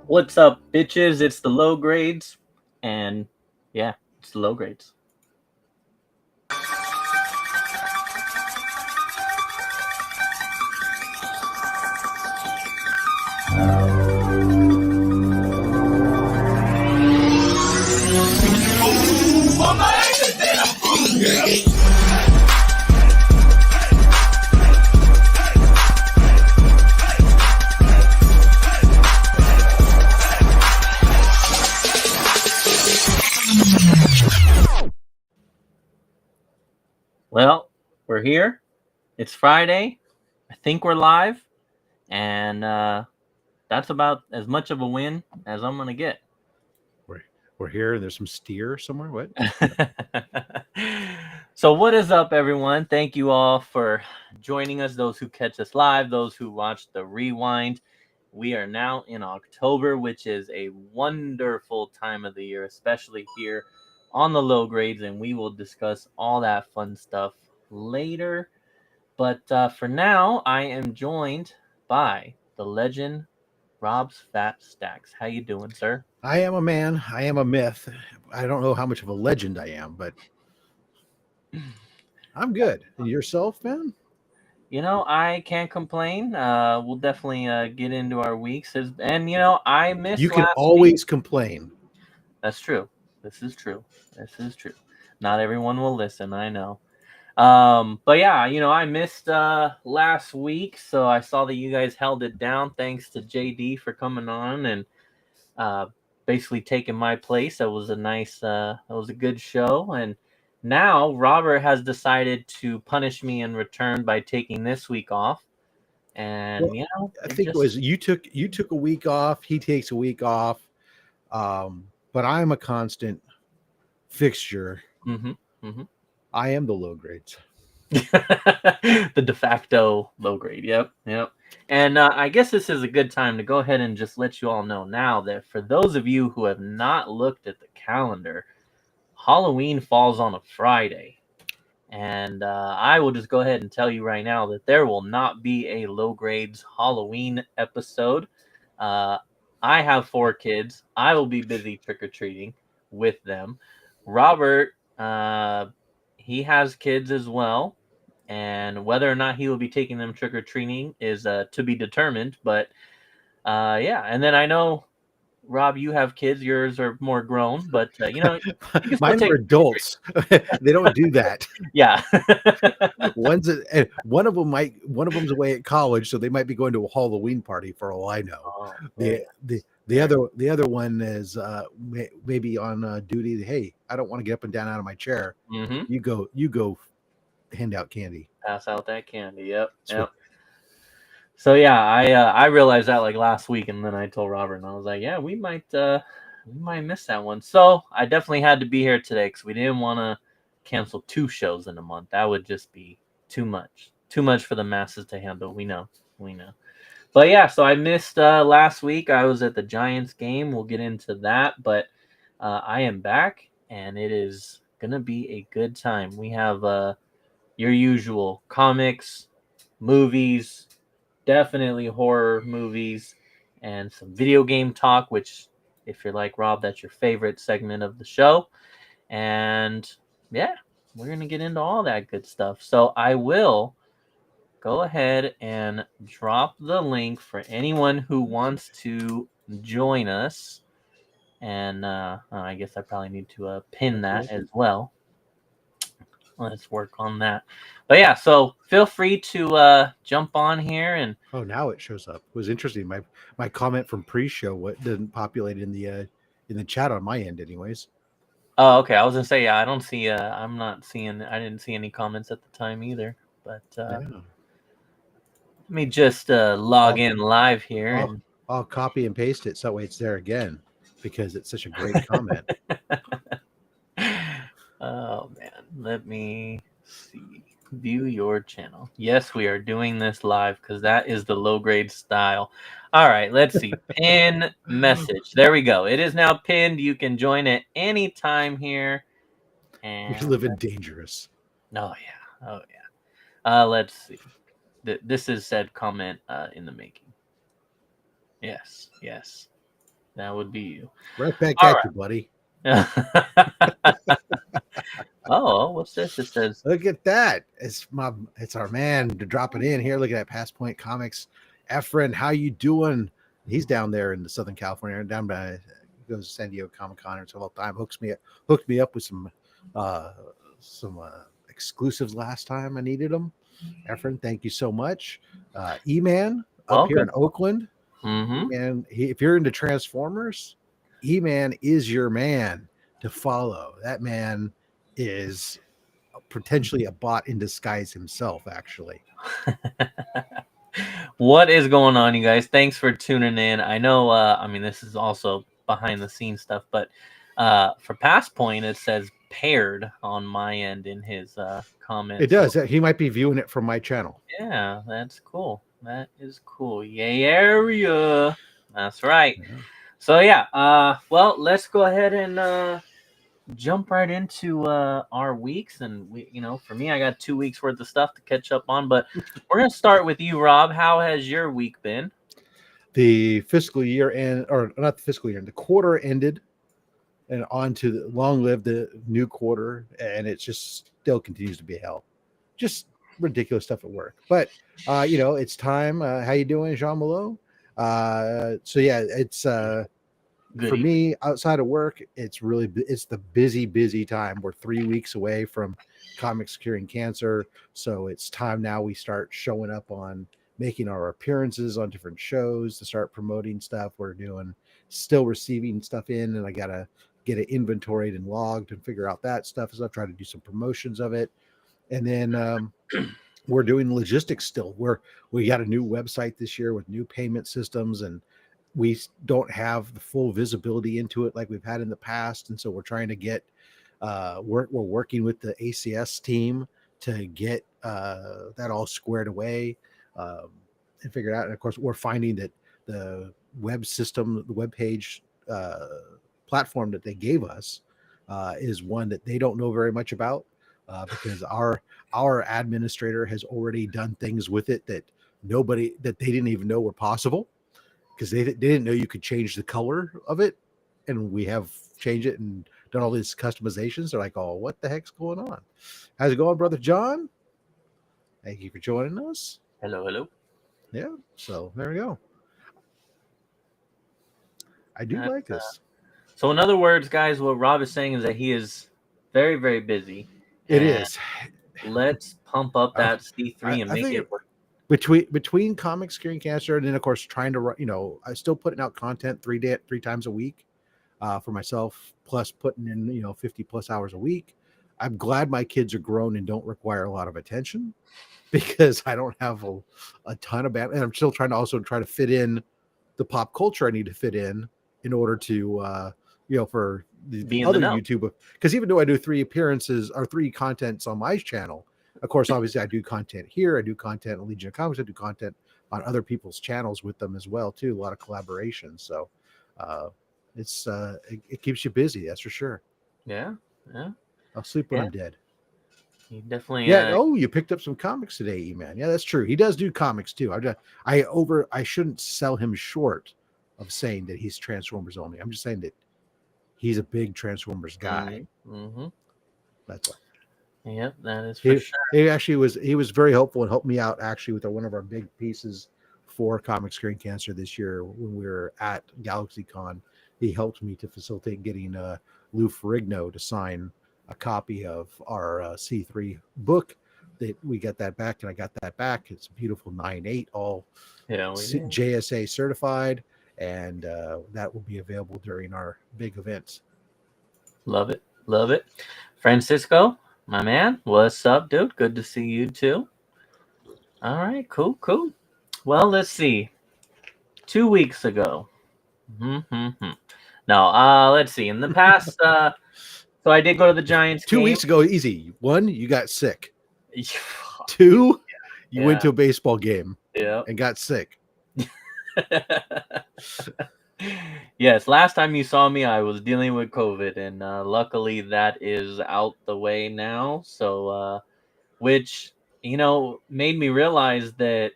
What's up, bitches? It's the low grades, and yeah, it's the low grades. Well, we're here. It's Friday. I think we're live, and that's about as much of a win as I'm gonna get. We're here. There's some steer somewhere. What? So what is up, everyone? Thank you all for joining us, those who catch us live, those who watch the rewind. We are now in October, which is a wonderful time of the year, especially here on the low grades, and we will discuss all that fun stuff later. But for now, I am joined by the legend Rob's Fat Stacks. How you doing, sir? I am a man. I am a myth. I don't know how much of a legend I am, but I'm good. And yourself, man? You know, I can't complain. We'll definitely get into our weeks, and I missed. You can last always week. complain. That's true. This is true. This is true. Not everyone will listen. I know. But yeah, I missed last week, so I saw that you guys held it down. Thanks to JD for coming on and basically taking my place. That was a good show. And now Robert has decided to punish me in return by taking this week off. And well, I think it was you took a week off. He takes a week off. But I'm a constant fixture. Mm-hmm, mm-hmm. I am the low grades. The de facto low grade. Yep. And I guess this is a good time to go ahead and just let you all know now that for those of you who have not looked at the calendar, Halloween falls on a Friday. And I will just go ahead and tell you right now that there will not be a low grades Halloween episode. I have 4 kids. I will be busy trick-or-treating with them. Robert, he has kids as well. And whether or not he will be taking them trick-or-treating is to be determined. But yeah, and then I know, Rob, you have kids. Yours are more grown, but mine are adults. They don't do that. Yeah. One of them's away at college, so they might be going to a Halloween party for all I know. Oh, the other one is maybe on duty. Hey, I don't want to get up and down out of my chair. Mm-hmm. You go hand out candy. Pass out that candy. Yep. So yeah, I realized that like last week, and then I told Robert, and I was like, yeah, we might miss that one. So I definitely had to be here today because we didn't want to cancel 2 shows in a month. That would just be too much for the masses to handle. We know. But yeah, so I missed last week. I was at the Giants game. We'll get into that, but I am back, and it is gonna be a good time. We have your usual comics, movies, definitely horror movies, and some video game talk, which, if you're like Rob, that's your favorite segment of the show. And yeah, we're going to get into all that good stuff. So I will go ahead and drop the link for anyone who wants to join us. And I guess I probably need to pin that as well. Let's work on that. But yeah, so feel free to jump on here and. Oh, now it shows up. It was interesting. My comment from pre-show didn't populate in the chat on my end, anyways. Oh, okay. I was gonna say, yeah, I don't see. I'm not seeing. I didn't see any comments at the time either. But let me just log in live here. I'll copy and paste it so that way it's there again. because it's such a great comment. Oh man, let me see. View your channel. Yes, we are doing this live because that is the low grade style. All right, let's see. Pin message. There we go. It is now pinned. You can join at any time here. You're And living dangerous. oh yeah, oh yeah. Let's see. This is said comment in the making. Yes, yes, that would be you. Right back All at right. you, buddy. Oh, what's this? It says, Look at that. It's our man dropping in here. Look at that Pass Point Comics. Efren, how you doing? He's down there in the Southern California, down by goes to San Diego Comic Con all the time. Hooked me up with some exclusives last time I needed them. Efren, thank you so much. E-Man up here in Oakland. mm-hmm. And if you're into Transformers, E-Man is your man to follow. That man is potentially a bot in disguise himself, actually. What is going on, you guys? Thanks for tuning in. I know, I mean, this is also behind the scenes stuff, but for Pass Point, it says paired on my end in his comments. It does. So, he might be viewing it from my channel. Yeah, that's cool. That is cool. Yay, area. That's right. Yeah. So, yeah, well, let's go ahead and jump right into our weeks. And for me, I got 2 weeks worth of stuff to catch up on, but we're gonna start with you, Rob. How has your week been? The fiscal year or not the fiscal year, the quarter ended, and on to the long live the new quarter, and it just still continues to be hell. Just ridiculous stuff at work, but it's time. How you doing, Jean Malo? So yeah, it's for me, outside of work, it's the busy time. We're 3 weeks away from Comics Curing Cancer. So it's time now we start showing up on making our appearances on different shows to start promoting stuff. We're still receiving stuff in, and I got to get it inventoried and logged and figure out that stuff. So I've tried to do some promotions of it. And then we're doing logistics still. We got a new website this year with new payment systems, and we don't have the full visibility into it like we've had in the past. And so we're trying to get, we're working with the ACS team to get that all squared away and figured out. And of course, we're finding that the web system, the web page platform that they gave us is one that they don't know very much about because our administrator has already done things with it that they didn't even know were possible. Because they didn't know you could change the color of it, and we have changed it and done all these customizations. They're like, "Oh, what the heck's going on? How's it going, Brother John? Thank you for joining us." Hello. Yeah, so there we go. I do like this. So in other words, guys, what Rob is saying is that he very, very busy. It is. Let's pump up that C3 and make it work. Between Comics Curing Cancer and then of course trying to I still putting out content three times a week for myself, plus putting in 50 plus hours a week. I'm glad my kids are grown and don't require a lot of attention because I don't have a ton of and I'm still trying to fit in the pop culture I need to fit in order to for the other YouTube, because even though I do 3 appearances or 3 contents on my channel, of course, obviously I do content here. I do content on Legion of Comics. I do content on other people's channels with them as well, too. A lot of collaboration. So it keeps you busy. That's for sure. Yeah. I'll sleep when I'm dead. You definitely. Yeah. You picked up some comics today, E-Man. Yeah, that's true. He does do comics too. I shouldn't sell him short of saying that he's Transformers only. I'm just saying that he's a big Transformers guy. Mm-hmm. That's all. Yep, that is for sure. He was very helpful and helped me out actually with one of our big pieces for Comics Curing Cancer this year when we were at GalaxyCon. He helped me to facilitate getting Lou Ferrigno to sign a copy of our C3 book. That we got that back, and I got that back. It's a beautiful 9.8, all JSA certified, and that will be available during our big events. Love it. Francisco, my man, what's up, dude? Good to see you too. All right, cool. Well, let's see. 2 weeks ago. No, let's see. In the past, so I did go to the Giants 2 game. weeks ago, easy. 1, you got sick. 2, you went to a baseball game and got sick. Yes, last time you saw me, I was dealing with COVID, and luckily that is out the way now. So, which made me realize that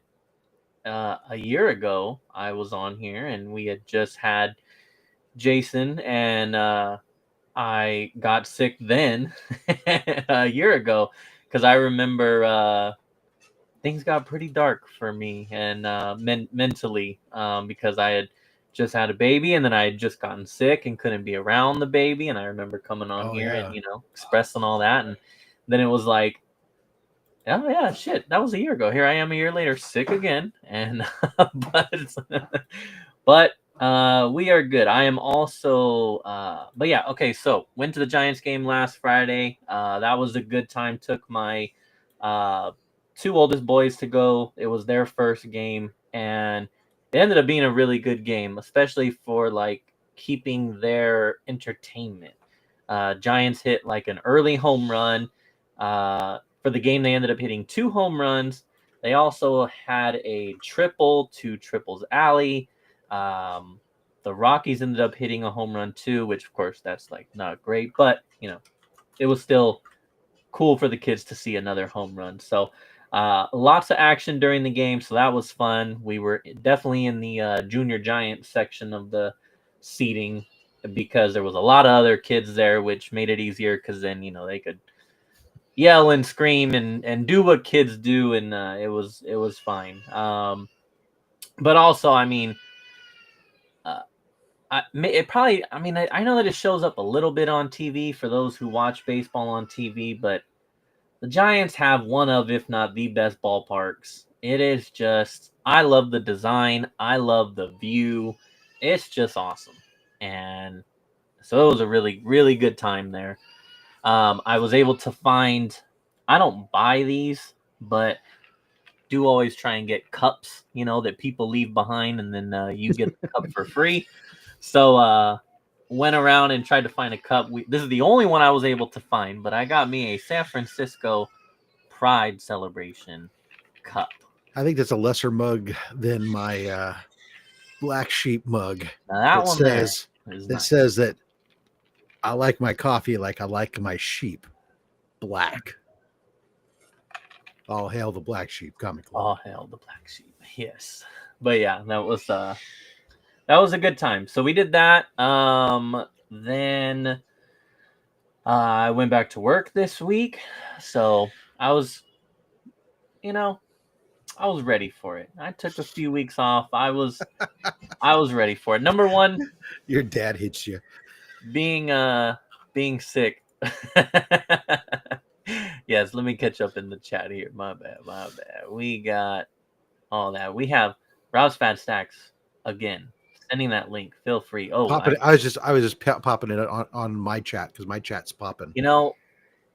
a year ago I was on here, and we had just had Jason, and I got sick then a year ago because I remember things got pretty dark for me and mentally because I had just had a baby and then I had just gotten sick and couldn't be around the baby. And I remember coming on here and expressing all that, and then it was like, oh yeah, shit, that was a year ago. Here I am a year later, sick again, and but we are good. I am also but yeah, okay, so went to the Giants game last Friday. That was a good time. Took my 2 oldest boys to go. It was their first game, and it ended up being a really good game, especially for like keeping their entertainment. Giants hit like an early home run. For the game, they ended up hitting 2 home runs. They also had a triple to Triples Alley. The Rockies ended up hitting a home run too, which of course that's like not great, but it was still cool for the kids to see another home run. So lots of action during the game, so that was fun. We were definitely in the junior Giant section of the seating because there was a lot of other kids there, which made it easier because then they could yell and scream and do what kids do, and it was fine. But also, I mean, it probably. I mean, I know that it shows up a little bit on TV for those who watch baseball on TV, but the Giants have one of, if not the best ballparks. It is just, I love the design. I love the view. It's just awesome, and so it was a really, really good time there. I was able to find. I don't buy these, but do always try and get cups, that people leave behind, and then you get the cup for free. So went around and tried to find a cup. This is the only one I was able to find, but I got me a San Francisco Pride Celebration cup. I think that's a lesser mug than my Black Sheep mug. Now that one says nice. Says that I like my coffee like I like my sheep black. All hail the Black Sheep Comic Club. All hail the Black Sheep. Yes. But yeah, that was a good time. So we did that. Then I went back to work this week. So I was ready for it. I took a few weeks off. I was ready for it. Number one, your dad hits you. Being sick. Yes, let me catch up in the chat here. My bad. We got all that. We have Rob's Fat Stacks again. Sending that link. Feel free. Oh, I was just popping it on my chat because my chat's popping.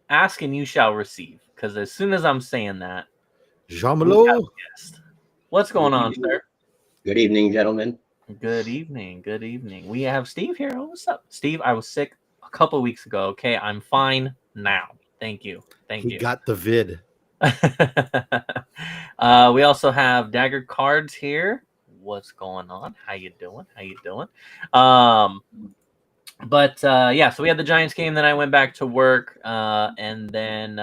Ask and you shall receive. Because as soon as I'm saying that, Jean-Malo. What's going on, sir? Good evening, gentlemen. Good evening. We have Steve here. Oh, what's up, Steve? I was sick a couple weeks ago. Okay, I'm fine now. Thank you. He got the vid. We also have Dagger Cards here. What's going on? How you doing? But yeah, so we had the Giants game. Then I went back to work, and then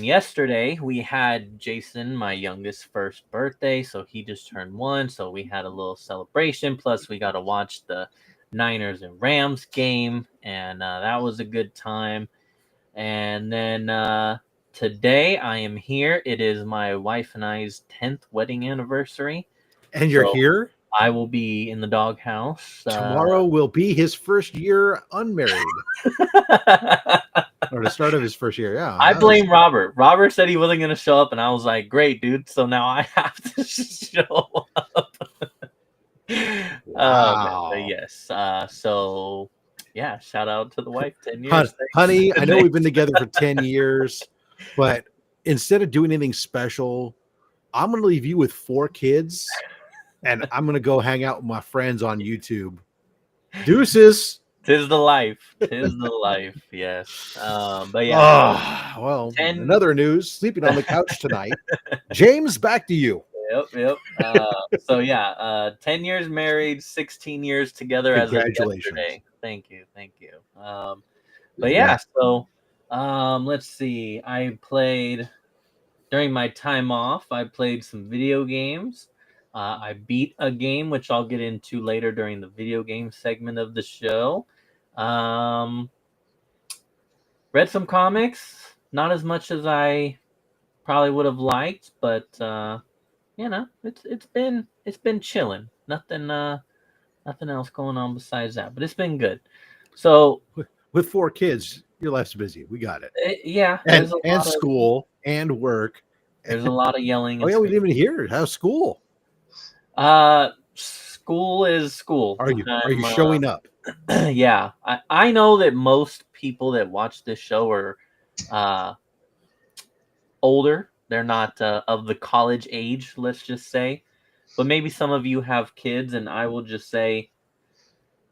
yesterday we had Jason, my youngest, first birthday. So he just turned 1. So we had a little celebration. Plus, we got to watch the Niners and Rams game, and that was a good time. And then today I am here. It is my wife and I's 10th wedding anniversary. And you're here? I will be in the doghouse. Tomorrow will be his first year unmarried. Or the start of his first year, yeah. I blame Robert. Robert said he wasn't going to show up, and I was like, great, dude. So now I have to show up. Wow. Yes. So, yeah, shout out to the wife. 10 years. Honey, I know we've been together for 10 years, but instead of doing anything special, I'm going to leave you with 4 kids and I'm gonna go hang out with my friends on YouTube. Deuces. Tis the life. Tis the life. Yes. But yeah. Well, 10 another news. Sleeping on the couch tonight. James, back to you. Yep. So yeah, 10 years married, 16 years together as of Congratulations. yesterday. Thank you. But yeah, so let's see. I played during my time off. I played some video games. I beat a game, which I'll get into later during the video game segment of the show. Read some comics, not as much as I probably would have liked, but it's been chilling. Nothing else going on besides that, but it's been good. So With 4 kids, your life's busy. We got it. Yeah, And school and work. There's a lot of yelling. Oh yeah, we didn't even hear it. How's school? School is school. Are you showing up? Yeah, I know that most people that watch this show are older. They're not of the college age, let's just say. But maybe some of you have kids, and I will just say,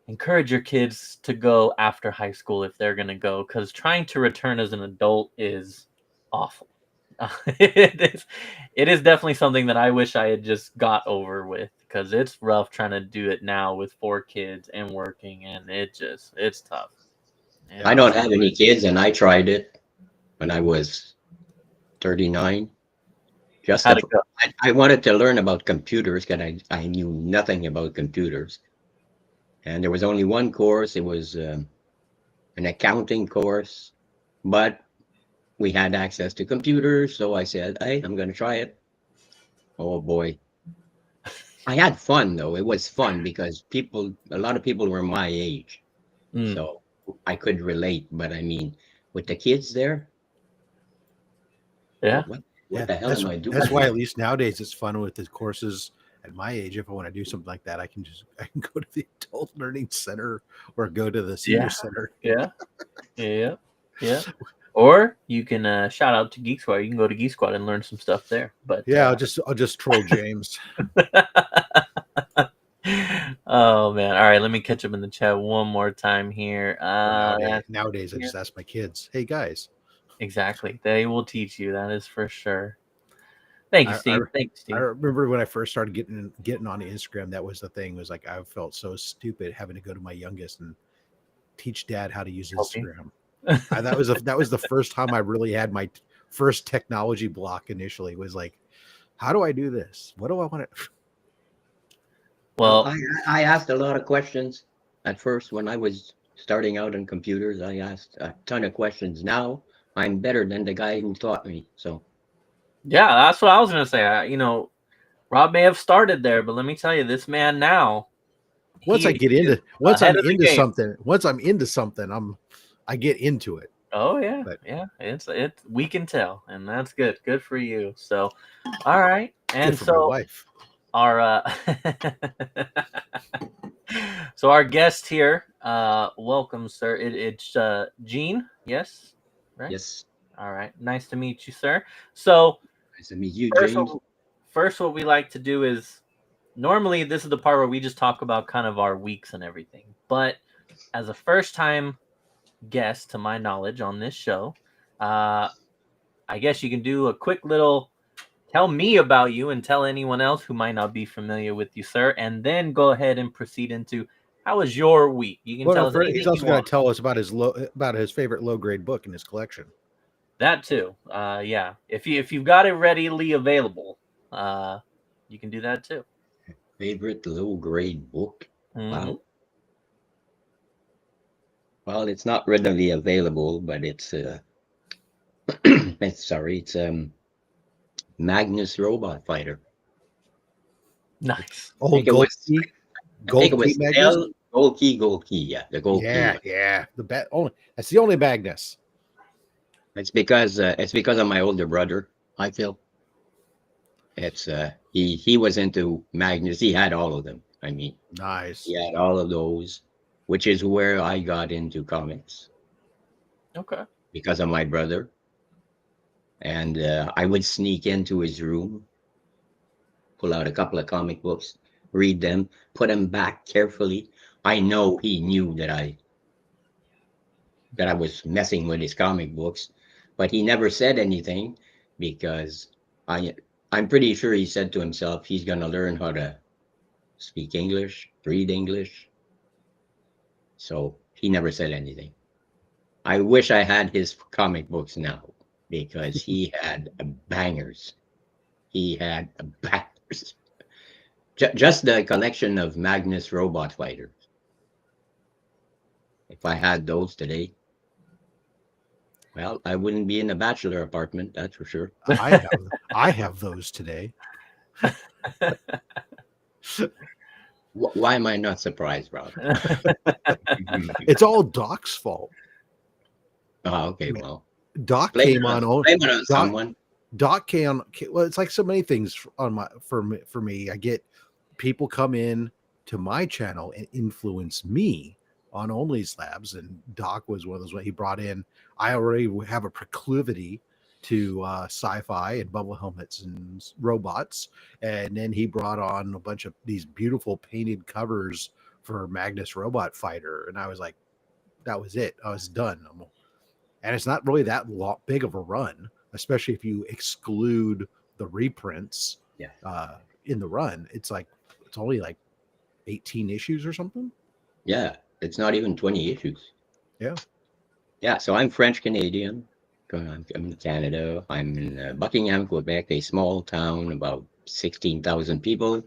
encourage your kids to go after high school if they're going to go, because trying to return as an adult is awful. It is definitely something that I wish I had just got over with, because it's rough trying to do it now with 4 kids and working, and it's tough. I don't have any kids, and I tried it when I was 39. I wanted to learn about computers because I knew nothing about computers. And there was only one course. It was an accounting course, but we had access to computers. So I said, hey, I'm going to try it. Oh, boy. I had fun, though. It was fun because a lot of people were my age. So I could relate. But I mean, with the kids there. Yeah. What the hell am I doing? That's why at least nowadays it's fun with the courses at my age. If I want to do something like that, I can go to the adult learning center or go to the senior center. Yeah. Or you can shout out to Geek Squad. You can go to Geek Squad and learn some stuff there. But yeah, I'll just troll James. Oh man! All right, let me catch up in the chat one more time here. Nowadays, I just ask my kids, "Hey guys." Exactly, they will teach you. That is for sure. Thank you, Steve. Thanks, Steve. I remember when I first started getting on Instagram, that was the thing. It was like I felt so stupid having to go to my youngest and teach Dad how to use Instagram. That was the first time I really had my first technology block. Initially, it was like, how do I do this? What do I want to? Well, I asked a lot of questions at first when I was starting out on computers. I asked a ton of questions. Now I'm better than the guy who taught me. So, yeah, that's what I was gonna say. Rob may have started there, but let me tell you, this man now. Once I'm into something, I get into it. Oh yeah, it's we can tell, and that's good. Good for you. So, all right, and so my wife. Our so our guest here, welcome, sir. It's Gene. Yes, right. Yes. All right. Nice to meet you, sir. So nice to meet you, James. First, what we like to do is normally this is the part where we just talk about kind of our weeks and everything. But as a first-time guest, to my knowledge, on this show, I guess you can do a quick little tell me about you and tell anyone else who might not be familiar with you, sir, and then go ahead and proceed into how was your week. You can tell us anything. He's also going to tell us about his favorite low-grade book in his collection. That too. Yeah. If you've got it readily available, you can do that too. Favorite low-grade book? Mm-hmm. Wow. Well, it's not readily available, but it's it's Magnus Robot Fighter. Nice. Gold key. Gold key. Yeah, the gold key. Yeah. That's the only Magnus. It's because of my older brother. I feel it's he was into Magnus. He had all of them. I mean, nice. He had all of those, which is where I got into comics. Okay. Because of my brother. And I would sneak into his room, pull out a couple of comic books. read them, put them back carefully. I know he knew that I was messing with his comic books, but he never said anything because I'm pretty sure he said to himself he's gonna learn how to speak English, read English. So he never said anything. I wish I had his comic books now because he had bangers. He had bangers. Just the collection of Magnus Robot Fighters. If I had those today, well, I wouldn't be in a bachelor apartment, that's for sure. I have those today. Why am I not surprised, Rob? It's all Doc's fault. Oh, okay, well. Doc Blame came on. blame it on someone. Doc came. Well, it's like so many things for me. I get people come in to my channel and influence me on Only Slabs, and Doc was one of those. What he brought in. I already have a proclivity to sci-fi and bubble helmets and robots, and then he brought on a bunch of these beautiful painted covers for Magnus Robot Fighter, and I was like, that was it. I was done. And it's not really that big of a run, especially if you exclude the reprints. Yeah. In the run, it's only like 18 issues or something. Yeah, it's not even 20 issues. Yeah. Yeah, so I'm French Canadian. I'm in Canada. I'm in Buckingham, Quebec, a small town, about 16,000 people.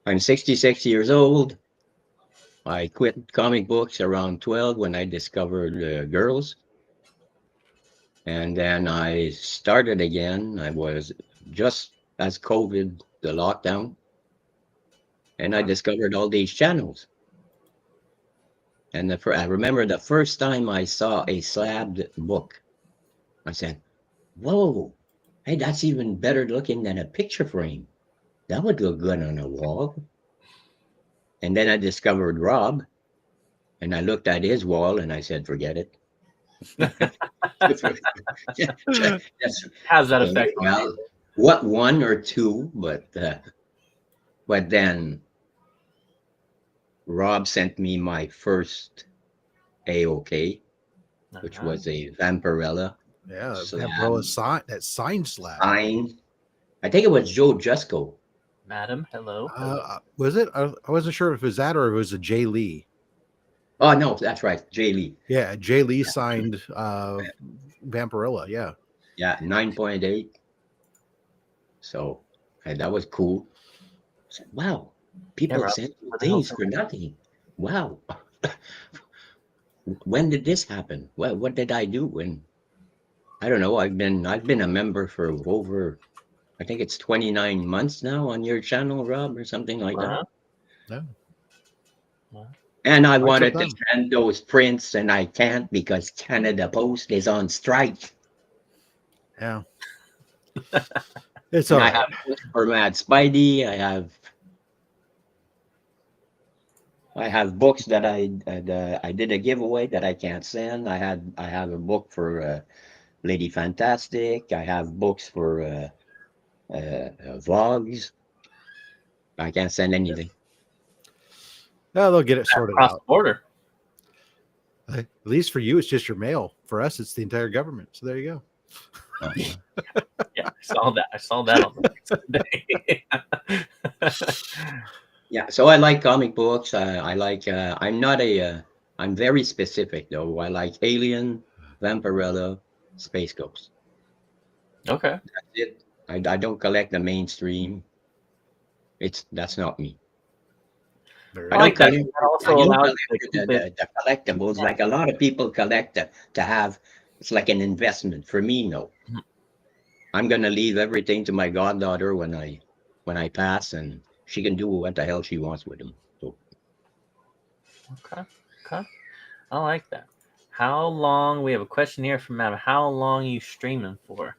I'm 66 years old. I quit comic books around 12 when I discovered girls. And then I started again. I was just as COVID, the lockdown. And I discovered all these channels. And I remember the first time I saw a slabbed book, I said, whoa, hey, that's even better looking than a picture frame. That would look good on a wall. And then I discovered Rob, and I looked at his wall and I said, forget it. How's that affect? Well, what, one or two, but then Rob sent me my first AOK, which was a Vampirella. Yeah, slab. That sign slab. I think it was Joe Jusko. Madam, hello. Was it? I wasn't sure if it was that or it was a Jay Lee. Oh no, that's right, Jay Lee. Yeah, Jay Lee signed Vampirella. Yeah. Yeah, 9.8. So that was cool. So, wow, people sent things for nothing. Wow. When did this happen? Well, what did I do? And I don't know. I've been a member for over, I think it's 29 months now on your channel, Rob, or something like that. Yeah. And I wanted to send those prints, and I can't because Canada Post is on strike. Yeah. It's all right. I have for Mad Spidey. I have books that I did a giveaway that I can't send. I have a book for Lady Fantastic. I have books for vlogs. I can't send anything. No, they'll get it sorted Across out. the border. At least for you, it's just your mail. For us, it's the entire government. So there you go. Yeah, I saw that on the today. Yeah, so I like comic books. I like. I'm very specific though. I like Alien, Vampirella, Space Ghost. Okay. That's it. I don't collect the mainstream. That's not me. I like that. That also allows the collectibles. Like a lot of people collect to have. It's like an investment. For me, no. Mm-hmm. I'm gonna leave everything to my goddaughter when I pass, and she can do what the hell she wants with them. So. Okay. I like that. How long? We have a question here from Adam. How long are you streaming for?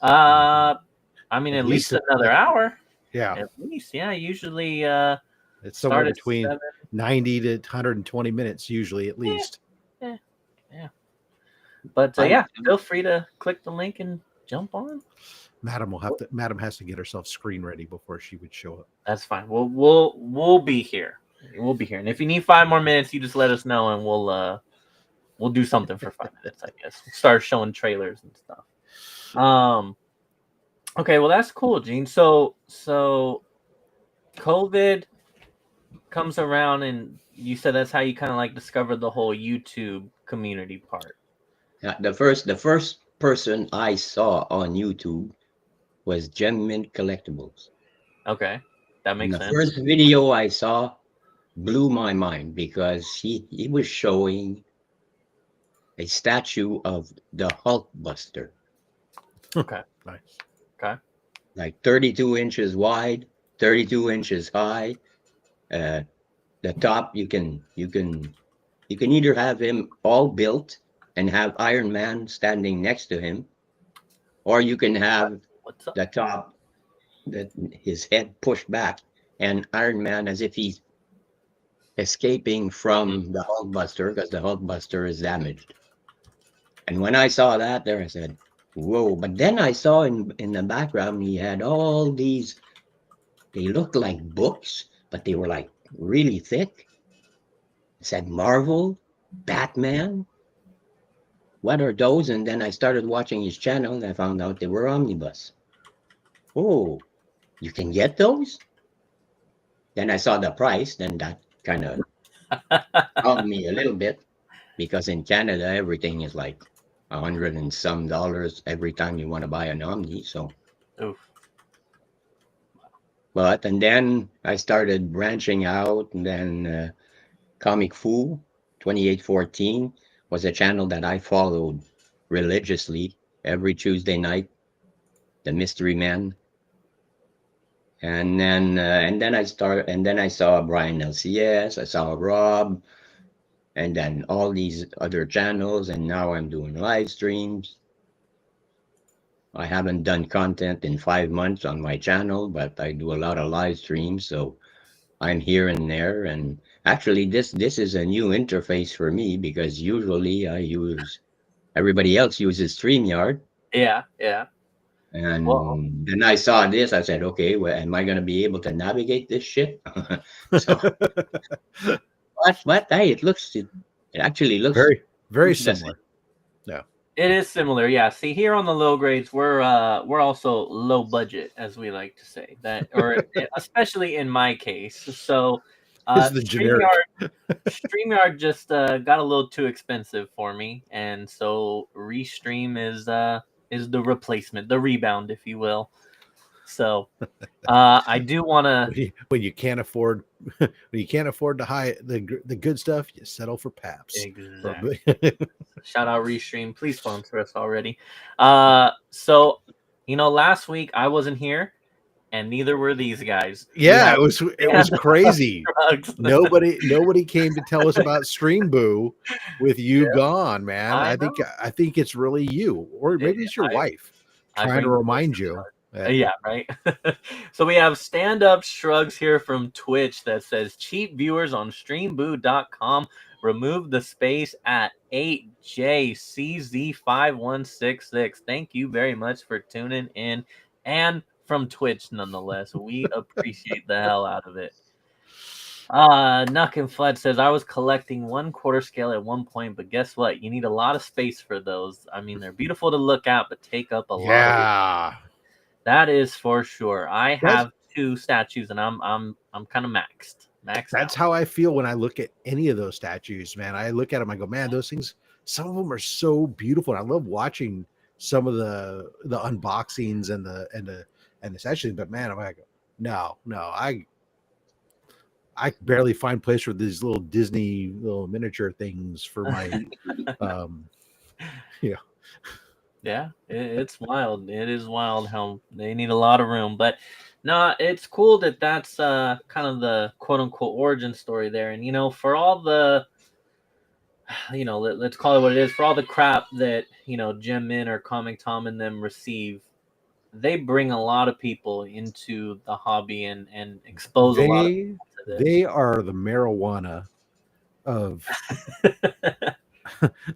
I mean, at least another hour. Yeah. At least, yeah. Usually, it's somewhere between 90 to 120 minutes, usually at least. Yeah. But yeah, feel free to click the link and jump on. Madam has to get herself screen ready before she would show up. That's fine. We'll be here. We'll be here. And if you need 5 more minutes, you just let us know, and we'll do something for 5 minutes. I guess we'll start showing trailers and stuff. Okay, well that's cool, Gene. So COVID comes around, and you said that's how you kind of like discovered the whole YouTube community part. Yeah, the first person I saw on YouTube was Gem Mint Collectibles. Okay, that makes And the sense. first video I saw blew my mind because he was showing a statue of the Hulkbuster, Okay, Nice. okay. like 32 inches wide, 32 inches high. The top you can either have him all built and have Iron Man standing next to him, or you can have What's up? the top, that his head pushed back, and Iron Man as if he's escaping from the Hulkbuster because the Hulkbuster is damaged. And when I saw that there, I said, whoa. But then I saw in the background, he had all these, they looked like books, but they were like really thick. It said Marvel, Batman. What are those? And then I started watching his channel and I found out they were omnibus. Oh, you can get those? Then I saw the price, then that kind of calmed me a little bit, because in Canada everything is like $100 and some every time you want to buy an Omni. So, Oof. but and then I started branching out, and then Comic Fu 2814 was a channel that I followed religiously every Tuesday night. The Mystery Man. And then I saw Brian LCS, I saw Rob, and then all these other channels, and now I'm doing live streams. I haven't done content in 5 months on my channel, but I do a lot of live streams, so I'm here and there. And actually, this is a new interface for me, because usually everybody else uses StreamYard. Yeah. And Well, then I saw this, I said, okay, well, am I going to be able to navigate this shit? So, but hey, it actually looks very the same. similar. Yeah. it is similar. Yeah. See, here on the low grades, we're also low budget, as we like to say. That, or especially in my case. So It's the generic. StreamYard just got a little too expensive for me, and so Restream is the replacement, the rebound, if you will. So I do want to. When you can't afford the good stuff, you settle for Paps. Exactly. Shout out Restream, please sponsor us already. So last week I wasn't here, and neither were these guys. Yeah, it was crazy. Nobody came to tell us about Stream Boo with you gone, man. I think it's really you, or maybe it's your wife trying to remind you. Yeah, right. So we have stand-up shrugs here from Twitch that says, cheap viewers on streamboo.com, remove the space at 8JCZ5166. Thank you very much for tuning in, and from Twitch nonetheless. We appreciate the hell out of it. Nuck and Flood says, I was collecting 1/4 scale at one point, but guess what? You need a lot of space for those. I mean, they're beautiful to look at, but take up a lot of room. That is for sure. I have 2 statues, and I'm kind of maxed. That's how I feel when I look at any of those statues, man. I look at them, I go, man, those things, some of them are so beautiful. And I love watching some of the unboxings and the statues, but man, I'm like, no, I barely find place for these little Disney little miniature things for my Yeah, it's wild. It is wild how they need a lot of room. But no, it's cool that's kind of the quote unquote origin story there. And for all the let's call it what it is, for all the crap that Gem Min or Comic Tom and them receive, they bring a lot of people into the hobby and expose a lot of people to this. They are the marijuana of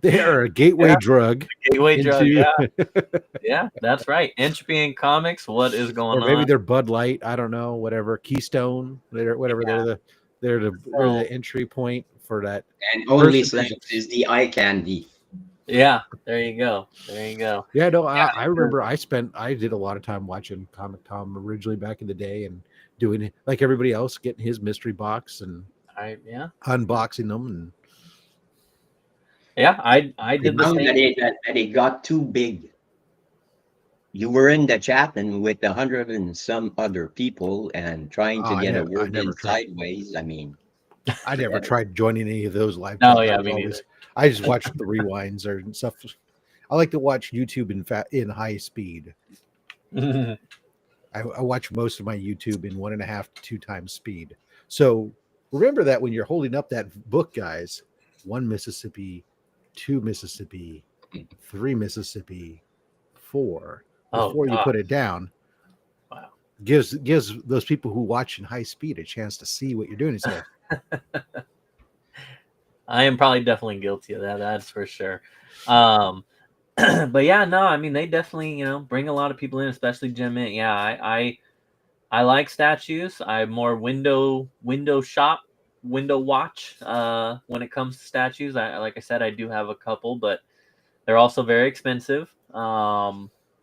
They are a gateway drug. Gateway drug, into- yeah, that's right. Entropy in comics. What is going or maybe on? they're Bud Light. I don't know. Whatever. Keystone. Whatever. Yeah. They're the entry point for that. And only person who's- Slams is the eye candy. Yeah, there you go. There you go. Yeah, no, I remember I did a lot of time watching Comic Tom originally back in the day and doing it like everybody else, getting his mystery box and unboxing them. And yeah, I did the Found same. that it got too big. You were in the chat and with 100 and some other people and trying to get a word in sideways. I mean, I never tried joining any of those live. No, yeah, me neither. I just watched the rewinds or stuff. I like to watch YouTube in high speed. I watch most of my YouTube in 1.5 to 2 times speed. So remember that when you're holding up that book, guys, 1 Mississippi, 2 Mississippi, 3 Mississippi, 4. Before you put it down, wow, gives those people who watch in high speed a chance to see what you're doing. It's like, I am probably definitely guilty of that. That's for sure. But yeah, no, I mean they definitely bring a lot of people in, especially Jim. Yeah, I like statues. I'm more window shop, window watch when it comes to statues. Like I said, I do have a couple, but they're also very expensive.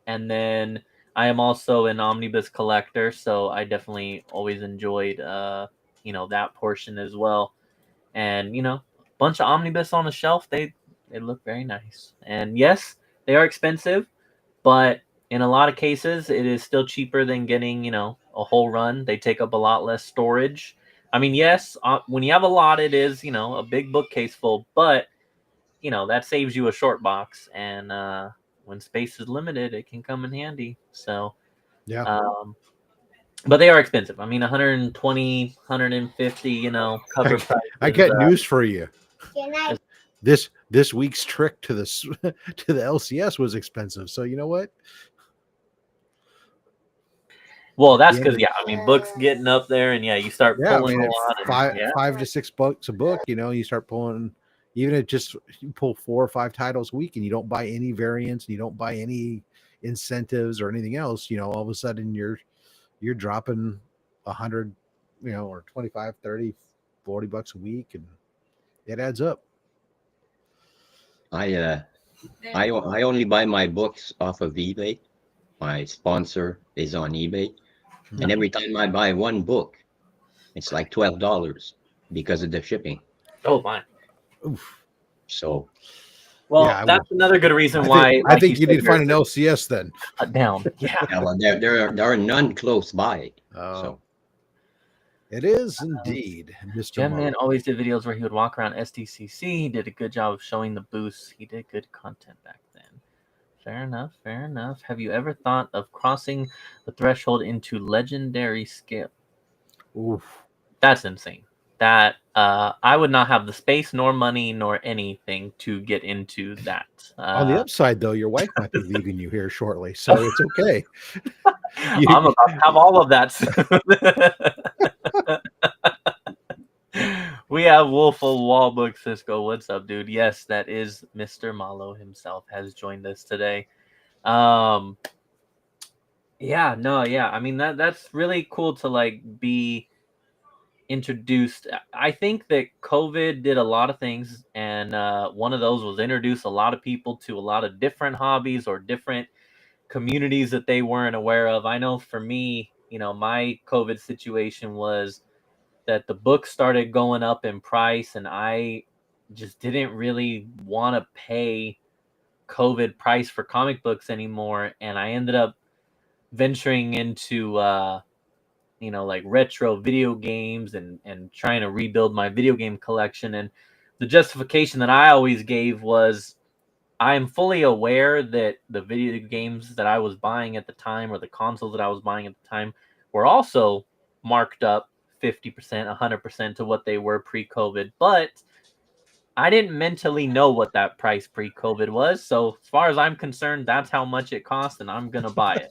And then I am also an omnibus collector, so I definitely always enjoyed that portion as well. And a bunch of omnibus on the shelf, they look very nice. And yes, they are expensive, but in a lot of cases, it is still cheaper than getting a whole run. They take up a lot less storage. I mean, yes, when you have a lot, it is a big bookcase full, but that saves you a short box. And when space is limited, it can come in handy. So yeah. But they are expensive. I mean, 120, 150, cover price. I got news for you. This week's trick to the LCS was expensive. So you know what? Well, that's because I mean, books getting up there, and you start pulling a lot. $5 to $6 a book. You start pulling. Even if you pull 4 or 5 titles a week, and you don't buy any variants, and you don't buy any incentives or anything else, all of a sudden you're dropping 100, or 25, 30, $40 a week, and it adds up. I only buy my books off of eBay. My sponsor is on eBay, and every time I buy one book, it's like $12 because of the shipping. Oh my! Oof. So, well, that's another good reason why. I think you need to find an LCS then. Down, yeah. Well, there are none close by. So it is indeed, Mr. Gem Man always did videos where he would walk around SDCC. He did a good job of showing the booths. He did good content back then. Fair enough. Fair enough. Have you ever thought of crossing the threshold into legendary skill? Oof. That's insane. That I would not have the space nor money nor anything to get into that. On the upside, though, your wife might be leaving you here shortly, so it's okay. I'm about to have all of that soon. We have Wolf of Wallbook Cisco. What's up, dude? Yes, that is Mr. Malo himself has joined us today. I mean that's really cool to be introduced. I think that COVID did a lot of things, and one of those was introduce a lot of people to a lot of different hobbies or different communities that they weren't aware of. I know for me, my COVID situation was that the books started going up in price, and I just didn't really want to pay COVID price for comic books anymore. And I ended up venturing into retro video games and trying to rebuild my video game collection. And the justification that I always gave was I'm fully aware that the video games that I was buying at the time or the consoles that I was buying at the time were also marked up 50%, 100% to what they were pre-COVID. But I didn't mentally know what that price pre-COVID was. So as far as I'm concerned, that's how much it cost, and I'm going to buy it.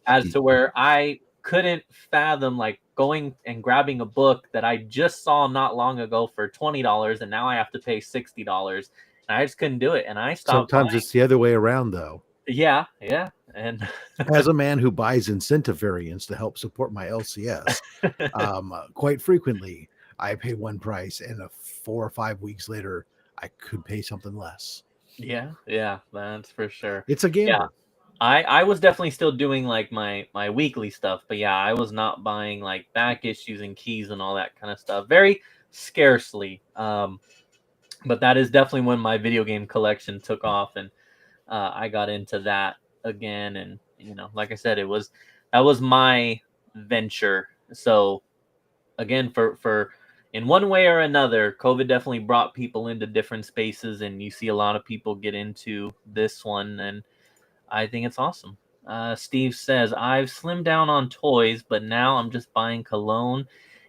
As to where I couldn't fathom going and grabbing a book that I just saw not long ago for $20, and now I have to pay $60. I just couldn't do it, and I stopped. Sometimes buying. it's the other way around, though. Yeah, and As a man who buys incentive variants to help support my LCS, quite frequently I pay one price, and 4 or 5 weeks later I could pay something less. yeah, that's for sure. It's a gamble. Yeah. I was definitely still doing like my weekly stuff, but yeah, I was not buying like back issues and keys and all that kind of stuff. Very scarcely. But that is definitely when my video game collection took off, and I got into that again. And like I said, that was my venture. So again, for in one way or another, COVID definitely brought people into different spaces, and you see a lot of people get into this one, and I think it's awesome. Steve says, I've slimmed down on toys, but now I'm just buying cologne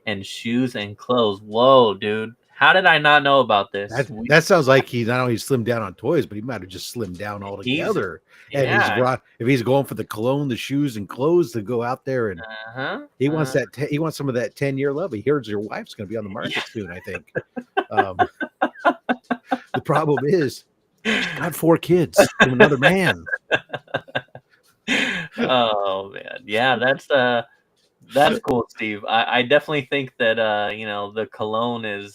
and shoes and clothes. Whoa, dude. How did I not know about this? That sounds like he not only slimmed down on toys, but he might have just slimmed down altogether. And if he's going for the cologne, the shoes, and clothes to go out there, and he wants that. He wants some of that 10-year love. He hears your wife's going to be on the market soon, I think. The problem is, she's got 4 kids from another man. Oh man, yeah, that's cool, Steve. I definitely think that the cologne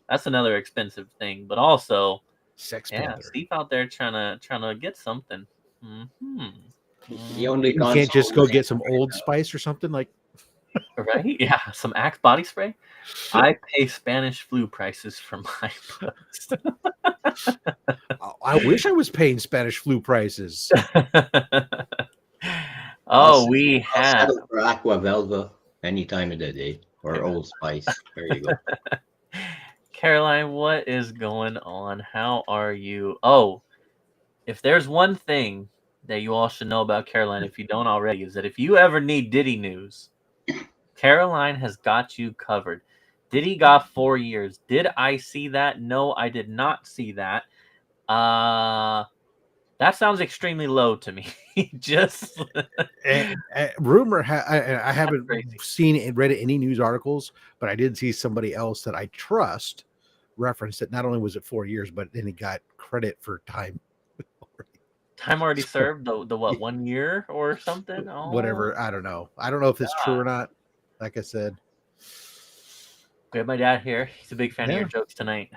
that's another expensive thing, but also Sex yeah, Panther. Steve out there trying to get something. The only You can't just go get some Old Spice or something like. Right? Yeah, some Axe body spray. I pay Spanish flu prices for my books. I wish I was paying Spanish flu prices. We I'll have settle for Aqua Velva any time of the day, or Old Spice. There you go. Caroline, what is going on? How are you? Oh, if there's one thing that you all should know about Caroline, if you don't already, is that if you ever need Diddy news, Caroline has got you covered. Diddy got 4 years. Did I see that? No, I did not see that. That sounds extremely low to me. Just rumor. I haven't read any news articles, but I did see somebody else that I trust referenced that not only was it 4 years, but then he got credit for time. Time already served. The what, 1 year or something? Oh. Whatever. I don't know. I don't know if it's true or not. Like I said. We have my dad here. He's a big fan of your jokes tonight.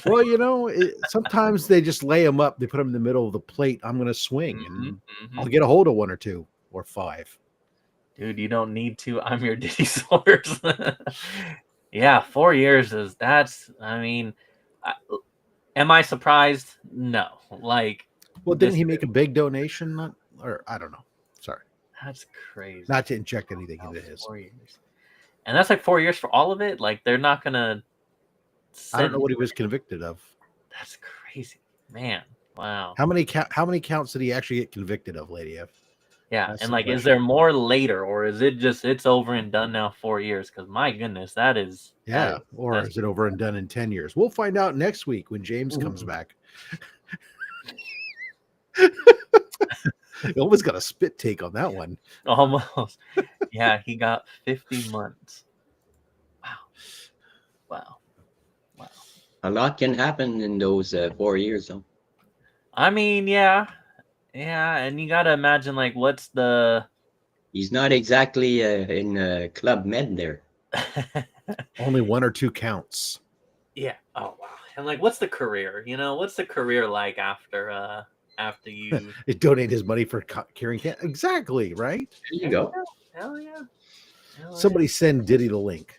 Well, sometimes they just lay them up. They put them in the middle of the plate. I'm going to swing, and I'll get a hold of 1 or 2 or 5. Dude, you don't need to. I'm your Diddy source. Yeah, 4 years am I surprised? No. Well, didn't he make a big donation? Or I don't know. Sorry. That's crazy. Not to inject anything into his. 4 years. And that's 4 years for all of it? They're not going to... I don't know what he was convicted of. That's crazy. Man, wow. How many counts did he actually get convicted of, Lady F? Yeah, and is there more later, or is it just it's over and done now 4 years? Because my goodness, that is... Yeah, or is it over and done in 10 years? We'll find out next week when James comes back. He almost got a spit take on that one. Almost. Yeah, he got 50 months. Wow. A lot can happen in those 4 years, though. I mean, yeah, and you gotta imagine what's the... He's not exactly in Club Med there. Only 1 or 2 counts. Yeah. Oh wow. And what's the career? What's the career like after you donate his money for curing cancer? Exactly, right? There you go. Hell yeah. Somebody send Diddy the link.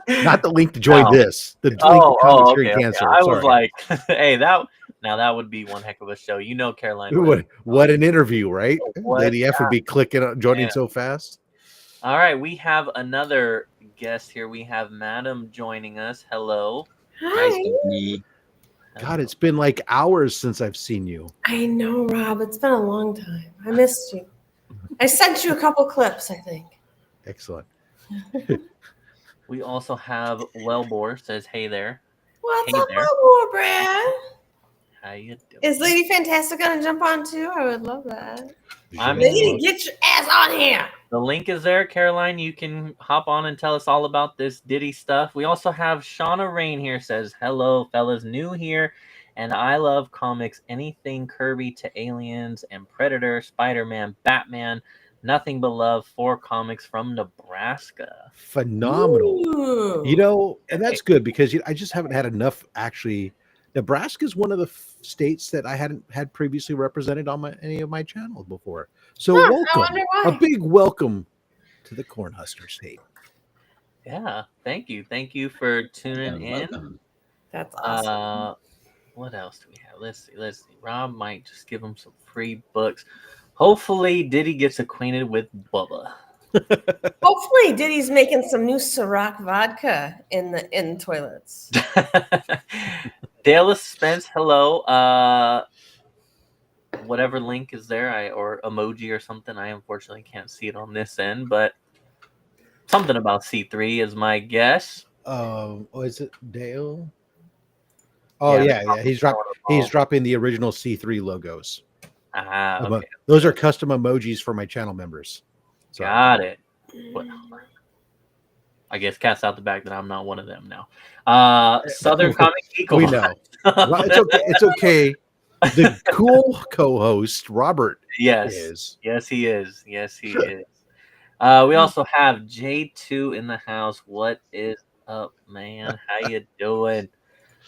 Not the link to join this. The link to curing cancer. I was like, hey, that would be one heck of a show. Caroline. What an interview, right? Lady F would be joining so fast. All right, we have another guest here. We have Madam joining us. Hello. Hi. God, it's been hours since I've seen you. I know, Rob. It's been a long time. I missed you. I sent you a couple clips, I think. Excellent. We also have Wellbore says, hey there. What's up, Wellbore, Brad? How you doing? Is Lady Fantastic going to jump on too? I would love that. I mean, get your ass on here. The link is there, Caroline. You can hop on and tell us all about this Diddy stuff. We also have Shauna Rain here says, hello, fellas, new here. And I love comics, anything Kirby to Aliens and Predator, Spider-Man, Batman. Nothing but love for comics from Nebraska. Phenomenal. Ooh. And that's good because I just haven't had enough actually. Nebraska is one of the states that I hadn't had previously represented on any of my channels before. So I welcome, wonder why. a big welcome to the Cornhusker State. Yeah, thank you for tuning in. Welcome. That's awesome. What else do we have? Let's see. Rob might just give him some free books. Hopefully, Diddy gets acquainted with Bubba. Hopefully, Diddy's making some new Ciroc vodka in toilets. Dallas Spence, hello. Whatever link is there, or emoji or something. I unfortunately can't see it on this end, but something about C3 is my guess. Is it Dale? Oh yeah. He's dropping the original C3 logos. Okay. Those are custom emojis for my channel members. So. Got it. What? I guess cast out the back that I'm not one of them now. Southern Comic Eagle. We know. It's okay. It's okay. The cool co-host Robert. Yes, he is. We also have J2 in the house. What is up, man? How you doing?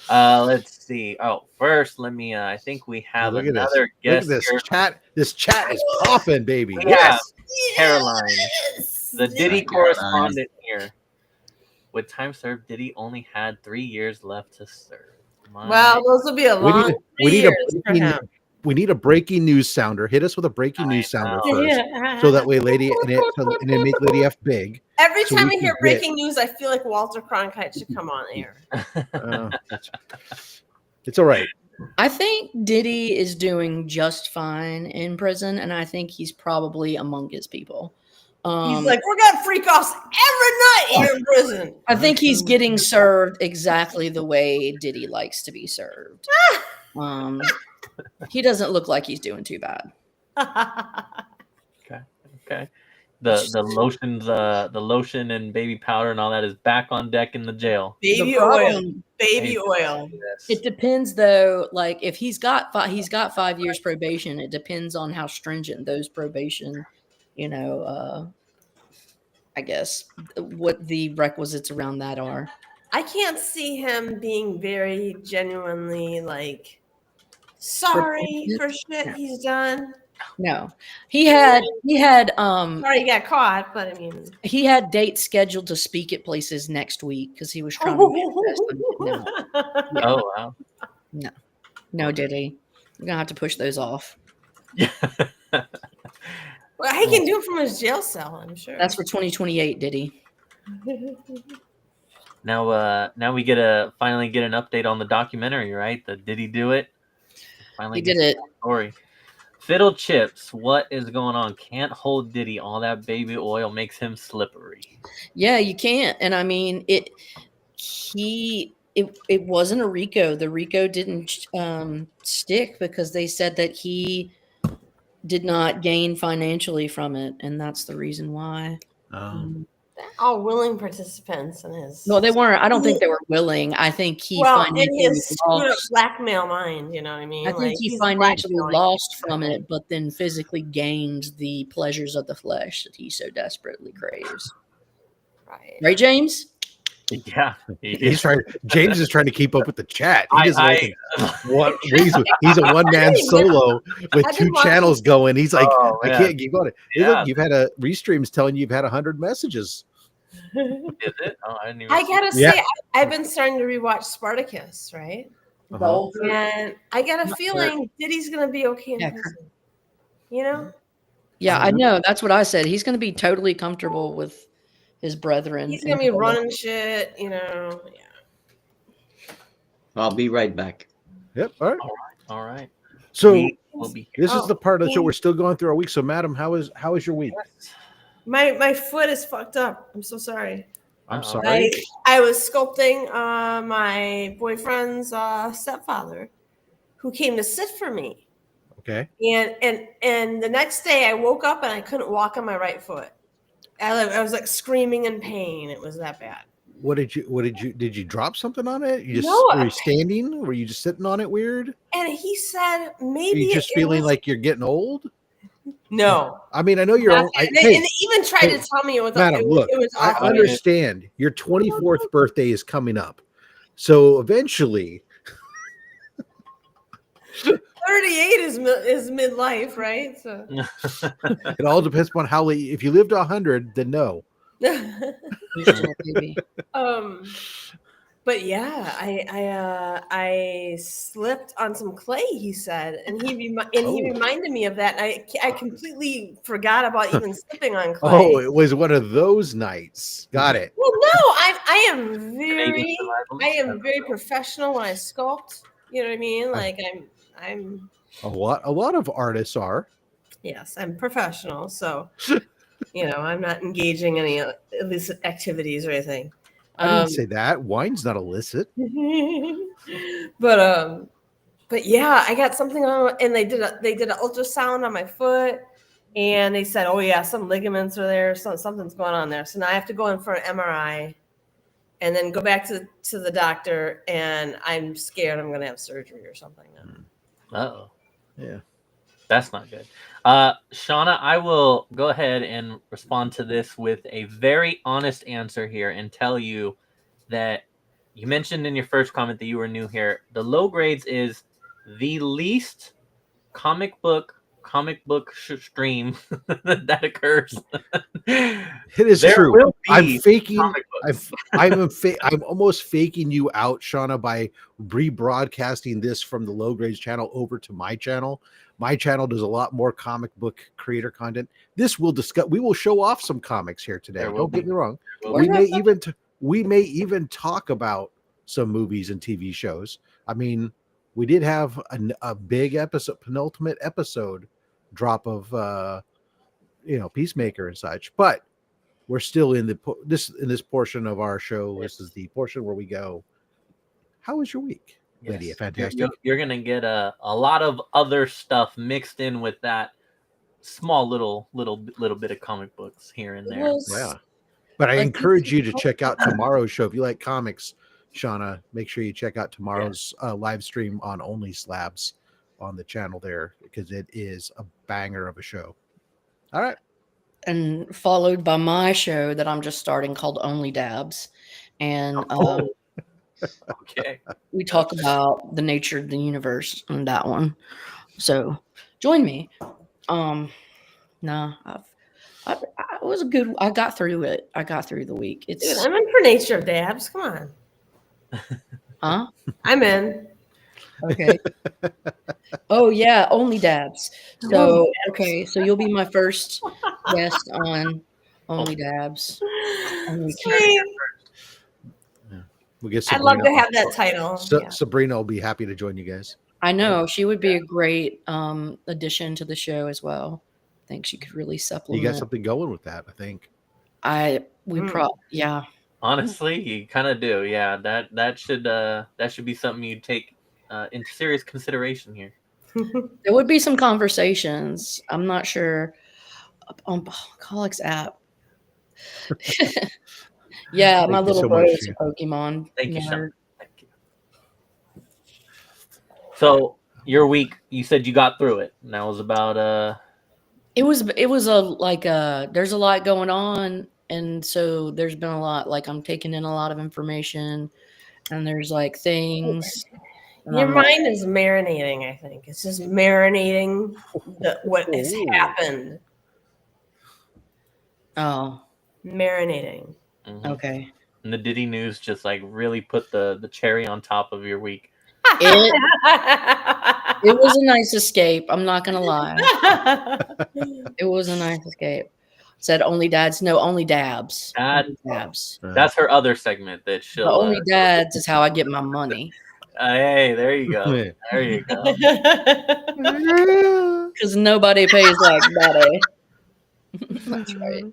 Let's see. Oh, first, let me. I think we have another guest. Look at this here. chat. This chat is popping, baby. Yes, Caroline, the Diddy correspondent here. With time served, Diddy only had 3 years left to serve. Well, those will be a long we need a breaking news sounder. Hit us with a breaking news sounder first, so that way, and then make Lady F big. Every time I hear breaking news, I feel like Walter Cronkite should come on air. It's all right. I think Diddy is doing just fine in prison, and I think he's probably among his people. He's like, we're gonna freak offs every night here in prison. I think he's getting served exactly the way Diddy likes to be served. He doesn't look like he's doing too bad. Okay. The lotion and baby powder and all that is back on deck in the jail. Baby oil. It depends though. Like if he's got 5 years probation, it depends on how stringent those probation, I guess what the requisites around that are. I can't see him being very genuinely like sorry for shit he's done. No, he had sorry he got caught, but I mean he had dates scheduled to speak at places next week because he was trying to manifest them. No. Oh wow. No, Diddy. We're gonna have to push those off. Well, he can do it from his jail cell, I'm sure. That's for 2028, Diddy. Now we finally get an update on the documentary, right? The Did he do it? Finally he did it. Story. Fiddle Chips, what is going on? Can't hold Diddy. All that baby oil makes him slippery. Yeah, you can't. And I mean, it wasn't a RICO. The RICO didn't stick because they said that he did not gain financially from it, and that's the reason why. All willing participants in his. No, they weren't. I don't think they were willing. I think he in his blackmail mind, you know what I mean? I think he financially lost from it, but then physically gained the pleasures of the flesh that he so desperately craves. Right, James? Yeah, he's trying. James is trying to keep up with the chat. He's a one-man solo with 2 channels going. He's like, I can't keep on it. Yeah. Look, you've had a restreams telling you've had 100 messages. Is it? Oh, I didn't even. I gotta say, I've been starting to rewatch Spartacus, right? Uh-huh. And I got a feeling Diddy's gonna be okay in prison. You know? Yeah, I know. That's what I said. He's gonna be totally comfortable with his brethren. He's gonna be running shit, Yeah. I'll be right back. Yep. All right. So we'll be this is the part of the show we're still going through our week. So, madam, how is your week? My foot is fucked up. I'm so sorry. I'm sorry. I was sculpting my boyfriend's stepfather, who came to sit for me. Okay. And the next day I woke up and I couldn't walk on my right foot. I was like screaming in pain. It was that bad. Did you drop something on it? You just No, were you standing? Were you just sitting on it weird? And he said Are maybe you just it feeling was, like you're getting old? no. I mean, I know you're old. And they even tried to tell me it was Madam, look, it was I awful. understand your 24th birthday is coming up. So eventually 38 is midlife, right? So it all depends upon how late. If you live to 100, then no. You're still a baby. But yeah, I slipped on some clay. He said, and he reminded me of that. And I completely forgot about even slipping on clay. Oh, it was one of those nights. Got it. Well, no, I am very professional when I sculpt. You know what I mean? Like I'm A lot of artists are. yes, I'm professional. So I'm not engaging any illicit activities or anything. I didn't say that. Wine's not illicit. But yeah, I got something on, and they did an ultrasound on my foot, and they said, oh yeah, some ligaments are there, something's going on there. So now I have to go in for an MRI, and then go back to the doctor, and I'm scared I'm going to have surgery or something. Uh-oh. Yeah. That's not good. Shauna, I will go ahead and respond to this with a very honest answer here and tell you that you mentioned in your first comment that you were new here. The Low Grades is the least comic book stream that occurs. It is true. I'm faking. I'm almost faking you out, Shauna, by rebroadcasting this from the Low Grades channel over to my channel. My channel does a lot more comic book creator content. We will show off some comics here today. Don't get me wrong. We may even talk about some movies and TV shows. I mean, we did have a big episode, penultimate episode drop of Peacemaker and such, but we're still in this portion of our show. This is the portion where we go, how was your week? Yes. Lydia, fantastic. You're gonna get a lot of other stuff mixed in with that small little bit of comic books here and there. Yeah, but I encourage you to check out tomorrow's show if you like comics. Shauna, make sure you check out tomorrow's live stream on Only Slabs on the channel there, because it is a banger of a show. All right. And followed by my show that I'm just starting called Only Dabs. And okay, we talk about the nature of the universe on that one. So join me. I was good. I got through it. I got through the week. Dude, I'm in for Nature of Dabs. Come on. Huh? I'm in. Okay. Oh yeah, Only Dabs. So okay, so you'll be my first guest on Only Dabs. We'll get I'd love to have that title. Sabrina will be happy to join you guys. I know she would be a great addition to the show as well. I think she could really supplement. You got something going with that, I think. Yeah. Honestly, you kind of do. Yeah, that should be something you take into serious consideration here. There would be some conversations. I'm not sure on Colic's app. Yeah, my little bro is a Pokemon. Thank you, Sean. Thank you. So your week, you said you got through it. And that was about It was there's a lot going on, and so there's been a lot. Like I'm taking in a lot of information, and there's like things. Your mind is marinating. I think it's just marinating what has happened. Oh, marinating. Mm-hmm. Okay. And the Diddy news just like really put the cherry on top of your week. It was a nice escape. I'm not gonna lie. It was a nice escape. Said only dads. No, only dabs. Only dabs. That's her other segment that she'll. Only dads is how I get my money. Hey, there you go. There you go. Because nobody pays like daddy. That's right.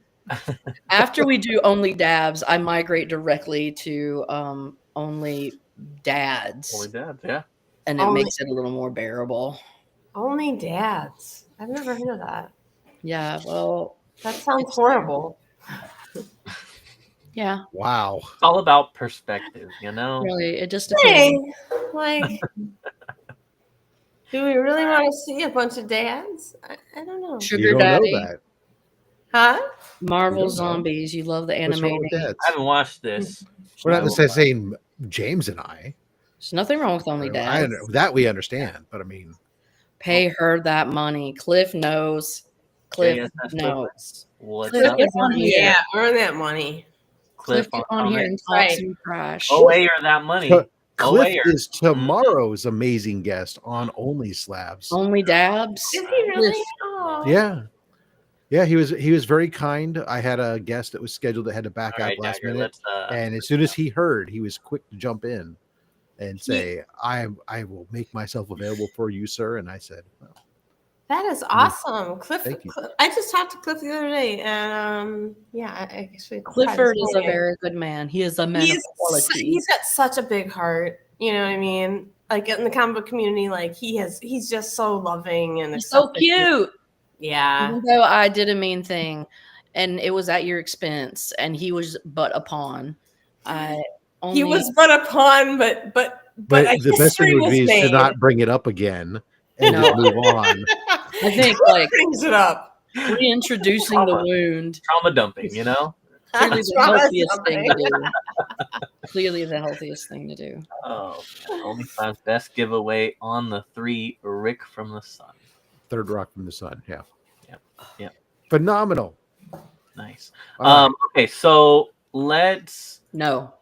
After we do Only Dabs, I migrate directly to Only Dads. Only Dads, yeah. And it makes it a little more bearable. Only Dads. I've never heard of that. Yeah, well. That sounds horrible. Yeah, Wow. It's all about perspective, you know. really, it just depends. Hey, like, do we really want to see a bunch of dads? I don't know. You Sugar don't Daddy, know that. Huh? Marvel You don't know. Zombies. You love the What's wrong with animating. that? I haven't watched this. We're not I will necessarily saying James and I. There's nothing wrong with Only Dads. That we understand, but I mean, Pay her that money. Cliff knows. Cliff JSS knows. What's Cliff, up? get on here. Yeah, earn that money. Cliff, get on here and talk Right. some trash. Oh, wait, or that money. Cliff Owayer. is tomorrow's amazing guest on Only Slabs. Only Dabs. Is he really? Cliff. Oh. Yeah, he was very kind. I had a guest that was scheduled that had to back All out right, last Dagger, minute, and as soon as he heard, he was quick to jump in and say, "I will make myself available for you, sir." And I said, well, That is awesome. Thank you. I just talked to Cliff the other day, and I actually Clifford is a very good man. He is a man of quality. He's got such a big heart. You know what I mean? Like in the comic book community, like he's just so loving and He's so accepting. cute. Yeah. Even though I did a mean thing, and it was at your expense, and he was but a pawn. He was but a pawn, but the best thing would be to not bring it up again and just move on. I think like brings it up, reintroducing the wound, trauma dumping, you know. Clearly the healthiest thing to do. Clearly the healthiest thing to do. Oh, OnlyFans best giveaway on the 3 Rick from the Sun. Third Rock from the Sun. Yeah. Phenomenal. Nice. All right. Okay, so let's No.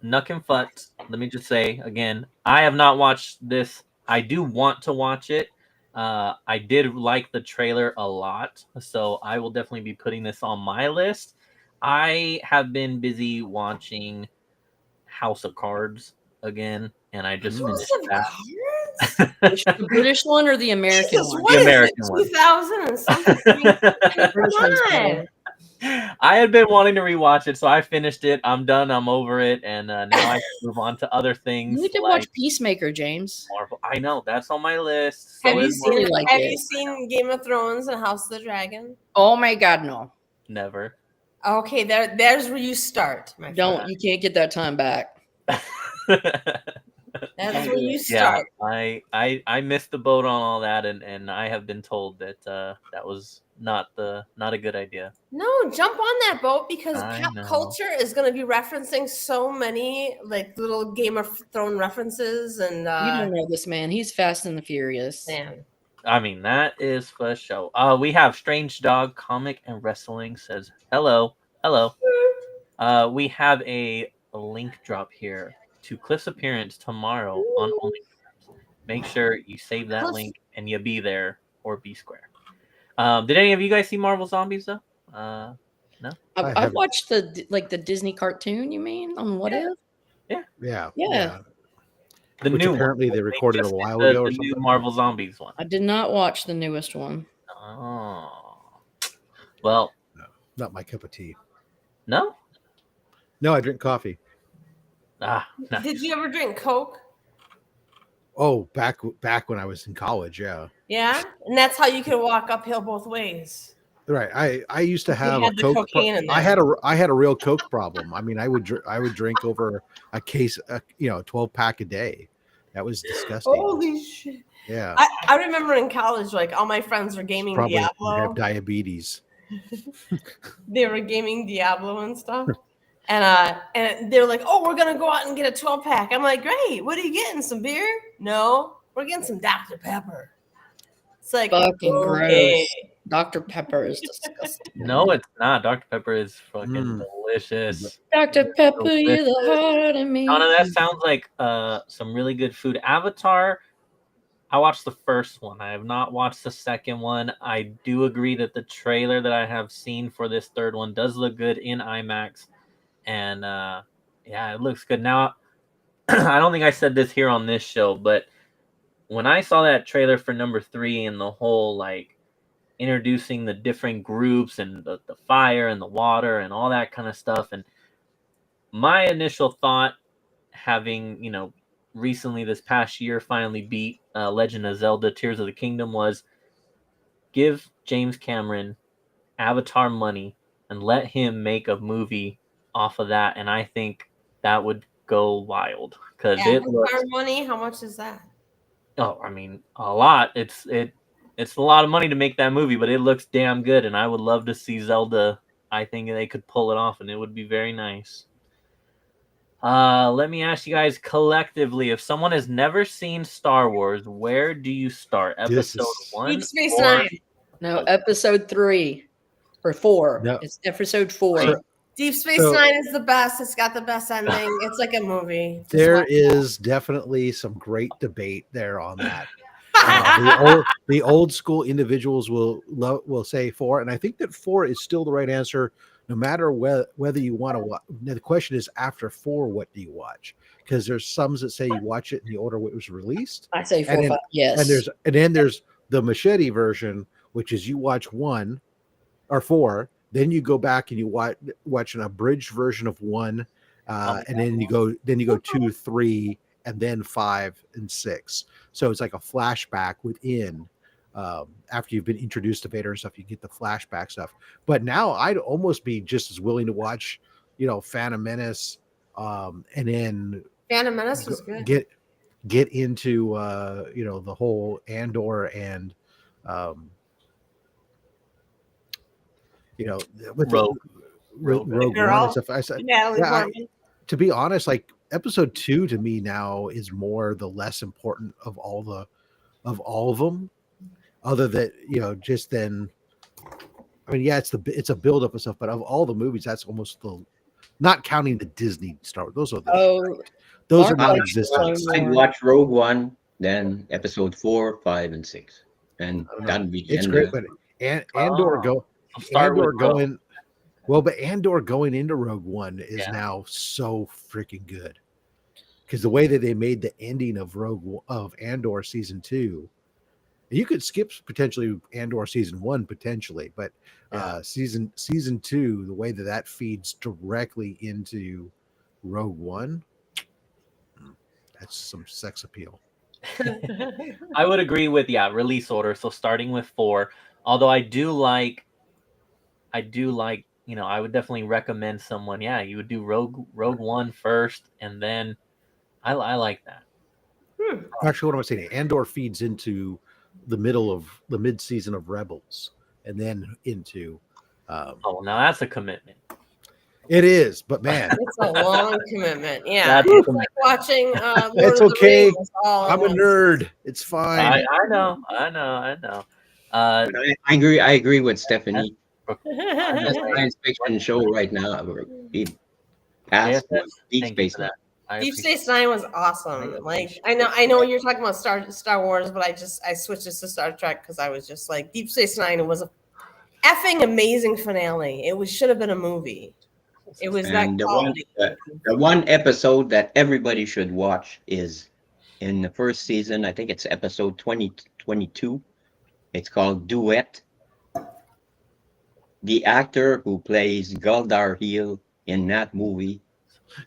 Nuck and Fut. Let me just say again, I have not watched this. I do want to watch it. I did like the trailer a lot, so I will definitely be putting this on my list. I have been busy watching House of Cards again, and I just finished that. The British one or the American one? The American one. 2000 and something. Come on. I had been wanting to rewatch it, so I finished it. I'm done. I'm over it, and now I can move on to other things. You need to watch Peacemaker, James. Marvel. I know that's on my list. So Have you really seen? like Have it. you seen Game of Thrones and House of the Dragon? Oh my God, no! Never. Okay, there's where you start. My Don't. friend. You can't get that time back. That's where you Yeah, start. I missed the boat on all that, and I have been told that that was not a good idea. No, jump on that boat because I pop know. culture is going to be referencing so many like little Game of Thrones references and You don't know this man. He's Fast and the Furious. man. I mean, that is for show. We have Strange Dog Comic and Wrestling says hello. We have a link drop here to Cliff's appearance tomorrow on OnlyFans. Make sure you save that link and you be there or be square. Did any of you guys see Marvel Zombies though? No. I've watched the Disney cartoon. You mean on What If? Yeah. The Which new apparently one. they recorded just a while did ago or the new something. Marvel Zombies one. I did not watch the newest one. Oh. Well, Not my cup of tea. no. No, I drink coffee. No. Did you ever drink Coke? Oh, back when I was in college, yeah. Yeah, and that's how you could walk uphill both ways. Right. I used to have had a the Coke. cocaine in I there. had a real Coke problem. I mean, I would drink over a case, 12-pack a day. That was disgusting. Holy shit! Yeah. I remember in college, like all my friends were gaming Probably Diablo. have diabetes. They were gaming Diablo and stuff. And they're like, "Oh, we're gonna go out and get a 12-pack." I'm like, "Great! What are you getting? Some beer?" "No, we're getting some Dr. Pepper." It's like Fucking okay. gross. Dr. Pepper is disgusting. No, it's not. Dr. Pepper is fucking delicious. Dr. Pepper, you're the heart of me. Donna, that sounds like some really good food. Avatar, I watched the first one. I have not watched the second one. I do agree that the trailer that I have seen for this third one does look good in IMAX. And yeah, it looks good. Now, I don't think I said this here on this show, but when I saw that trailer for number 3 and the whole like introducing the different groups and the fire and the water and all that kind of stuff, and my initial thought, having recently this past year finally beat Legend of Zelda Tears of the Kingdom, was give James Cameron Avatar money and let him make a movie off of that, and I think that would go wild because it looks. Money? How much is that? Oh, I mean, a lot. It's a lot of money to make that movie, but it looks damn good, and I would love to see Zelda. I think they could pull it off, and it would be very nice. Let me ask you guys collectively: if someone has never seen Star Wars, where do you start? Episode 1? Deep Space Nine. No, episode 3 or 4. No. It's episode 4. Deep Space Nine is the best. It's got the best ending. It's like a movie. There is definitely some great debate there on that. The old school individuals will say 4, and I think that 4 is still the right answer, no matter whether you want to watch. The question is, after 4, what do you watch? Because there's some that say you watch it in the order it was released. I say 4, 5, yes. And then there's the machete version, which is you watch 1 or 4, then you go back and you watch an abridged version of 1, and then you go 2, 3, and then 5 and 6. So it's like a flashback within. After you've been introduced to Vader and stuff, you get the flashback stuff. But now I'd almost be just as willing to watch, Phantom Menace, and then Phantom Menace was good. Get into the whole Andor and with Rogue One and stuff. I said, Portman. To be honest, like episode 2 to me now is more the less important of all of them, other than just then. I mean, yeah, it's a build up and stuff, but of all the movies, that's almost not counting the Disney Star Wars. Those are non-existent. I'd watch Rogue One, then episode 4, 5, and 6, and that'd be the it's end great. of it. But Andor going into Rogue One is now so freaking good, because the way that they made the ending of Andor season 2, you could skip potentially Andor season 1 potentially, but season 2, the way that feeds directly into Rogue One, that's some sex appeal. I would agree with release order. So starting with 4, although I do like, I would definitely recommend someone. Yeah, you would do Rogue One first, and then I like that. Actually, what am I saying? Andor feeds into the mid season of Rebels, and then into. Now that's a commitment. It is, but man, it's a long commitment. Yeah, it's like watching. It's okay. I'm a nerd. It's fine. I know. I agree with Stephanie. The science fiction show right now. Deep Space Nine. Deep Space Nine was awesome. Like I know you're talking about Star Wars, but I switched this to Star Trek because I was just like Deep Space Nine was a effing amazing finale. It should have been a movie. It was and that quality. The one episode that everybody should watch is in the first season. I think it's episode 22. It's called Duet. The actor who plays Galdar Hill in that movie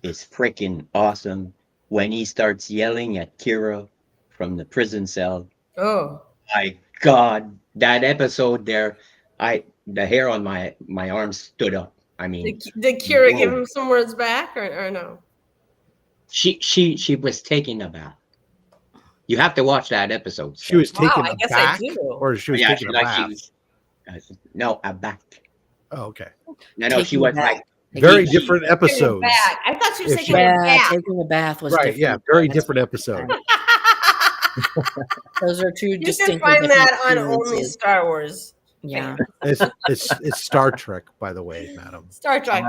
is freaking awesome. When he starts yelling at Kira from the prison cell. Oh my God, that episode there, the hair on my arms stood up. I mean, did Kira give him some words back or no? She was taking a bath. You have to watch that episode. She was taking a bath, or she was taking a bath. No, a bath. Oh, okay. No, she was like very different episodes. I thought she was taking a bath. Taking a bath was right. Different. Yeah, very different episode. Those are two distinct. You can find that on only Star Wars. Yeah, it's Star Trek, by the way, madam. Star Trek.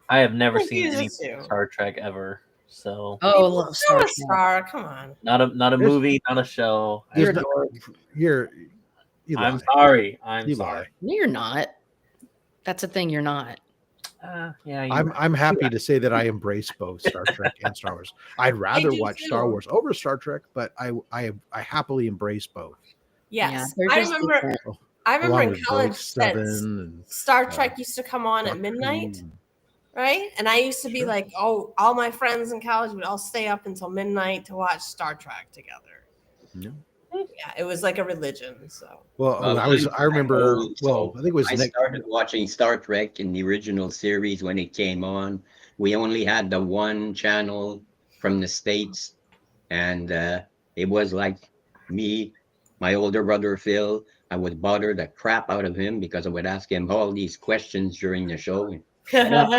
I have never seen any Star Trek ever. So I love Star Trek. Star, come on. Not a movie, not a show. I'm sorry. I'm sorry. No, you're not. That's the thing. You're not. I'm happy to say that I embrace both Star Trek and Star Wars. I'd rather watch Star Wars over Star Trek, but I happily embrace both. Yes, I remember in college Star Trek used to come on at midnight, right? And I used to be like, all my friends in college would all stay up until midnight to watch Star Trek together. Yeah. Yeah, it was like a religion. So Well, Well, I remember. old, Well, I think it was I started watching Star Trek in the original series when it came on. We only had the one channel from the States, and it was like me, my older brother Phil. I would bother the crap out of him because I would ask him all these questions during the show. And, shut up,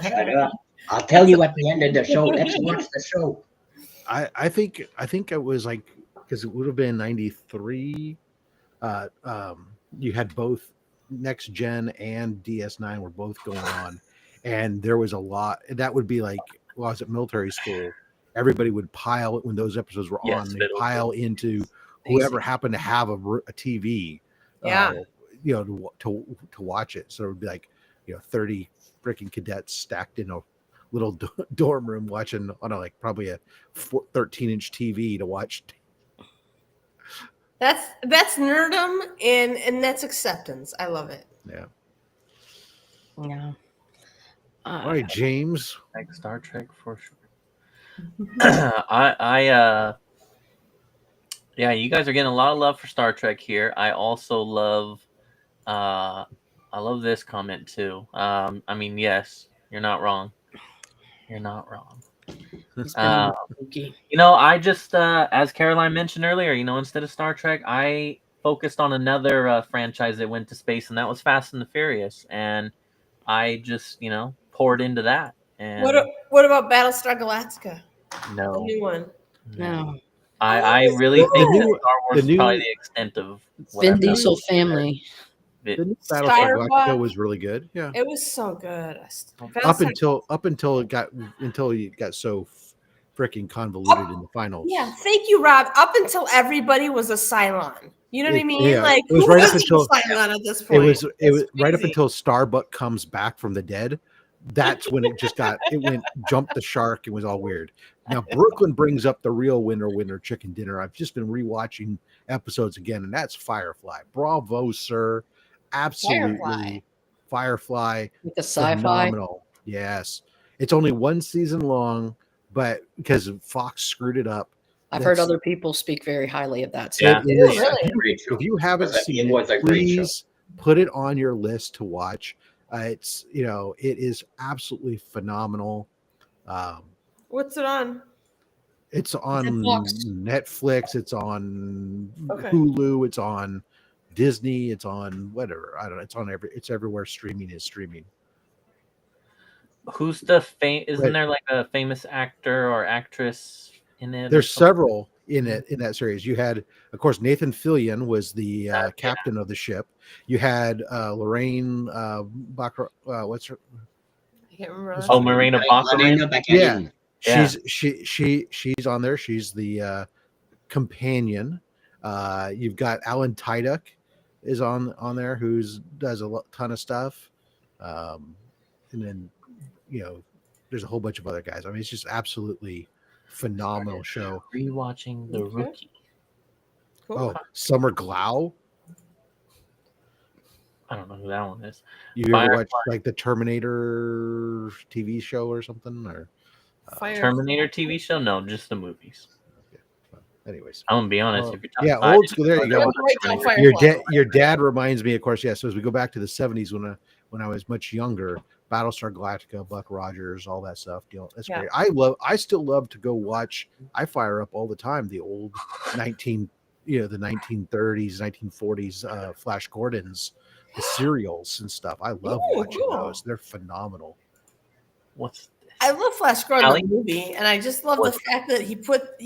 shut up. I'll tell you at the end of the show. Let's watch the show. I think it was like, because it would have been 93. You had both Next Gen and DS9 were both going on, and there was a lot. That would be like, well, I was at military school. Everybody would pile when those episodes were on. They pile into whoever happened to have a TV. Yeah. To watch it. So it would be like 30 freaking cadets stacked in a little dorm room watching on probably a 13-inch TV to watch. That's nerdum and that's acceptance. I love it. Yeah. Yeah. All right, James. Like Star Trek for sure. Yeah, you guys are getting a lot of love for Star Trek here. I also love I love this comment too. I mean, yes, you're not wrong. You're not wrong. I just as Caroline mentioned earlier, instead of Star Trek, I focused on another franchise that went to space, and that was Fast and the Furious, and I just poured into that. And what about Battlestar Galactica? No, the new one. No. I really think that Star Wars is probably the extent of Vin Diesel family. The new Battlestar Galactica was really good. Yeah, it was so good. Up until it got so freaking convoluted in the finals. Yeah, thank you, Rob. Up until everybody was a Cylon. You know what I mean? Yeah, like it was right up until Cylon at this point. It was right up until Starbuck comes back from the dead. That's when it just jumped the shark. It was all weird. Now Brooklyn brings up the real winner chicken dinner. I've just been rewatching episodes again, and that's Firefly. Bravo, sir. Absolutely. Firefly. With the sci-fi. Phenomenal. Yes. It's only one season long, but because Fox screwed it up. I've heard other people speak very highly of that. Yeah. If you haven't seen it, please put it on your list to watch. It is absolutely phenomenal. What's it on? It's on Netflix. It's on Hulu. It's on Disney. It's on whatever. I don't know. It's everywhere. Streaming is streaming. Who's the Isn't there like a famous actor or actress in it? There's several in that series. You had, of course, Nathan Fillion was the captain of the ship. You had Lorraine Baccarin. What's her? I can't remember. Oh, Marina Baccarin. Yeah. She's on there. She's the companion. You've got Alan Tudyk is on there, does a ton of stuff. And then there's a whole bunch of other guys. I mean, it's just absolutely phenomenal show. Rewatching The Rookie. Cool. Oh, Summer Glau. I don't know who that one is. You ever watch like the Terminator TV show or something, or Terminator TV show? No, just the movies. Okay. Well, anyways, I'm gonna be honest. If you're old school. There you go. Your dad reminds me, of course. Yeah. So as we go back to the 70s, when I was much younger, Battlestar Galactica, Buck Rogers, all that stuff. That's great. I still love to go watch. I fire up all the time the old the 1930s, 1940s Flash Gordons, the serials and stuff. I love watching those. They're phenomenal. I love Flash Gordon the movie, and I just love the fact that you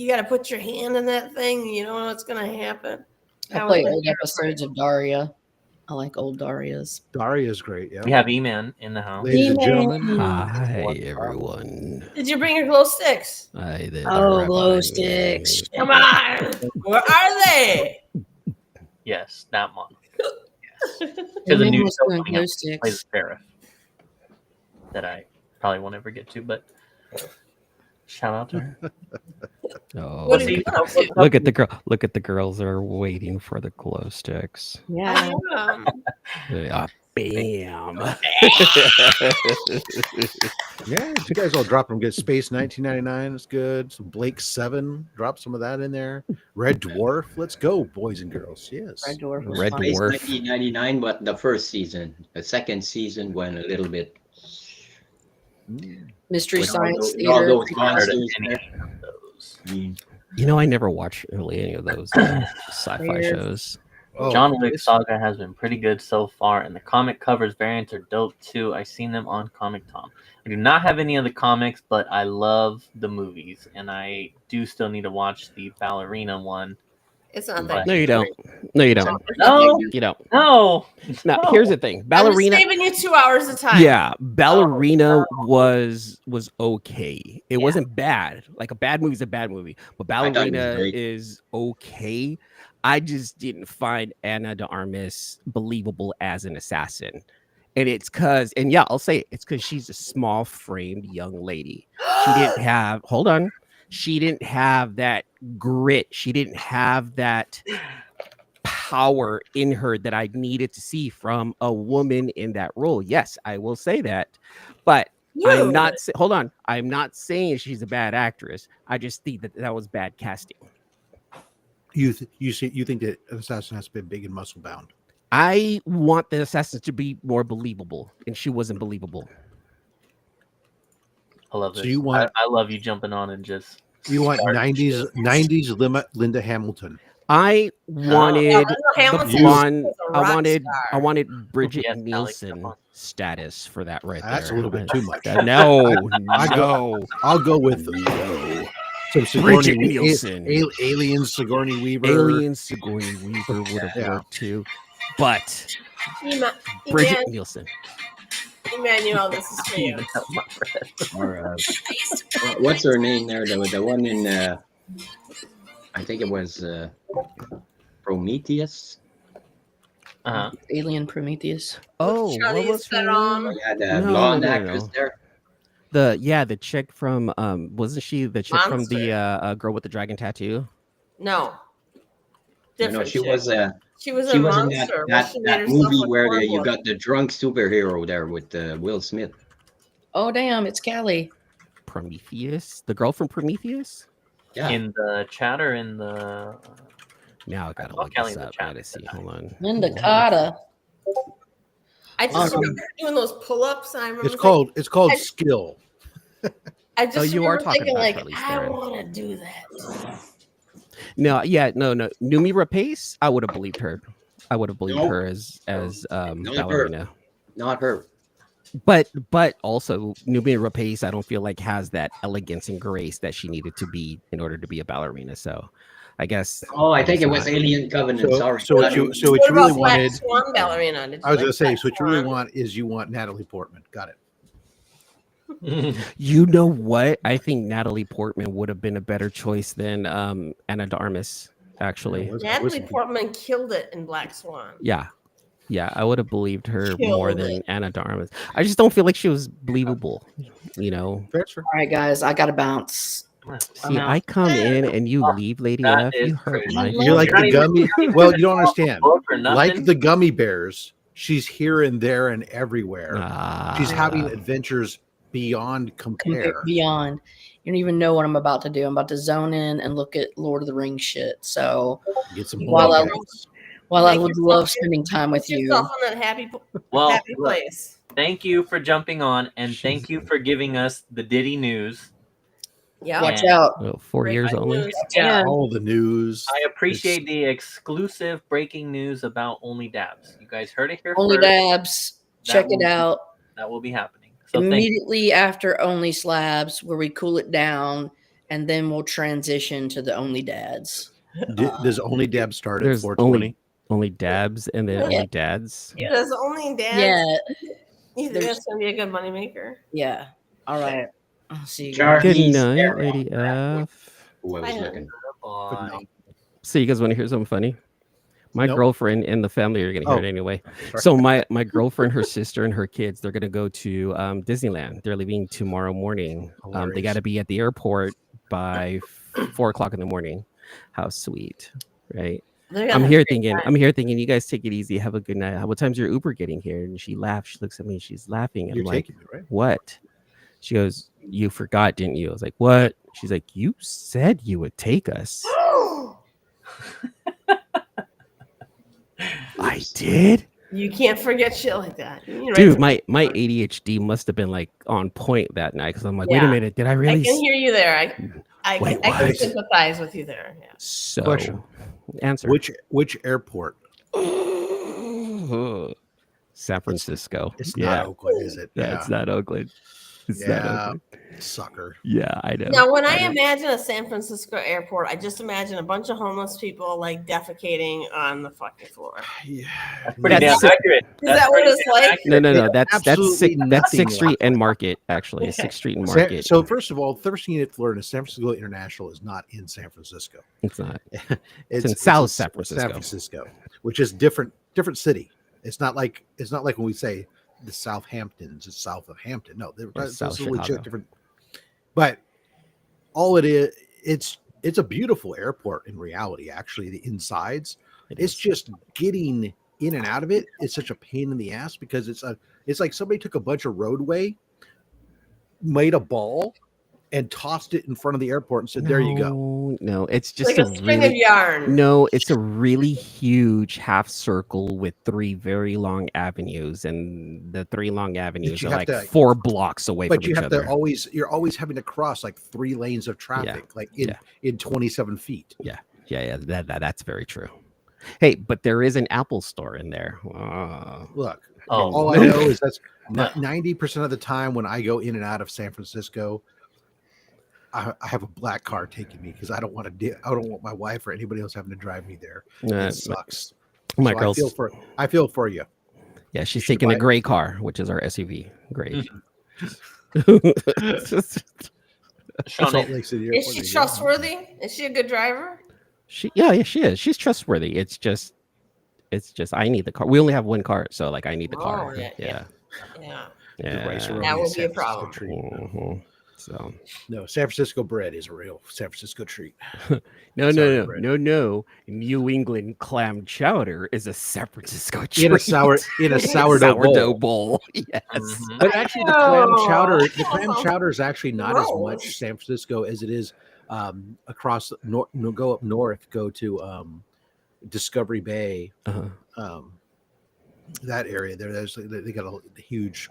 got to put your hand in that thing. You don't know what's going to happen. I play old episodes of Daria. I like old Daria's. Daria's great. Yeah. We have E-Man in the house. Ladies and gentlemen. Hi, everyone. Did you bring your glow sticks? I did. Oh, glow sticks. Come on. Where are they? Yes, that one. Yes. There's a new glow show sticks. plays Sheriff that I probably won't ever get to, but shout out to her. Oh, What did you look at the girl. Look at the girls that are waiting for the glow sticks. Yeah. Yeah. Bam. Yeah, you guys all drop them. Get Space 1999. It's good. Some Blake 7. Drop some of that in there. Red Dwarf. Let's go, boys and girls. Yes. Red Dwarf was Red fun. Space Dwarf. 1999, but the first season. The second season went a little bit. Mystery with all Science those- all Theater. those Never heard of monsters any there. of those. You know, I never watched really any of those sci-fi Weird. shows. Oh, John Wick Saga has been pretty good so far, and the comic covers variants are dope too. I've seen them on Comic Tom. I do not have any of the comics, but I love the movies, and I do still need to watch the ballerina one. It's not that. No, you don't. No, you don't. No, You don't. no. Now, No. here's the thing. I'm Ballerina. just saving you 2 hours of time. Yeah, Ballerina was okay. It wasn't bad. Like a bad movie is a bad movie, but thought it was Ballerina great. is okay. I just didn't find Anna de Armas believable as an assassin. And it's because, and yeah, I'll say it's because she's a small framed young lady. She didn't have, hold on, she didn't have that grit. She didn't have that power in her that I needed to see from a woman in that role. Yes, I will say that. But I'm not, hold on, I'm not saying she's a bad actress. I just think that was bad casting. you think that an assassin has to be big and muscle bound? I want the assassin to be more believable, and she wasn't believable. I love So this. you want- I love you jumping on and just. You want start 90s shit. Linda Hamilton. I wanted Linda the Hamilton blonde. was a I rock wanted. star. I wanted Bridget Yes, Alex, Nielsen come on. status for that right That's there. a little bit too much. No, I no. I'll go with No. some Bridget Sigourney Nielsen. Alien Sigourney Weaver. Alien Sigourney Weaver would have Yeah. worked too, but Eman- Bridget Nielsen. Emmanuel, this is for you. Or, what's her name there? The one in, I think it was Prometheus. Uh-huh. Alien Prometheus. Oh, Charlize what was her Theron. name? Yeah, the No, blonde no, no, actress no. there. The chick from wasn't she the chick from the Monster. girl with the dragon tattoo? No. You know, Different she chick. was She was she a was in monster. that She made that herself movie look where you horrible. got the drunk superhero there with Will Smith. Oh damn, it's Callie. Prometheus, the girl from Prometheus. Yeah, In the chat or in the. Now I gotta saw look Kelly this in the up. chat. I gotta see. Hold on. Linda Carter. I just Awesome. remember doing those pull-ups, and I remember It's called I- skill. I just Oh, you are remember talking thinking, about like, Charlize I Theron. want to do that. No, yeah, no. Numi Rapace, I would have believed her. I would have believed Nope. her as her. ballerina. not her. But also Numi Rapace, I don't feel like has that elegance and grace that she needed to be in order to be a ballerina. So, I guess. Oh, I think it was not. Alien Covenant. Sorry. So what you What really about Black wanted? Swan ballerina? Did you I was like gonna say. Black So what you really Swan? want is you want Natalie Portman. Got it. You know what? I think Natalie Portman would have been a better choice than Anna de Armas. Actually, Natalie Portman killed it in Black Swan. yeah, I would have believed her Killed more it. than Anna de Armas. I just don't feel like she was believable. You know. Fair, sir. All right, guys, I gotta bounce. See, out. I come in and you leave, Lady That F. is You hurt crazy. my You're like You're the not gummy. Well, you don't understand. Book or nothing? Like the gummy bears, she's here and there and everywhere. Ah. She's having adventures beyond compare. Beyond. You don't even know what I'm about to do. I'm about to zone in and look at Lord of the Rings shit. So Get some While I- points. while I Make would yourself love feel- spending time with Put you, yourself in that happy Well, happy look, place. thank you for jumping on, and thank you for giving us the Diddy news. Yeah. watch Yeah. out. Oh, 4 Breaking years only. news. Yeah. And All the news. I appreciate the exclusive breaking news about Only Dabs. You guys heard it here Only first. Dabs. That Check will it be- out. That will be happening. So thank you. Immediately after Only Slabs, where we cool it down, and then we'll transition to the Only Dads. Does only Dab start at There's 420? only dabs and then Yeah. only dads. Yeah. Does only dad? Yeah, You think there's- that's gonna be a good moneymaker? yeah. All right. I'll see you Jar- guys. Good He's night, there. Lady F. Who I was I know. looking. Bye. So you guys want to hear something funny? My Nope. girlfriend and the family are gonna hear it anyway. Sorry. So my girlfriend, her sister, and her kids, they're gonna go to Disneyland. They're leaving tomorrow morning. They Hilarious. got to be at the airport by 4 o'clock in the morning. How sweet, right? They're I'm gonna here have a great thinking, time. I'm here thinking, you guys take it easy, have a good night. What time's your Uber getting here? And she laughs. She looks at me. She's laughing. And You're I'm like, taking me, right? what? She goes, you forgot, didn't you? I was like, what? She's like, you said you would take us. I did. You can't forget shit like that. You know, Dude, right? my ADHD must have been like on point that night because I'm like, wait a Yeah. minute, did I I really? can hear you there. I Wait, can what? sympathize with you there. Yeah. So, Question. answer. Which airport? San Francisco. It's yeah, not Oakland, is it? yeah, it's not Oakland. It's not Yeah. Oakland. Sucker. Yeah, I know. Now, when I know. imagine a San Francisco airport, I just imagine a bunch of homeless people like defecating on the fucking floor. Yeah. That's pretty damn That's- accurate. Is That's that what pretty it's damn like? accurate. No. That's Absolutely that's nothing 6th Street like and Market. Actually, 6th Street and Market. So first of all, the first thing you need to learn is San Francisco International is not in San Francisco. It's not. It's in South San Francisco. Which is different city. It's not like when we say the Southamptons, it's south of Hampton. No, that's South legit Chicago. different. But all it is, it's a beautiful airport in reality. Actually, the insides, it's just getting in and out of it is such a pain in the ass because it's like somebody took a bunch of roadway, made a ball, and tossed it in front of the airport and said, "There you go." No, it's just Like a string of yarn. No, it's a really huge half circle with 3 very long avenues, and the 3 long avenues you are have like to- 4 blocks away But from you each have other. to you're always having to cross like 3 lanes of traffic, like in 27 feet. Yeah, that's very true. Hey, but there is an Apple store in there. Look, Oh. all I know is that's 90% of the time when I go in and out of San Francisco, I have a black car taking me because I don't want my wife or anybody else having to drive me there. It sucks. My So girl's, I feel for you. yeah, she's should taking a buy- gray car, which is our SUV. Gray. Sean, Salt Lake City Is Airport, she there you go. trustworthy? Is she a good driver? Yeah, she is. She's trustworthy. It's just I need the car. We only have one car, so like I need the car. Oh, yeah. Yeah. The rice roll That is would be a San Francisco problem. treat. Mhm. So No, San Francisco bread is a real San Francisco treat. no. Sour bread. New England clam chowder is a San Francisco treat. In a sourdough bowl. Yes. Mhm. But actually, the clam chowder is actually not as much Gross. San Francisco as it is across go up north, go to Discovery Bay, Uh-huh. that area there. They got a huge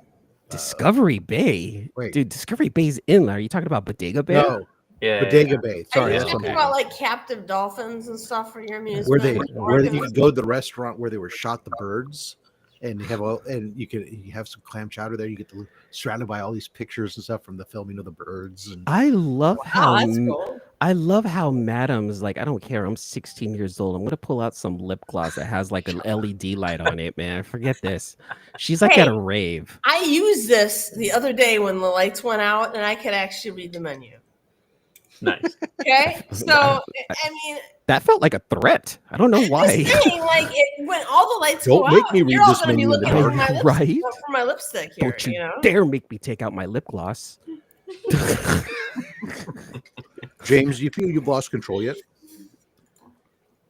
Discovery Bay. wait. Dude, Discovery Bay's inland. Are you talking about Bodega Bay? no yeah, Bodega Bay. Are Sorry, you that's talking what about like captive dolphins and stuff for your amusement? where they like where you organs? can go to the restaurant where they were shot the birds. And you have some clam chowder there. You get surrounded by all these pictures and stuff from the filming of the birds. And I love Wow, that's cool. I love how Madam's like, I don't care. I'm 16 years old. I'm gonna pull out some lip gloss that has like an LED light on it, man. Forget this. She's like at a rave. I used this the other day when the lights went out, and I could actually read the menu. nice. Okay, so I mean, That felt like a threat. I don't know why. just saying, like when all the lights Don't go make out, me read you're all this going to be menu in the looking for dark. my Right? for my lipstick here. Don't you You know, dare make me take out my lip gloss. James, do you feel you've lost control yet?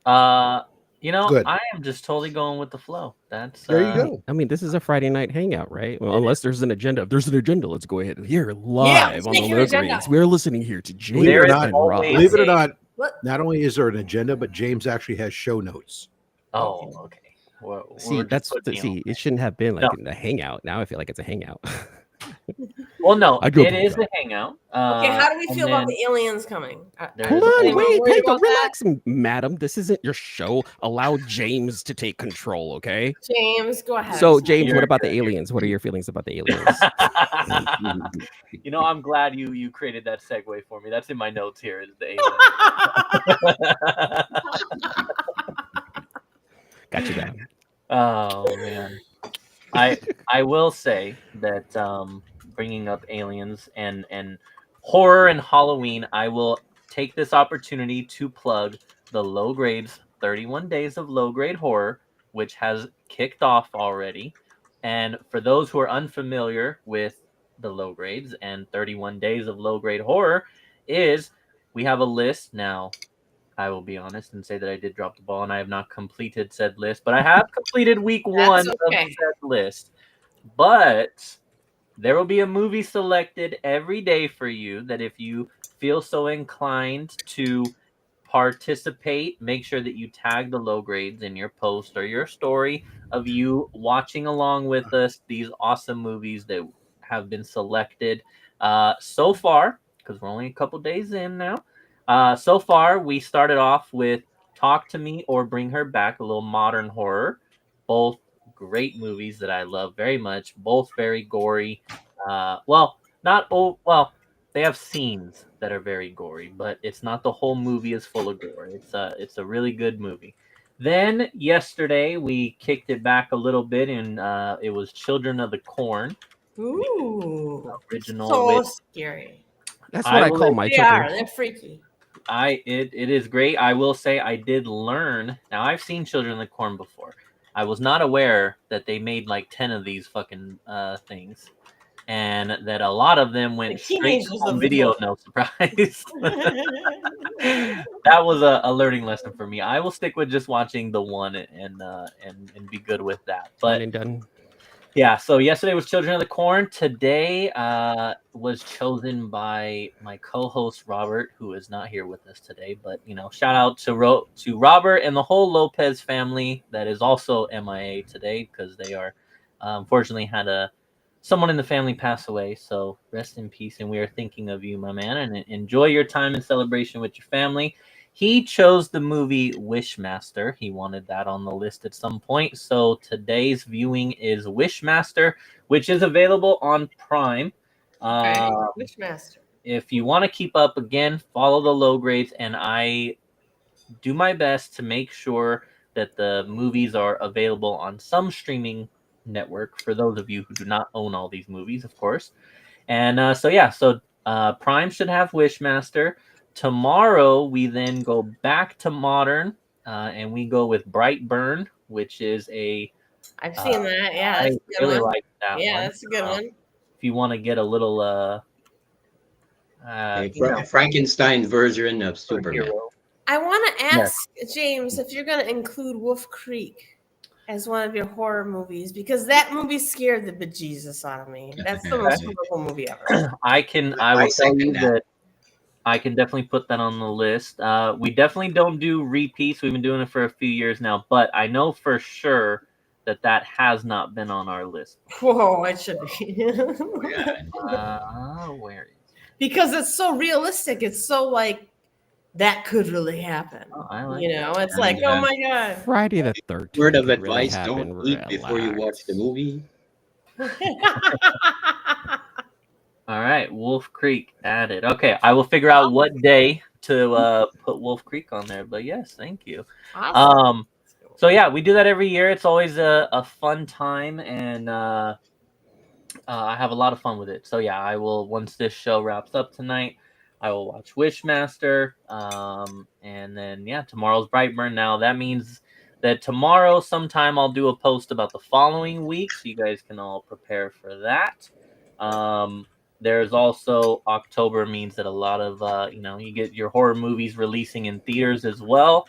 Good. I am just totally going with the flow. That's There you go. I mean, this is a Friday night hangout, right? Well, unless there's an agenda. If there's an agenda, let's go ahead and hear live on the speaking of Low agenda. Grades. We're listening here to James Believe it or There is not, and Rob. always- Believe it or not, What? not only is there an agenda, but James actually has show notes. Oh, okay. Well, See, it shouldn't have been like a hangout. Now I feel like it's a hangout. Well, no, I grew up it in is a hangout. okay. How do we and feel about then- the aliens coming? There's Hold a on, thing. wait, worried take a about that? relax, madam. This isn't your show. Allow James to take control, okay? James, go ahead. So, James, You're what about the good. aliens? What are your feelings about the aliens? I'm glad you created that segue for me. That's in my notes here. Is the alien? Got you down. Oh man, I will say that bringing up aliens and horror and Halloween, I will take this opportunity to plug the Low Grades 31 Days of Low Grade Horror, which has kicked off already. And for those who are unfamiliar with the Low Grades and 31 Days of Low Grade Horror, we have a list now I will be honest and say that I did drop the ball and I have not completed said list, but I have completed week one That's of okay. said list. But there will be a movie selected every day for you that if you feel so inclined to participate, make sure that you tag the low grades in your post or your story of you watching along with us these awesome movies that have been selected so far, because we're only a couple days in now. So far, we started off with Talk to Me or Bring Her Back, a little modern horror. Both great movies that I love very much. Both very gory. Well, not well. They have scenes that are very gory, but it's not the whole movie is full of gore. It's a really good movie. Then yesterday we kicked it back a little bit, and it was Children of the Corn Ooh, original. so With scary. That's what I call my They children. are. They're freaky. it is great. I will say I did learn. Now I've seen Children of the Corn before. I was not aware that they made like 10 of these fucking things, and that a lot of them went straight to teenagers home of the video. corn. No surprise. That was a learning lesson for me. I will stick with just watching the one and be good with that. One But and done. yeah, so yesterday was Children of the Corn. Today was chosen by my co-host Robert, who is not here with us today. But shout out to Robert and the whole Lopez family that is also MIA today because they are unfortunately had someone in the family pass away. So rest in peace, and we are thinking of you, my man. And enjoy your time and celebration with your family. He chose the movie Wishmaster. He wanted that on the list at some point. So today's viewing is Wishmaster, which is available on Prime. Wishmaster. If you want to keep up, again, follow the low grades, and I do my best to make sure that the movies are available on some streaming network for those of you who do not own all these movies, of course. And so Prime should have Wishmaster. Tomorrow we then go back to modern, and we go with Brightburn, which is I've seen that. Yeah, I that's a good really one. like that one. Yeah, that's a good one. If you want to get a little Frankenstein version of Superman. superhero. I want to ask James if you're going to include Wolf Creek as one of your horror movies, because that movie scared the bejesus out of me. That's the most horrible movie ever. I will tell you that I can definitely put that on the list. We definitely don't do repeats. We've been doing it for a few years now, but I know for sure that has not been on our list. Whoa, it should be. Where is it? Because it's so realistic. It's so like that could really happen. Oh, I like it's like, oh my God. Friday the 13th. Word of could really advice: happen. don't eat before you watch the movie. All right, Wolf Creek added. Okay, I will figure out what day to put Wolf Creek on there. But yes, thank you. Awesome. So yeah, we do that every year. It's always a fun time, and I have a lot of fun with it. So yeah, I will, once this show wraps up tonight, I will watch Wishmaster. And then yeah, tomorrow's Brightburn. Now that means that tomorrow sometime I'll do a post about the following week, so you guys can all prepare for that. There's also October means that a lot of you get your horror movies releasing in theaters as well.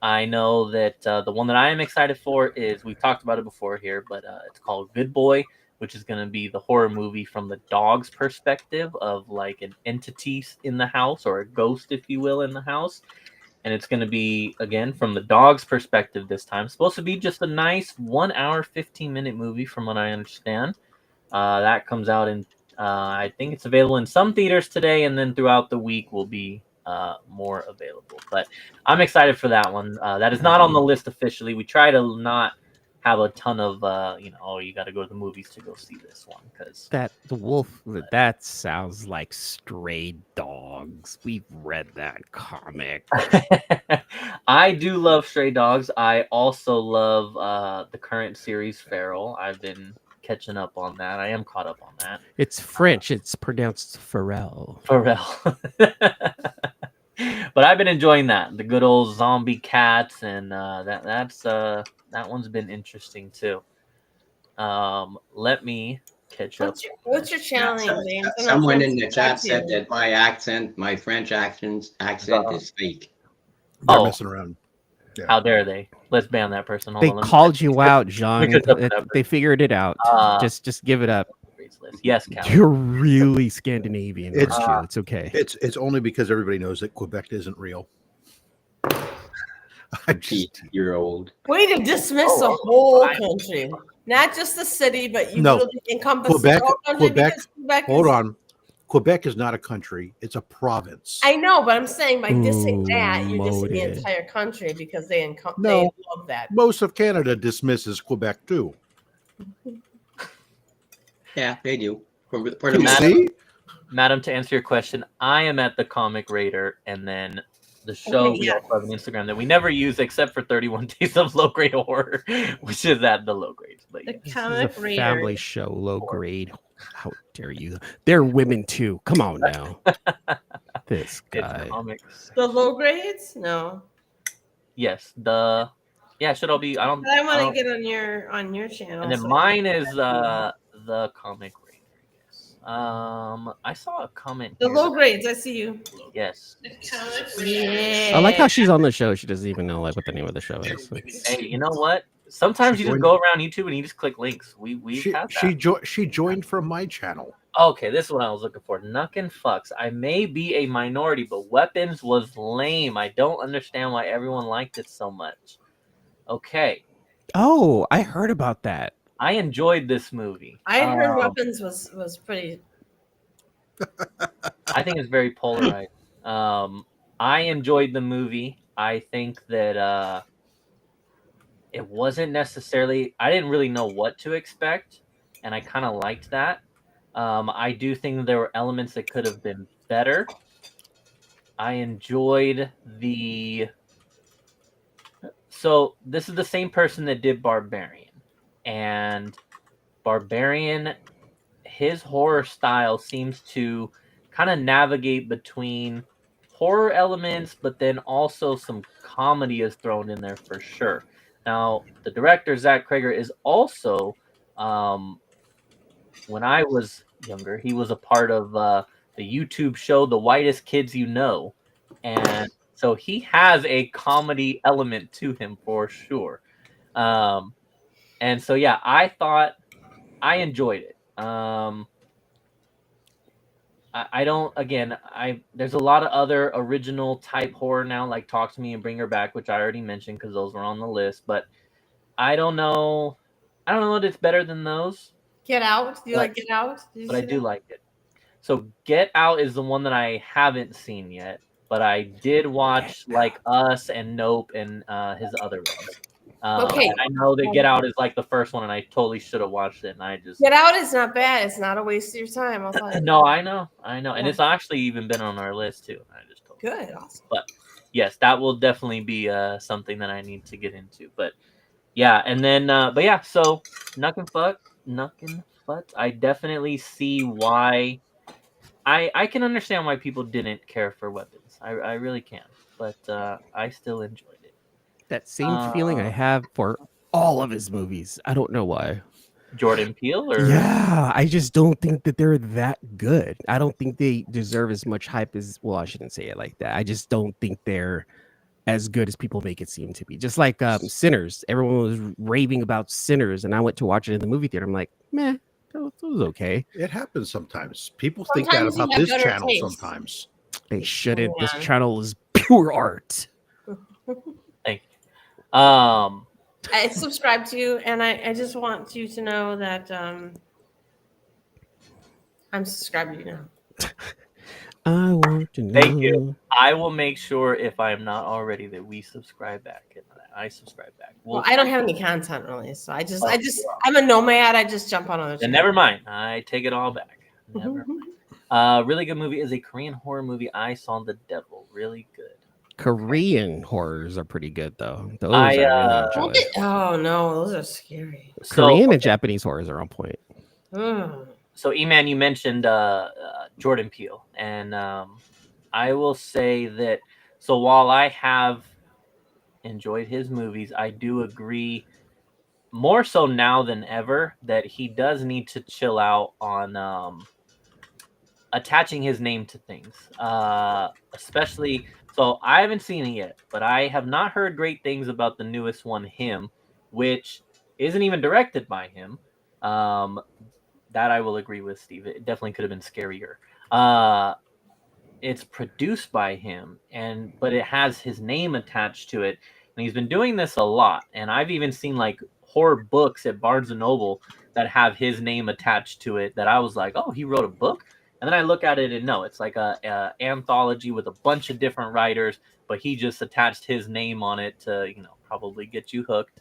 I know that the one that I am excited for is, we've talked about it before here, but it's called Good Boy, which is going to be the horror movie from the dog's perspective of like an entity in the house, or a ghost, if you will, in the house. And it's going to be, again, from the dog's perspective this time. It's supposed to be just a nice 1 hour, 15-minute movie from what I understand. That comes out in, I think it's available in some theaters today, and then throughout the week will be more available. But I'm excited for that one. That is not on the list officially. We try to not have a ton of you got to go to the movies to go see this one, because the wolf, that sounds like Stray Dogs. We've read that comic. I do love Stray Dogs. I also love the current series Feral. I've been catching up on that. I am caught up on that. It's French. It's pronounced Pharrell. But I've been enjoying that. The good old zombie cats, and that one's been interesting too. Let me catch up. What's your challenge, James? Someone in the chat said that my French accent is fake. They're Oh. messing around. Yeah. How dare they? Let's ban that person. Hold They on, let me- called you out, John. could look it up. They figured it out. Just give it up. Yes, Cal. You're really Scandinavian, It's- aren't you? It's okay. It's only because everybody knows that Quebec isn't real. I just, 8-year-old. Way to dismiss the whole country, not just the city, but you No. really encompass Quebec- the whole country Quebec- because Quebec hold is, on. Quebec is not a country; it's a province. I know, but I'm saying by dissing that, you're dissing the Loaded. entire country because they No. love that. Most of Canada dismisses Quebec too. Yeah, they do. For the You Madam- see? Madam, to answer your question, I am at the Comic Raider, and then the show Okay, we yeah. also have an Instagram that we never use except for 31 Days of Low Grade Horror, which is at the low grades. But The yeah. This is Comic a Raider. family show, low grade. How dare you? They're women too. Come on now. This guy. It's comics. The low grades? No. Yes, it should all be. I don't. But I I want don't- to get on your channel. And then so- mine is the Comic Raider. Yes. I saw a comment. The here low that- grades. I see you. Yes. Yeah. I like how she's on the show. She doesn't even know like what the name of the show is. Hey, you know what? Sometimes She you just joined- go around YouTube and you just click links. We have that. She joined from my channel. Okay, this is what I was looking for. Nuck and Fucks. I may be a minority, but Weapons was lame. I don't understand why everyone liked it so much. Okay, Oh, I heard about that. I enjoyed this movie. I heard Weapons was pretty. I think it's very polarized. I enjoyed the movie. I think that it wasn't necessarily. I didn't really know what to expect, and I kind of liked that. I do think that there were elements that could have been better. I enjoyed the. So this is the same person that did Barbarian, and Barbarian, his horror style seems to kind of navigate between horror elements, but then also some comedy is thrown in there for sure. Now, the director Zach Krager is also, when I was younger, he was a part of the YouTube show The Whitest Kids You Know, and so he has a comedy element to him for sure. And so yeah, I thought I enjoyed it. I don't. Again, there's a lot of other original type horror now, like Talk to Me and Bring Her Back, which I already mentioned because those were on the list. But I don't know. I don't know that it's better than those, Get Out. Do you But- like Get Out? Did you but I see do that? like it. So Get Out is the one that I haven't seen yet, but I did watch like Us and Nope and his other ones. Okay. And I know that Get Out is like the first one, and I totally should have watched it, and I just Get Out is not bad. It's not a waste of your time. I'll tell you. no, I know, and Yeah. it's actually even been on our list too. I just told you. Good. Awesome. Yes, that will definitely be something that I need to get into. But yeah, and then but yeah, so Nuck and Futt. I definitely see why. I can understand why people didn't care for Weapons. I really can, but I still enjoyed it. That same feeling I have for all of his movies. I don't know why. Jordan Peele, or Yeah, I just don't think that they're that good. I don't think they deserve as much hype as, well, I shouldn't say it like that. I just don't think they're as good as people make it seem to be. Just like Sinners. Everyone was raving about Sinners, and I went to watch it in the movie theater. I'm like, meh, that was okay. It happens sometimes. People think that Sometimes you about have this better channel taste. sometimes. They shouldn't. This Yeah. channel is pure art. I subscribe to you, and I just want you to know that I'm subscribed to you now. I want to know. Thank you. I will make sure, if I am not already, that we subscribe back. And I subscribe back. Well, I don't have any content really, so I'm a nomad. I just jump on other Then channels. never mind. I take it all back. Never Mhm. mind. Really good movie is a Korean horror movie. I Saw the Devil. Really good. Korean horrors are pretty good, though. Those I, I really enjoy. Oh no, those are scary. Korean So, and Japanese horrors are on point. Mm. so E-Man, you mentioned Jordan Peele, and I will say that. So while I have enjoyed his movies, I do agree more so now than ever that he does need to chill out on attaching his name to things, especially. So I haven't seen it yet, but I have not heard great things about the newest one, Him, which isn't even directed by him. That I will agree with, Steve. It definitely could have been scarier. It's produced by him, but it has his name attached to it, and he's been doing this a lot. And I've even seen like horror books at Barnes and Noble that have his name attached to it. That I was like, oh, he wrote a book. And then I look at it and no, it's like a anthology with a bunch of different writers, but he just attached his name on it to, probably get you hooked.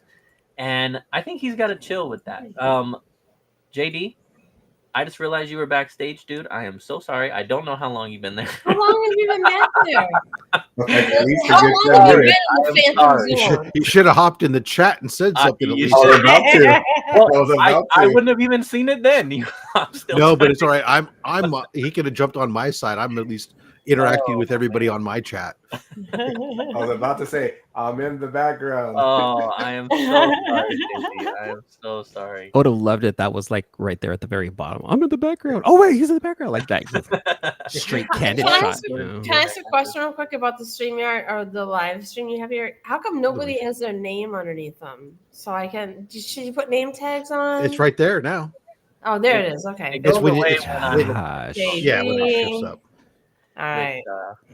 And I think he's got to chill with that. JD, I just realized you were backstage, dude. I am so sorry. I don't know how long you've been there. How long have you been back there? At least How a good long 10 have you minutes. been in the Phantom Zone? He should have hopped in the chat and said something. At you least. I was about to. Well, I was about I to. wouldn't have even seen it then. I'm still No, but trying it's all right. I'm. He could have jumped on my side. I'm at least interacting with everybody on my chat. I was about to say, I'm in the background. Oh, I am so sorry, JD. I am so sorry. I would have loved it. That was like right there at the very bottom. I'm in the background. Oh wait, he's in the background like that. Just straight candid Can I shot. ask you know? Can I ask a question real quick about the StreamYard or the live stream you have here? How come nobody has their name underneath them? So I can. Should you put name tags on? It's right there now. Oh, there it is. Okay. It goes when away it's- when I'm Gosh. Yeah, when it shifts up. All right.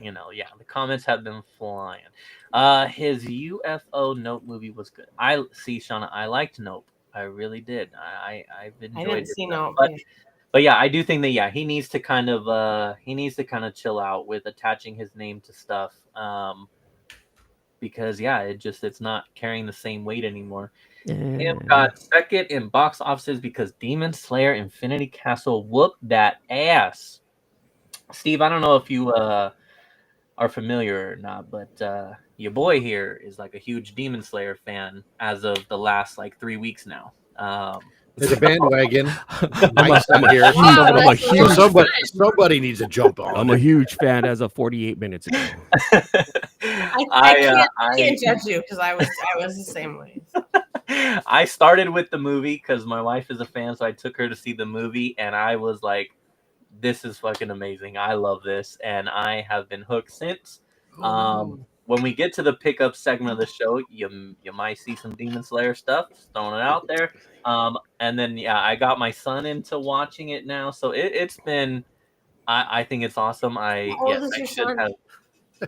the comments have been flying. His UFO Nope movie was good. I see, Shauna. I liked Nope. I really did. I've enjoyed I didn't it. see no. But yeah, I do think that he needs to kind of chill out with attaching his name to stuff. Because it's not carrying the same weight anymore. Him got second in box offices because Demon Slayer Infinity Castle whooped that ass. Steve, I don't know if you are familiar or not, but your boy here is like a huge Demon Slayer fan as of the last like 3 weeks now. There's a bandwagon. I'm Mike's a not here. huge- I'm a that's huge Somebody needs to jump on. I'm a huge fan as of 48 minutes ago. I can't judge you because I was the same way. I started with the movie because my wife is a fan, so I took her to see the movie, and I was like, this is fucking amazing. I love this, and I have been hooked since. When we get to the pickup segment of the show, you might see some Demon Slayer stuff, just throwing it out there. And then I got my son into watching it now, so it's been. I think it's awesome. How old is your should son?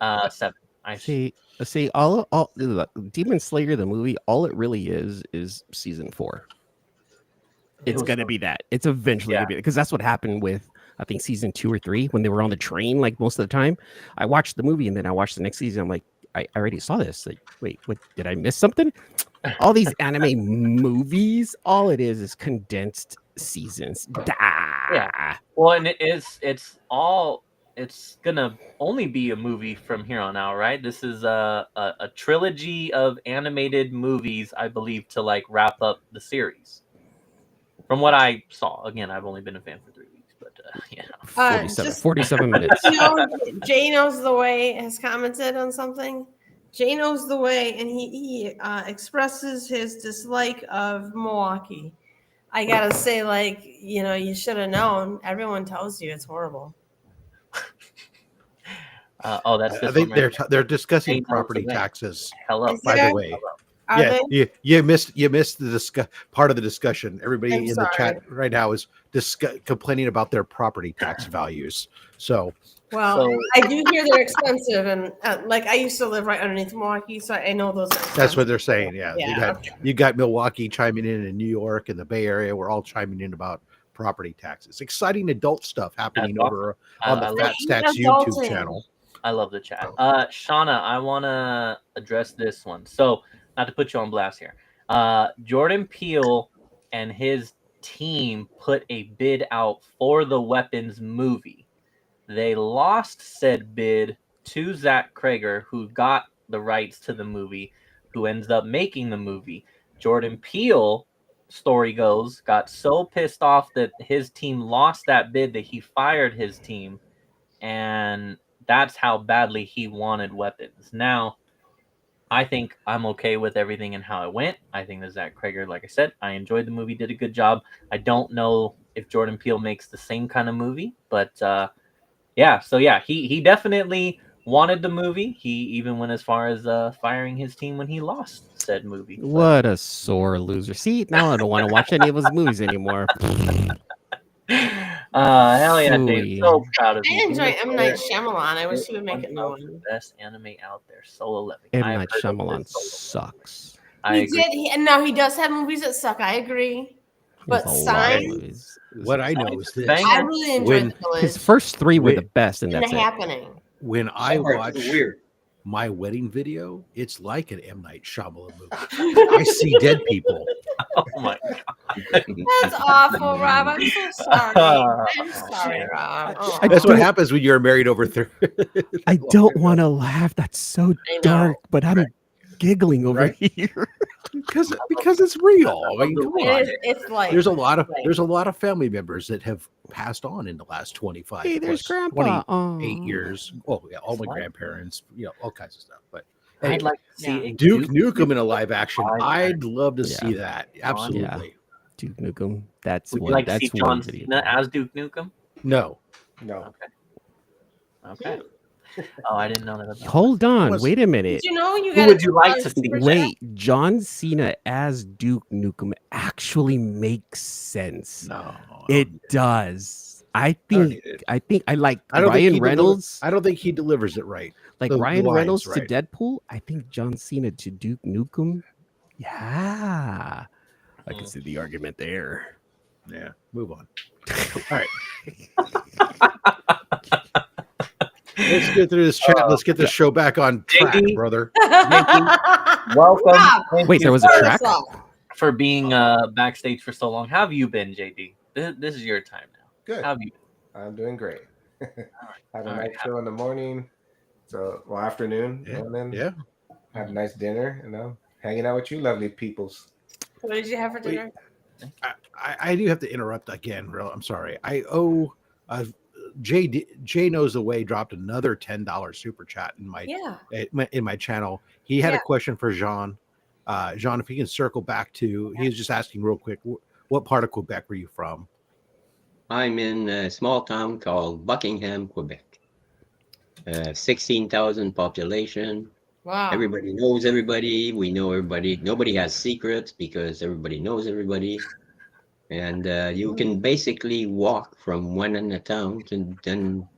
have 7. See, all Demon Slayer the movie, all it really is season 4. It's gonna be that. It's eventually gonna be because that's what happened with I think season 2 or 3 when they were on the train. Like most of the time, I watched the movie and then I watched the next season. I'm like, I already saw this. Like, wait, what? Did I miss something? All these anime movies, all it is condensed seasons. Yeah. Well, and it's gonna only be a movie from here on out, right? This is a trilogy of animated movies, I believe, to like wrap up the series. From what I saw, again, I've only been a fan for 3 weeks, but 47 minutes. Jay Knows the Way has commented on something. Jay Knows the Way, and he expresses his dislike of Milwaukee. I gotta say, like, you should have known. Everyone tells you it's horrible. That's. I think they're discussing property taxes. Hello, by the way. Are they? You missed the part of the discussion. Everybody I'm in sorry. the chat right now is complaining about their property tax values. So I do hear they're expensive, and like I used to live right underneath Milwaukee, so I know those. that's what they're saying. Yeah, Yeah, you got Milwaukee chiming in New York and the Bay Area. We're all chiming in about property taxes. Exciting adult stuff happening over on the Fat Stacks YouTube channel. I love the chat. Shauna, I want to address this one. So, not to put you on blast here. Jordan Peele and his team put a bid out for the Weapons movie. They lost said bid to Zach Krager, who got the rights to the movie, who ends up making the movie. Jordan Peele, story goes, got so pissed off that his team lost that bid that he fired his team, and that's how badly he wanted Weapons. Now, I think I'm okay with everything and how it went. I think that Zach Krager, like I said, I enjoyed the movie, did a good job. I don't know if Jordan Peele makes the same kind of movie, but yeah, so yeah, he definitely wanted the movie. He even went as far as firing his team when he lost said movie. But What a sore loser. See, now I don't want to watch any of his movies anymore. hell yeah, Dave! Phooey. So proud of I you. enjoy M. Night Shyamalan. I wish he would make it One of known. the best anime out there. Solo Leveling. M. I've Night heard of Shyamalan this Solo sucks. I He agree. did, and now he does have movies that suck. I agree. There's But a lot of Signs, movies. What I know is this: Bang. I really enjoyed When- The Village His first three were Wait. the best, and and that's The it. Happening. when I That part watch is weird. my wedding video, it's like an M. Night Shyamalan movie. I see dead people. Oh my That's awful, Rob. I'm so sorry. I'm sorry, Rob. Oh. That's what happens when you're married over 30. I don't want to laugh. That's so I know. dark, but I'm giggling over Right. here. because it's real. I mean, come on. It's like There's a lot of family members that have passed on in the last 25 Hey, there's plus Grandpa. 28 years. Oh yeah, all my Like grandparents, all kinds of stuff. But I'd hey, like to see Yeah. a Duke Nukem in a live action. Live I'd love to Yeah. see that. Absolutely. Duke Nukem. That's Would you what. like to That's see one John video. Cena as Duke Nukem? No. No. Okay. Oh, I didn't know that. About Hold on. Was- Wait a minute. Did you know you Who got would you like to see? Wait, John Cena as Duke Nukem actually makes sense. No. It does. I think. I think I like I don't think Ryan he Reynolds. I don't think he delivers it right. Like the Ryan lines, Reynolds right. to Deadpool. I think John Cena to Duke Nukem. Yeah, I can see the argument there. Yeah. Move on. All right. Let's get through this chat. Let's get this show back on track, JD. brother. Welcome. Rob, Thank Wait, you there was a start track. us off. for being backstage for so long. How have you been, JD? This is your time now. Good. How have you been? I'm doing great. Had a All nice right. show in the morning. So, well, afternoon. Yeah. And then Yeah. had a nice dinner, hanging out with you lovely peoples. What did you have for dinner? I do have to interrupt again, bro. I'm sorry. I owe Jay Knows the Way dropped another $10 super chat in my channel. He had a question for Jean. Jean, if he can circle back to, he was just asking real quick, what part of Quebec were you from? I'm in a small town called Buckingham, Quebec. 16,000 population. Wow. Everybody knows everybody. We know everybody. Nobody has secrets because everybody knows everybody. And you can basically walk from one end of town to then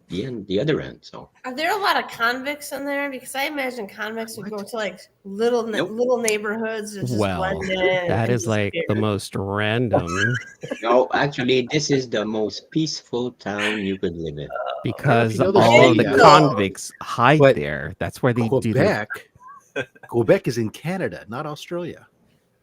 the other end. So Are there a lot of convicts in there? Because I imagine convicts would go to like little Nope. little neighborhoods. And just Well, blend in that and is like the disappear. most random no, actually, this is the most peaceful town you could live in. because know the all of the city, convicts hide But there. That's where they do their Quebec is in Canada, not Australia.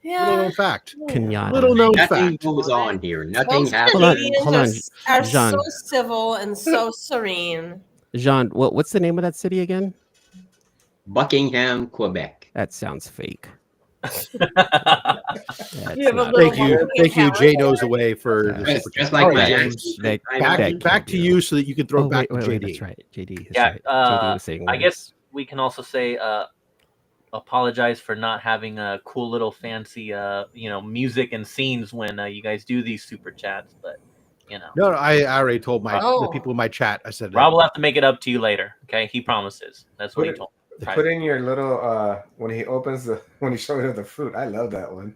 Little Yeah. known fact. Kenyatta. Little known Nothing fact. goes on here. Nothing Most happens. Hold on, Canadians are Jean. so civil and so serene. Jean, what's the name of that city again? Buckingham, Quebec. That sounds fake. That's You have a not- little Thank you, tower Jay there. Knows the Way for the Just, super just chat. like my Okay. accent. That- I that know. can't Back be to real. you so that you can throw Oh, it back wait, to wait, JD. that's right. JD. Is Yeah, right. JD was saying I words. guess we can also say apologize for not having a cool little fancy music and scenes when you guys do these super chats, but No, I already told the Oh. people in my chat. I said Rob will have to make it up to you later. Okay, he promises. That's what he Put it- told me. Put in your little when he showed her the fruit. I love that one.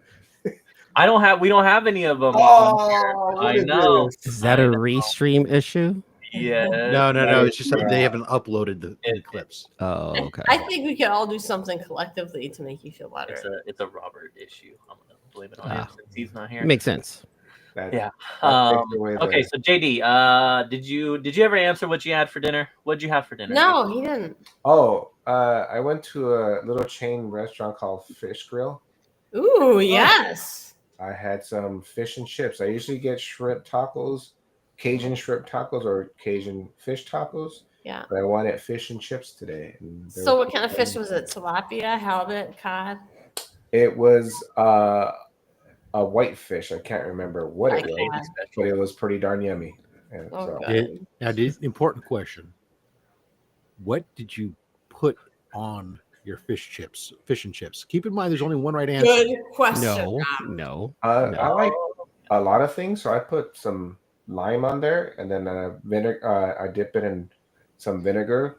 We don't have any of them. Oh, I look at know. this. Is that I a know. restream issue? Yeah. no. It's just that Yeah. they haven't uploaded the clips. Oh, okay. I think we could all do something collectively to make you feel better. It's a Robert issue. I'm gonna blame it on him since he's not here. Makes sense. That- Yeah. that takes away the- Okay, so JD, did you ever answer what you had for dinner? What'd you have for dinner? No, he didn't. Oh, I went to a little chain restaurant called Fish Grill. Ooh, yes. I had some fish and chips. I usually get shrimp tacos, Cajun shrimp tacos or Cajun fish tacos. Yeah. But I wanted fish and chips today. And there So was- what kind of fish was it? Tilapia, halibut, cod? It was a white fish. I can't remember what it Like was, that. but it was pretty darn yummy. And Oh, so good. Now, important question: what did you put on your fish and chips? Keep in mind, there's only one right answer. Good question. No, Rob. no. I like a lot of things. So I put some lime on there, and then vinegar. I dip it in some vinegar,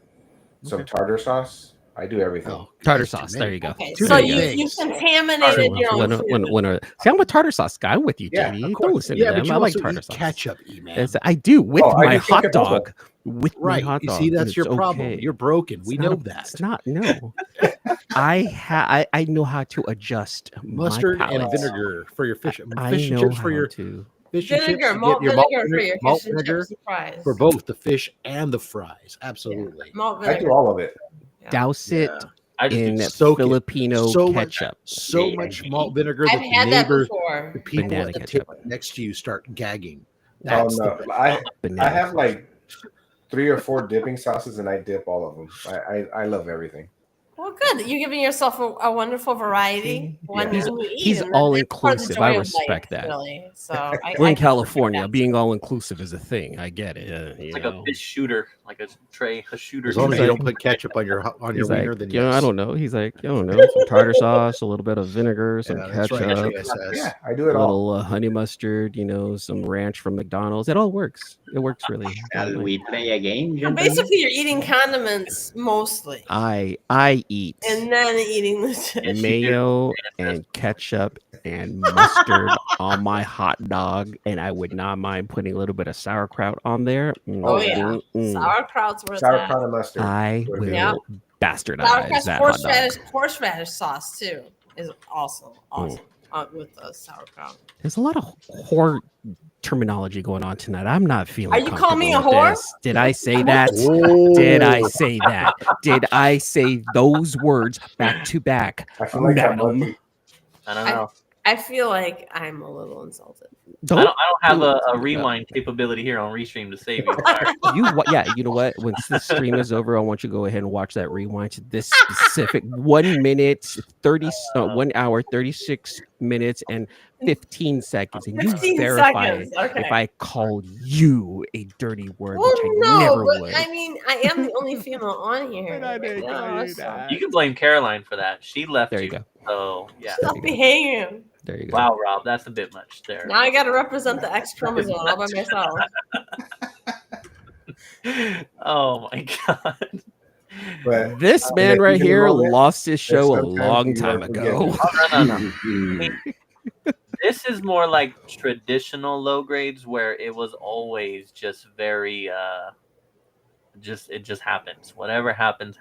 some tartar sauce. I do everything. Oh, Tartar that's too sauce. many. There you go. Okay, Too so many you things. contaminated your own food. See, I'm a tartar sauce guy. I'm with you, Yeah, JD. Of Don't course. listen Yeah, to but them. you I like also tartar eat sauce. ketchup, man. Yes, I do with Oh, I my do hot ketchup also. dog. With my Right. hot You dog. see, that's It's your problem. okay. You're broken. It's We not know a- that. It's not. No. I know how to adjust Mustard my and palate. vinegar for your fish. I Fish and know chips how for your to. fish and chips. Vinegar, You malt get your vinegar for your malt fish and vinegar chips and fries. for both the fish and the fries. Absolutely. Malt I do vinegar. all of it. Yeah. Douse it I just in do Soak it. Filipino So ketchup. much malt vinegar I've that the had that neighbors, before. the people Banana at the ketchup. table next to you start gagging. Oh That's no, the I Banana have ketchup. like 3 or 4 dipping sauces, and I dip all of them. I love everything. Well, good. You're giving yourself a wonderful variety. One Yeah. you eat, He's and all that's part of the inclusive. I joy of respect life, that. Really. So I We're in can California. respect Being all inclusive is a thing. I get it. It's like a fish shooter, like a tray, a shooter. as long as He's you like- don't put ketchup on your He's wiener, like, then you know, yes. I don't know. He's like, I don't know, some tartar sauce, a little bit of vinegar, some Yeah, that's ketchup, right. JSS. Yeah, I do it a all. little honey mustard, you know, some ranch from McDonald's. It all works. It works really. Shall we play a game, So gentlemen? basically, you're eating condiments mostly, I eat and then eating the dish. Yes, you do. mayo and ketchup and mustard on my hot dog, and I would not mind putting a little bit of sauerkraut on there. Oh yeah, Mm. sauerkraut's where it's Sauerkraut at. and mustard. I We're will good. Yeah. bastardize Sauerkraut's that hot dog. horseradish sauce too is also awesome with the sauerkraut. There's a lot of whore terminology going on tonight. I'm not feeling. Are you calling me a comfortable with whore? this. Did I say that? Did I say that? Did I say those words back to back? I feel like that Madam. monkey. I don't know. I feel like I'm a little insulted. I don't have do it. a rewind capability here on Restream to save you. You know what? Once this stream is over, I want you to go ahead and watch that rewind to this specific 1 minute, 1 hour, 36 minutes, and 15 seconds. And you 15 verify seconds. Okay. if I call you a dirty word, Well, which I no, never but would. I mean, I am the only female on here. And I didn't call you so that. You can blame Caroline for that. She left There you. you go. So yeah. stop behaving. There you go. Wow, Rob, that's a bit much there. Now I got to represent the X chromosome all by myself. Oh my god. But This man if right you can here roll it, lost his show a sometimes long you time are ago. forgiven. No. This is more like traditional low grades where it was always just very it just happens. Whatever happens.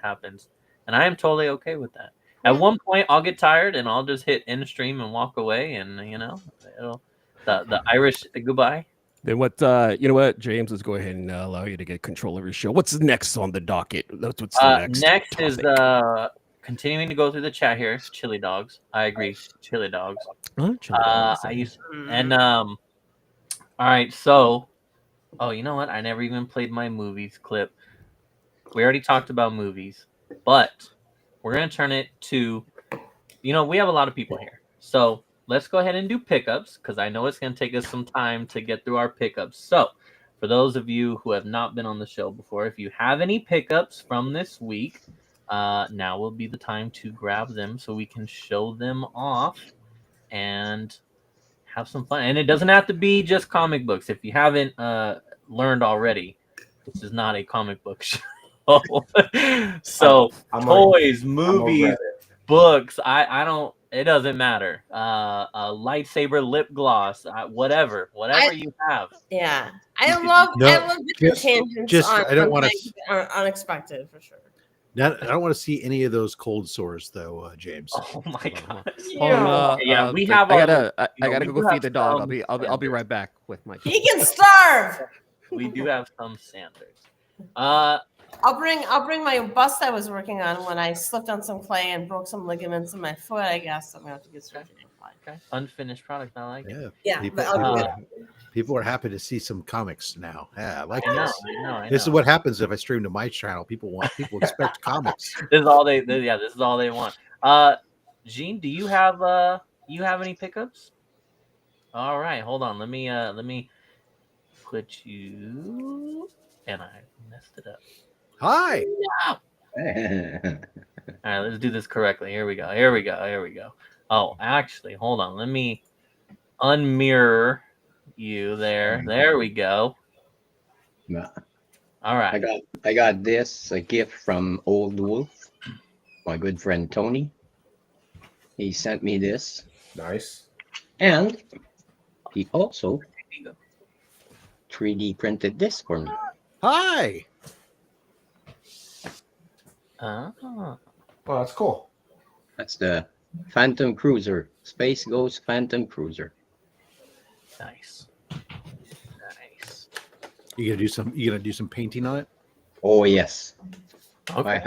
And I am totally okay with that. At one point I'll get tired and I'll just hit end stream and walk away, and you know, it'll the Irish goodbye. Then what? You know what, James? Let's go ahead and allow you to get control of your show. What's next on the docket? What's the Next is topic? continuing to go through the chat here. Chili dogs. I agree. Chili dogs. Chili dogs. I used and all right. So, you know what? I never even played my movies clip. We already talked about movies, but we're gonna turn it to, you know, we have a lot of people here, so let's go ahead and do pickups because I know it's gonna take us some time to get through our pickups. So, for those of you who have not been on the show before, if you have any pickups from this week, now will be the time to grab them so we can show them off and have some fun. And it doesn't have to be just comic books. If you haven't learned already, this is not a comic book show. So toys, movies, books, I don't, it doesn't matter. A lightsaber, lip gloss, whatever you have. Yeah, I love different tangents. I don't want to unexpected for sure. I don't want to see any of those cold sores though, James. Oh my god! Yeah, we have. I gotta go feed the dog. I'll be right back with my. He can starve. We do have some standards. I'll bring my bust I was working on when I slipped on some clay and broke some ligaments in my foot. I guess I'm gonna have to get surgery. Okay. Unfinished product. I like it. Yeah. People are happy to see some comics now. Yeah, I like I this. know. This is what happens if I stream to my channel. People expect comics. This is all they want. Gene, do you have any pickups? All right, hold on. Let me put you, and I messed it up. Hi. All right, let's do this correctly. Here we go. Oh, actually, hold on. Let me unmirror you there. There we go. All right. I got this a gift from Old Wolf, my good friend Tony. He sent me this, Nice. and he also 3D printed this for me. Hi. Ah. Well, that's cool. That's the Phantom Cruiser, Space Ghost Phantom Cruiser. Nice. Nice. You gonna do some painting on it? Oh yes, Okay.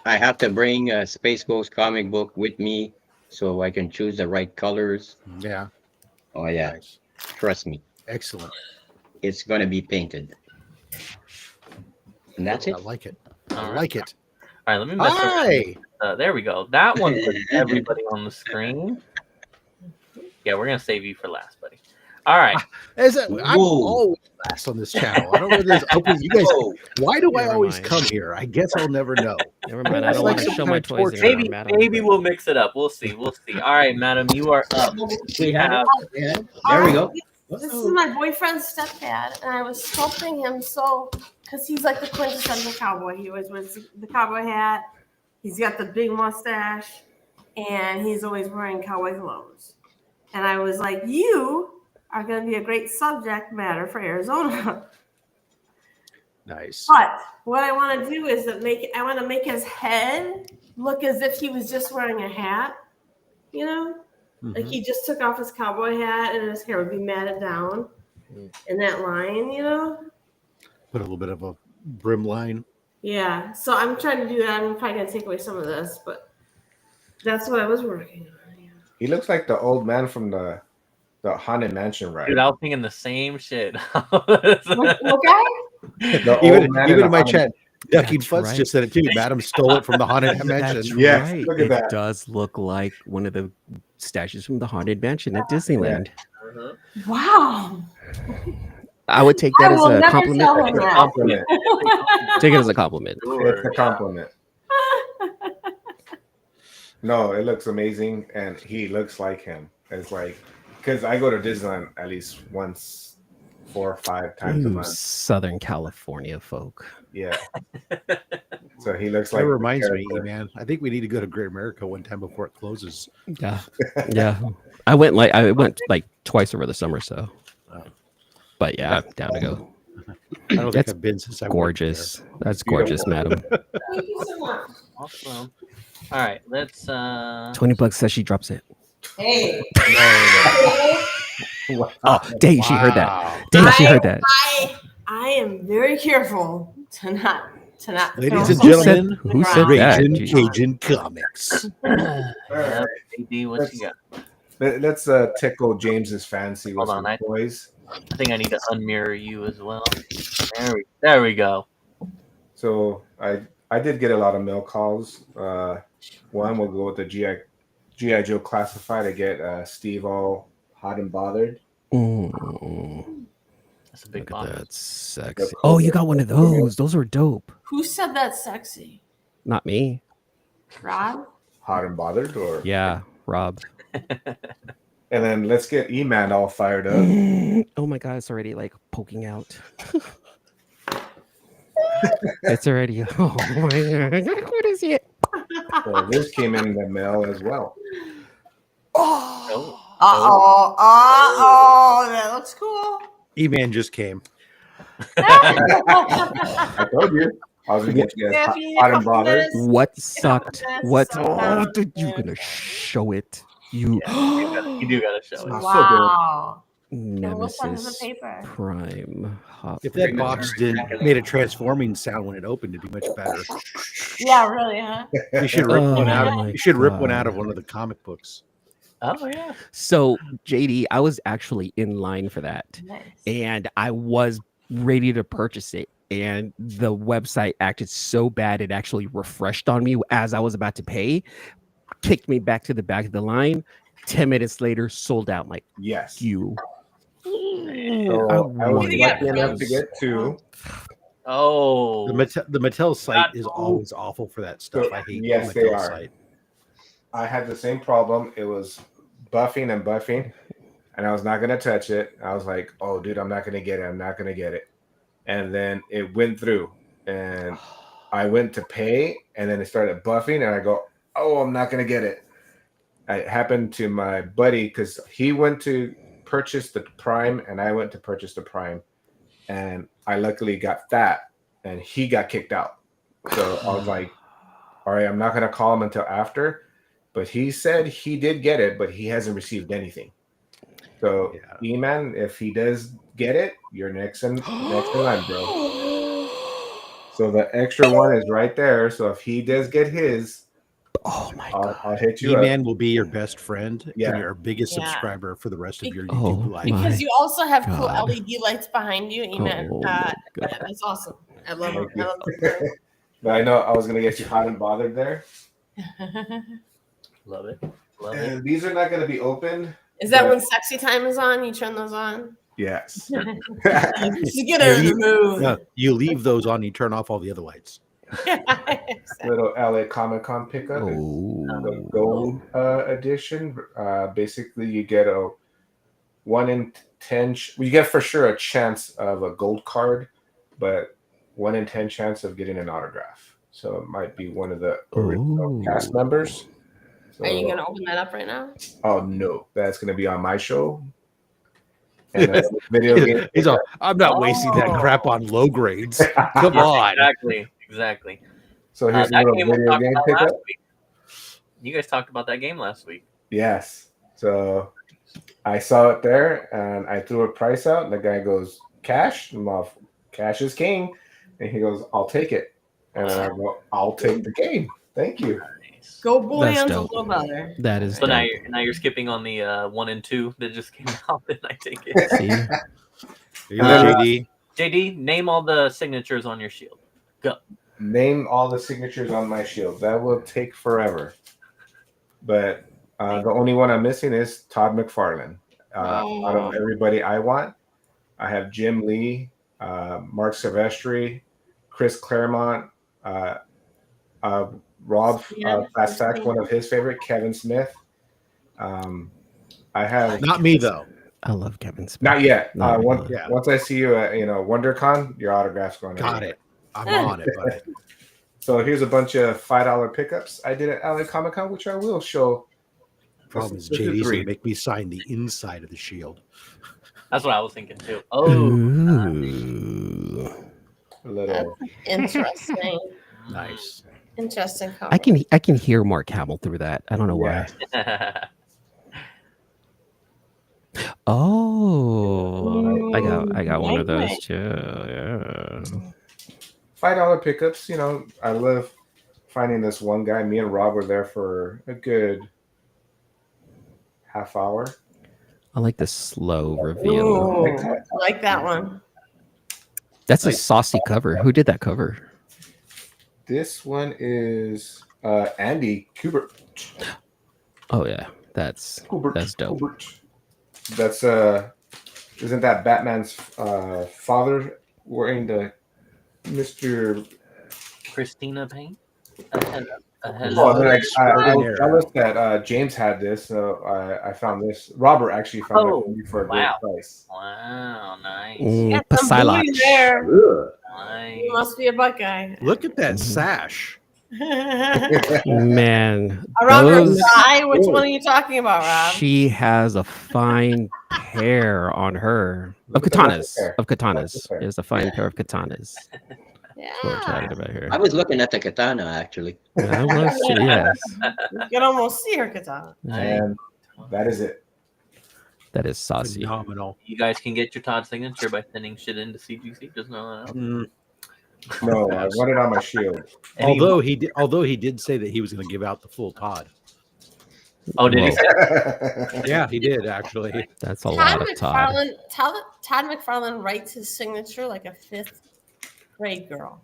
I have to bring a Space Ghost comic book with me so I can choose the right colors. Yeah. Oh yeah, Nice. trust me, Excellent. it's gonna be painted. And that's I it. like it. All I right. like it. All right, let me mess Hi. there we go. That one for everybody on the screen. Yeah, we're gonna save you for last, buddy. All right. I'm Whoa. always last on this channel. I don't know if there's open. You guys, Whoa. why do I Never always mind. come here? I guess I'll never know. Never mind. I It's don't like want to some show kind my of toys torture. anymore, Maybe madam. maybe we'll mix it up. We'll see. We'll see. All right, madam, you are up. We have There we go. This is my boyfriend's stepdad, and I was sculpting him because he's like the quintessential cowboy. He always wears the cowboy hat. He's got the big mustache, and he's always wearing cowboy clothes. And I was like, you are going to be a great subject matter for Arizona. Nice. But what I want to do is I want to make his head look as if he was just wearing a hat, you know? Like he just took off his cowboy hat and his hair would be matted down in that line, you know? Put a little bit of a brim line. Yeah. So I'm trying to do that. I'm probably going to take away some of this, but that's what I was working on. Yeah. He looks like the old man from the Haunted Mansion, right? Dude, I was thinking the same shit. Okay. The old man Even the in my Haunted- chat, Ducky That's Futz right. just said it too. Madam stole it from the Haunted Mansion. That's Yes, right. look at It that. does look like one of the statues from the Haunted Mansion at Disneyland. Wow. I would take I that as will a never compliment. tell him that. Compliment. Take it as a compliment. It's a compliment. No, it looks amazing, and he looks like him. It's like, because I go to Disneyland at least once, 4 or 5 times a Ooh, month. Southern California folk. Yeah. So he looks That like the reminds me, character. man. I think we need to go to Great America one time before it closes. Yeah, yeah. I went like twice over the summer, so. But yeah, I'm down to go. I don't think That's I've been since I worked Gorgeous. That's gorgeous, madam. Thank you so much. Awesome. All right, let's $20 says she drops it. Hey. Oh, dang, she heard that. Wow. Dang, she heard that. I am very careful to not. Ladies and Who said- gentlemen, who said that? Raging Jeez. Cajun Comics. yeah, AD, what you got? Let's tickle James's fancy with Hold on, some toys. I think I need to unmirror you as well. There we go. So I did get a lot of mail calls. One will go with the GI Joe Classified. I get Steve all hot and bothered. Mm, That's a big look at box. that, sexy. Oh, you got one of those. Those were dope. Who said that's sexy? Not me. Rob? Hot and bothered, or Yeah, Rob. and then let's get E-Man all fired up. Oh my god, it's already like poking out. It's already. Oh my god, what is it? So this came in the mail as well. Oh, That looks cool. E-Man just came. I told you I was gonna get you guys hot and bothered. What sucked? What? so Oh, bad. dude, you gonna show it? You. you do gotta show it. Wow. Wow. And what's under the Nemesis paper? Prime. Hot If that box made a transforming sound when it opened, it'd be much better. Yeah, really, huh? You should rip Oh one out. my You should rip one out of God. one of the comic books. Oh yeah. So JD, I was actually in line for that, Nice. and I was ready to purchase it, and the website acted so bad it actually refreshed on me as I was about to pay, kicked me back to the back of the line. 10 minutes later, sold out. Like Yes. you. So I I was wanted lucky enough to those. get 2. Oh, The Mattel site Not is cool. always awful for that stuff. I hate Yes, the they Mattel are. site. I had the same problem. It was buffing and buffing, and I was not gonna touch it. I was like, "Oh, dude, I'm not gonna get it. I'm not gonna get it." and then it went through, and I went to pay, and then it started buffing, and I go, "Oh, I'm not gonna get it." It happened to my buddy because he went to purchase the Prime, and I went to purchase the Prime, and I luckily got that, and he got kicked out. So I was like, "All right, I'm not gonna call him until after." But he said he did get it, but he hasn't received anything. So, E-Man, if he does get it, you're next in line, bro. So the extra one is right there. So if he does get his, Oh my god! I'll hit you E-Man up. will be your best friend and Yeah. your biggest Yeah. subscriber for the rest of your Oh YouTube life. my Because you also have cool God. LED lights behind you, Eman. Oh my God. That's awesome. I love Thank it. you. I love the But I know I was gonna get you hot and bothered there. Love it. Love it. And these are not gonna be opened. Is that when sexy time is on? You turn those on? Yes. To get her in the mood. No, you leave those on, you turn off all the other lights. Little LA Comic Con pickup. It's Oh. the gold edition. Basically, you get a 1 in 10. You get for sure a chance of a gold card, but 1 in 10 chance of getting an autograph. So it might be one of the original cast members. So, Are you going to open that up right now? Oh no, that's going to be on my show. And video game. He's all, I'm not wasting that crap on low grades. Come on. Exactly. So here's a That little game we video talked game about pickup. last week. You guys talked about that game last week. Yes. So I saw it there and I threw a price out. And the guy goes, "Cash?" I'm off. Cash is king. And he goes, "I'll take it." And I go, "I'll take the game. Thank you." Go bullions a dope. little better. That is So now dope. you're skipping on the 1 and 2 that just came out. Then I take it. See? Here, JD. JD, name all the signatures on your shield. Go. Name all the signatures on my shield. That will take forever. But the only one I'm missing is Todd McFarlane. Out of everybody I want, I have Jim Lee, Mark Silvestri, Chris Claremont, Rob Fast Facts, one of his favorite, Kevin Smith. I have Not me, though. I love Kevin Smith. not yet. Not Once, really. once I see you at WonderCon, your autograph's going. Got it. I'm on it, bud. So here's a bunch of $5 pickups I did at LA Comic Con, which I will show. Problem is, This is JD's three. going to make me sign the inside of the shield. That's what I was thinking too. Oh, Ooh. A little. Interesting. Nice. Interesting cover. I can hear Mark Hamill through that. I don't know why. Oh, I got one of those too. Yeah. $5 pickups. I love finding this one guy. Me and Rob were there for a good half hour. I like the slow reveal. Ooh, I like that one. That's a saucy cover. Who did that cover? This one is Andy Kubert. Oh yeah, that's dope. Kubert. That's isn't that Batman's father wearing the Mr. Christina Payne. Oh, then I was jealous that James had this, so I found this. Robert actually found it for me for a great price. Wow, nice. Got some booty there. Nice. You must be a Buckeye. Look at that sash. Man, Robert, those- which one are you talking about, Rob? she has a fine pair on her of katanas. Of katanas, there's a fine pair of katanas. That's what we're talking about here. I was looking at the katana actually. I was too, yes. You can almost see her katana. And that is it. That is saucy. Phenomenal. You guys can get your Todd signature by sending shit into CGC. Just know that. No, I want it on my shield. Although he did say that he was going to give out the full Todd. Oh, did he? Yeah, he did actually. That's a lot of Todd. Todd McFarlane writes his signature like a 5th grade girl.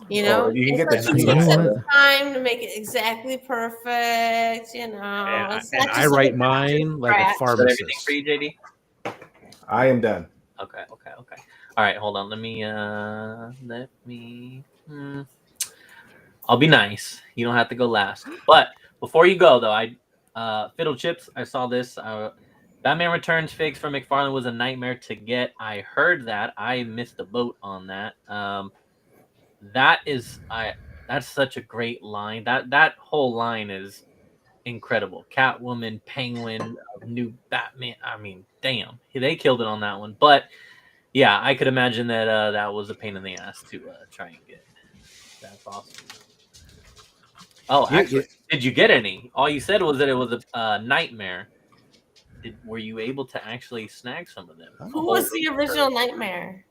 You know, you can get it's the like he You know takes what? the time to make it exactly perfect. You know, And It's not I just wrait like mine like a Is that pharmacist. everything for you, JD? I am done. Okay. All right, hold on. Let me. I'll be nice. You don't have to go last. But before you go, though, Fiddle Chips. I saw this. Batman Returns figs from McFarlane was a nightmare to get. I heard that. I missed the boat on that. That's such a great line. That whole line is incredible. Catwoman, Penguin, new Batman. I mean, damn, they killed it on that one. But yeah, I could imagine that that was a pain in the ass to try and get. That's awesome. Oh, actually, did you get any? All you said was that it was a nightmare. Were you able to actually snag some of them? Who was the original Nightmare?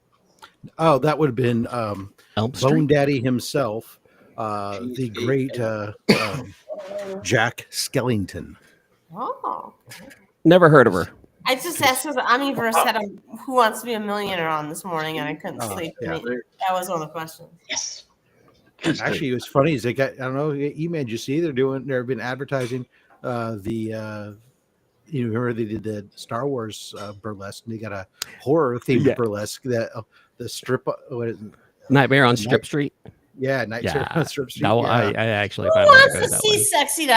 Oh, that would have been Elm Bone Street? Daddy himself, the great Jack Skellington. Oh. Never heard of her. I just asked because Omniverse had a Who Wants to Be a Millionaire on this morning and I couldn't sleep. Yeah. That was one of the questions. Yes. Actually, it was funny. Is they got, I don't know, emailed you see they've been advertising you remember they did the Star Wars burlesque, and they got a horror themed burlesque that the strip what is it? Nightmare on Strip Street. Yeah, Night on Strip Street. No, yeah. I actually Who found wants out to that see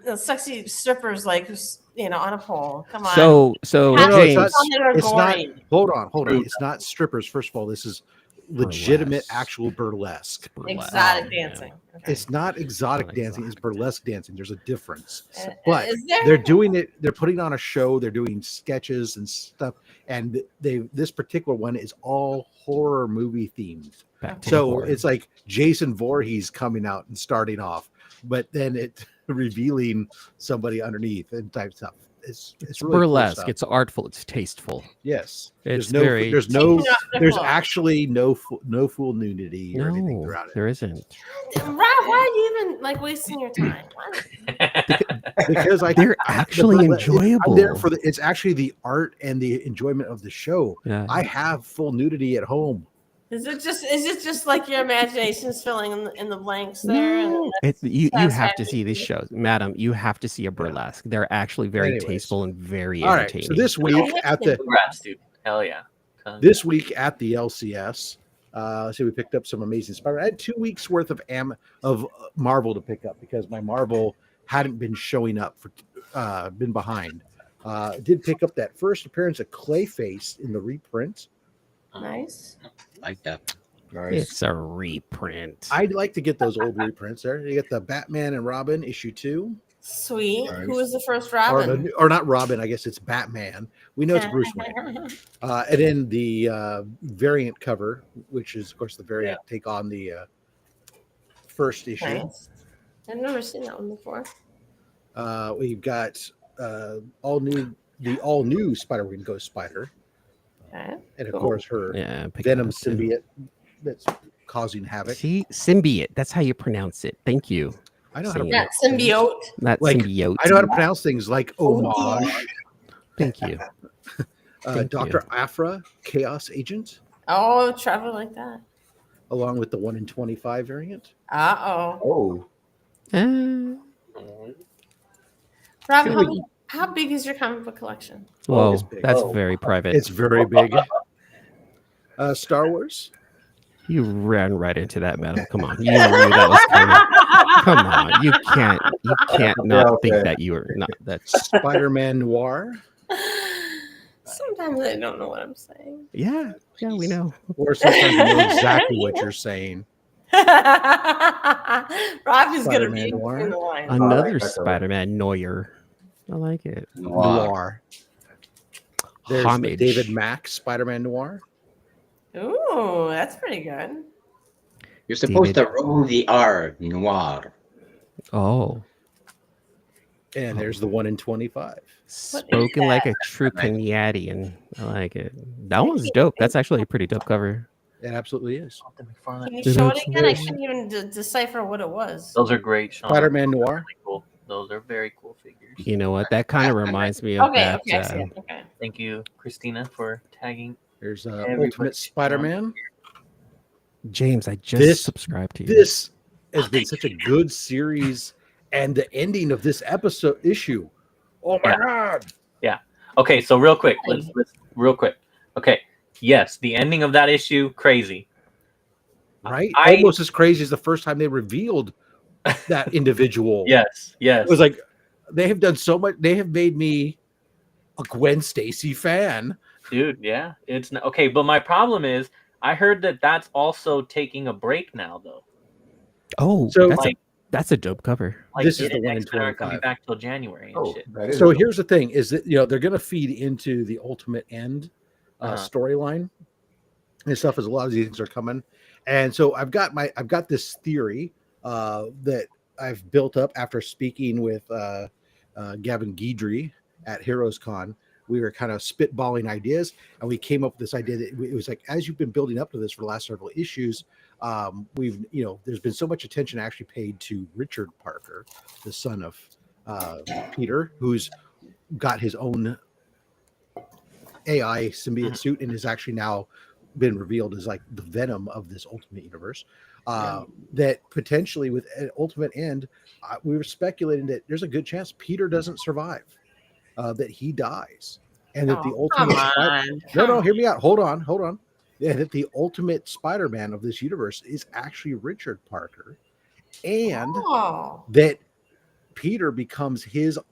one. sexy strippers like on a pole? Come on. So No, no, James, it's not. gory. Hold on. It's not strippers. First of all, this is legitimate, actual burlesque. Exotic dancing. Okay. It's not exotic Not dancing. It's burlesque dancing. There's a difference. But But they're doing it. They're putting on a show. They're doing sketches and stuff. And this particular one is all horror movie themed. back to So horror. it's like Jason Voorhees coming out and starting off, but then it revealing somebody underneath and type stuff. It's it's really cool burlesque. stuff. It's artful. It's tasteful. Yes. It's there's There's actually no full nudity or anything No, throughout it. there isn't. Rob, why are you even wasting your time? Because They're actually enjoyable. I'm there for it's actually the art and the enjoyment of the show. Yeah. I have full nudity at home. Is it just like your imagination's filling in the blanks there? No. You have to see these shows, madam. You have to see a burlesque. They're actually very Anyways. tasteful and very All right. entertaining. So this week at the Congrats, dude. Hell yeah. this week at the LCS, so we picked up some amazing Spider. I had 2 weeks worth of Marvel to pick up because my Marvel hadn't been showing up for been behind. Did pick up that first appearance of Clayface in the reprint. Nice. Like that. Nice. It's a reprint. I'd like to get those old reprints there. You get the Batman and Robin issue 2. Sweet. Nice. Who was the first Or, Robin? or not Robin, I guess it's Batman. We know it's Bruce Wayne. And then the variant cover, which is, of course, the variant take on the first issue. Nice. I've never seen that one before. We've got the all new Spider-Man Ghost Spider. Okay. And of Cool. course, her Yeah, pick Venom that up, too. symbiote that's causing havoc. See, symbiote. That's how you pronounce it. Thank you. I know how to Yeah, pronounce things. symbiote. Not Like, symbiote. I know how to pronounce things like homage. Thank you. Thank Dr. you. Aphra, Chaos Agent, Oh, Trevor like that. along with the 1 in 25 variant. Oh. Oh, Rob, how big is your comic book collection? Whoa, it's big. that's Oh. very private. It's very big. Star Wars. You ran right into that, madam. Come on, you knew that was coming. Come on, you can't not think that you were not. That's Spider-Man Noir, Sometimes I don't know what I'm saying. yeah, we know. or sometimes you know exactly what you're saying. Rob is going to Spider-Man read Noir. between the lines. Another that cover. Spider-Man Neuer. I like it. Noir. There's the Homage. David Mack Spider-Man Noir. Ooh, that's pretty good. You're supposed David. to roll the R, noir. Oh, And there's the 1 in 25. spoken like a true Canadian. I like it. That one's dope. That's actually a pretty dope cover. It absolutely is. Can you show it again? I couldn't even decipher what it was. Those are great, Sean. Spider-Man Noir. Really cool. Those are very cool figures. You know what? That kind of reminds me of Okay, that. okay, I see it. Okay. Thank you, Christina, for tagging. There's Everybody- Ultimate Spider-Man. James, I just This- subscribed to you. This has been such a good series, and the ending of this issue. Oh my god! Okay, so real quick, let's real quick. Okay, yes, the ending of that issue, crazy. Right? I- Almost as crazy as the first time they revealed that individual. Yes, yes. It was like they have done so much. They have made me a Gwen Stacy fan. Dude, yeah, it's okay. But my problem is, I heard that that's also taking a break now, though. Oh, So that's a dope cover. Like, this is the it one in aren't coming 25. back till January and shit. That is So here's the thing: is that they're going to feed into the Ultimate End storyline and stuff as a lot of these things are coming. And so I've got this theory that I've built up after speaking with Gavin Guidry at Heroes Con. We were kind of spitballing ideas, and we came up with this idea that it was like, as you've been building up to this for the last several issues, there's been so much attention actually paid to Richard Parker, the son of Peter, who's got his own AI symbiote suit and is actually now been revealed as like the Venom of this Ultimate Universe. That potentially with an Ultimate End, we were speculating that there's a good chance Peter doesn't survive, that he dies, and that the Ultimate hear me out. Hold on. Yeah, that the Ultimate Spider-Man of this universe is actually Richard Parker, and that Peter becomes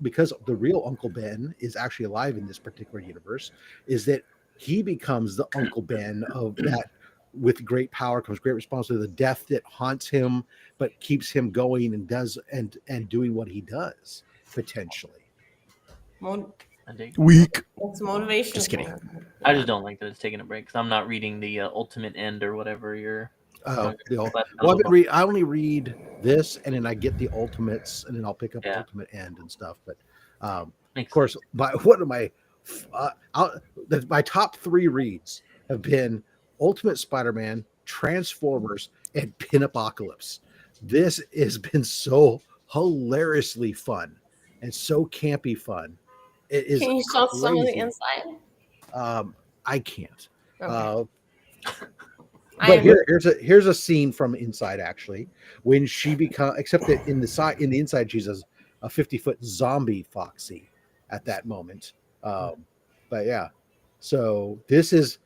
because the real Uncle Ben is actually alive in this particular universe, is that he becomes the Uncle Ben of that. With great power comes great responsibility. The death that haunts him, but keeps him going and does and doing what he does potentially. Weak. It's motivation. Just kidding. I just don't like that it's taking a break because I'm not reading the Ultimate End or whatever you're. I only read this, and then I get the Ultimates, and then I'll pick up Ultimate End and stuff. But of course, one of my top 3 reads have been Ultimate Spider-Man, Transformers, and Pin-Apocalypse. This has been so hilariously fun and so campy fun. It is. Can you show some of the inside? I can't. Okay. But here's a scene from inside actually when she becomes, except that in the inside she's a 50-foot zombie Foxy at that moment. But yeah, so this is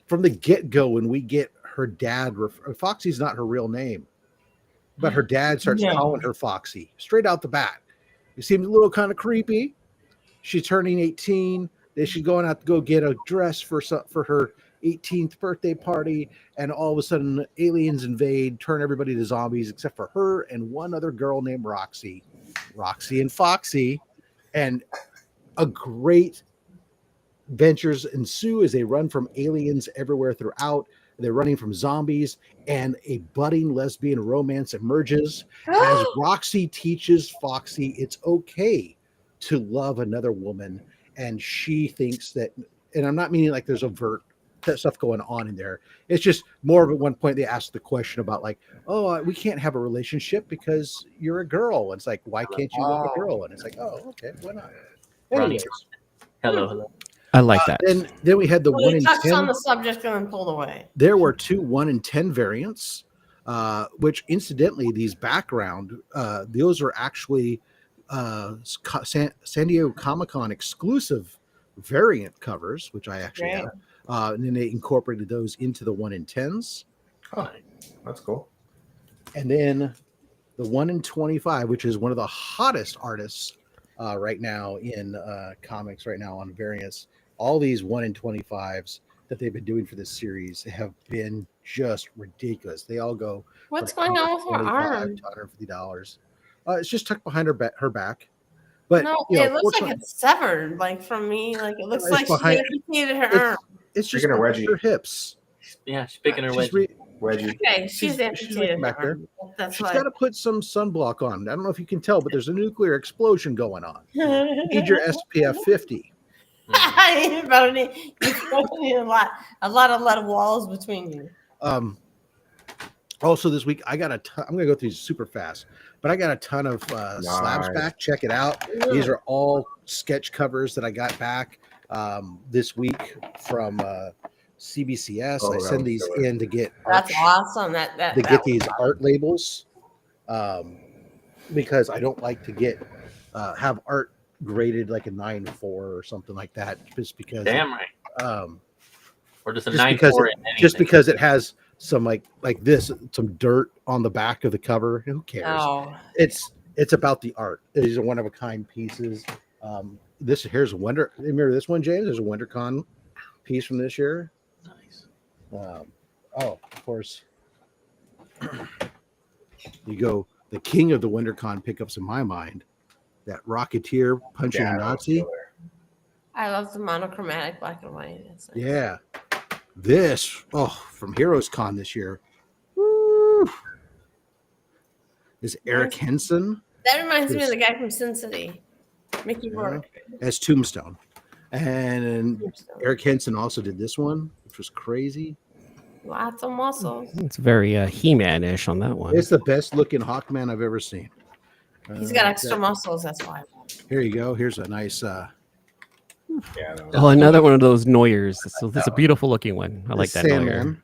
from the get-go when we get her dad. Foxy's not her real name, but her dad starts calling her Foxy straight out the bat. It seems a little kind of creepy. She's turning 18. She's going out to go get a dress for her 18th birthday party, and all of a sudden aliens invade, turn everybody to zombies except for her and one other girl named Roxy and Foxy, and a great ventures ensue as they run from aliens everywhere throughout. They're running from zombies, and a budding lesbian romance emerges as Roxy teaches Foxy it's okay to love another woman, and she thinks that, and I'm not meaning like there's overt stuff going on in there. It's just more of at one point they asked the question about like, oh, we can't have a relationship because you're a girl. And it's like, why can't you love a girl? And it's like, oh, okay, why not? Anyways. Hello. I like that. Then we had the 1 in 10. Touched on the subject and then pulled away. There were 2 1 in 10 variants, which incidentally, these background, those are actually San Diego Comic-Con exclusive variant covers, which I actually have. And then they incorporated those into the 1 in 10s. Oh, that's cool. And then the 1 in 25, which is one of the hottest artists right now in comics right now on variants. All these 1 in 25s that they've been doing for this series have been just ridiculous. They all go. What's going on with her arm? $150. It's just tucked behind her back. But no, it looks like it's severed, like from me. Like it looks like she amputated her arm. It's just her hips. Yeah, she's picking her wedgie. Okay, she's amputated back there. That's she's got to put some sunblock on. I don't know if you can tell, but there's a nuclear explosion going on. You need your SPF 50. You need a lot of walls between you. Also this week I got a ton. I'm gonna go through these super fast, but I got a ton of slabs back. Check it out. These are all sketch covers that I got back this week from CBCS. I send these in to get. That's awesome. To get these art labels, because I don't like to get have art graded like a 9.4 or something like that, just because. Damn right. Or just a 9.4. Just because it has some like this, some dirt on the back of the cover. Who cares? Oh. It's about the art. These are one of a kind pieces. this here's Wonder. Remember this one, James? There's a WonderCon piece from this year. Nice. Of course. You go. The king of the WonderCon pickups in my mind. That Rocketeer punching a Nazi. I love the monochromatic black and white. It's nice. Yeah. This from Heroes Con this year. Woo. Is Eric Henson. That reminds me of the guy from Sin City, Mickey Rourke. As Tombstone. And Eric Henson also did this one, which was crazy. Lots of muscles. It's very He-Man-ish on that one. It's the best looking Hawkman I've ever seen. He's got extra muscles, that's why. Here you go. Here's a nice another one of those Noyers. So that's a beautiful looking one. I like that Sandman. Noyer.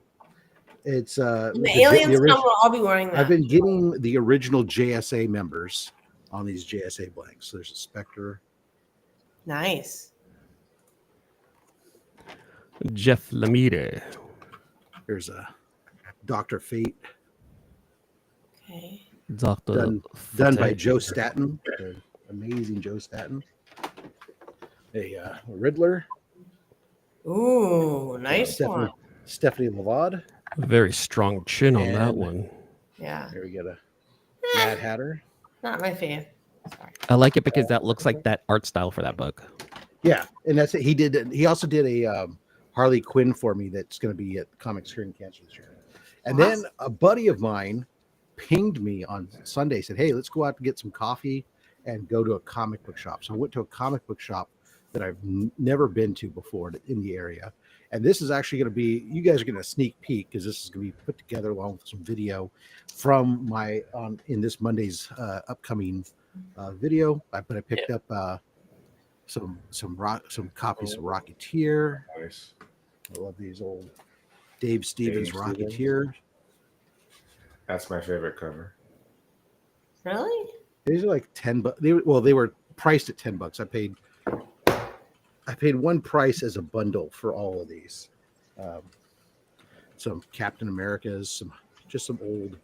It's the aliens come, we'll all be wearing that. I've been getting the original JSA members on these JSA blanks. So there's a Spectre. Nice. Jeff Lemire. There's a Dr. Fate. Okay. Done by Joe Staton. The amazing Joe Staton. A Riddler. Ooh, nice one. Stephanie Lavad. Very strong chin on that one. Yeah. There we get a Mad Hatter. Not my fan. Sorry. I like it because that looks like that art style for that book. Yeah, and that's it. He also did a Harley Quinn for me that's going to be at Comics Curing Cancer this year. And then a buddy of mine pinged me on Sunday, said, hey, let's go out and get some coffee and go to a comic book shop. So I went to a comic book shop that I've never been to before in the area. And this is actually going to be, you guys are going to sneak peek because this is going to be put together along with some video from my, in this Monday's upcoming video. But I picked up some copies of Rocketeer. Nice. I love these old Dave Stevens Rocketeer. That's my favorite cover. Really? These are like $10. They were priced at $10. I paid one price as a bundle for all of these. Some Captain Americas, just some old.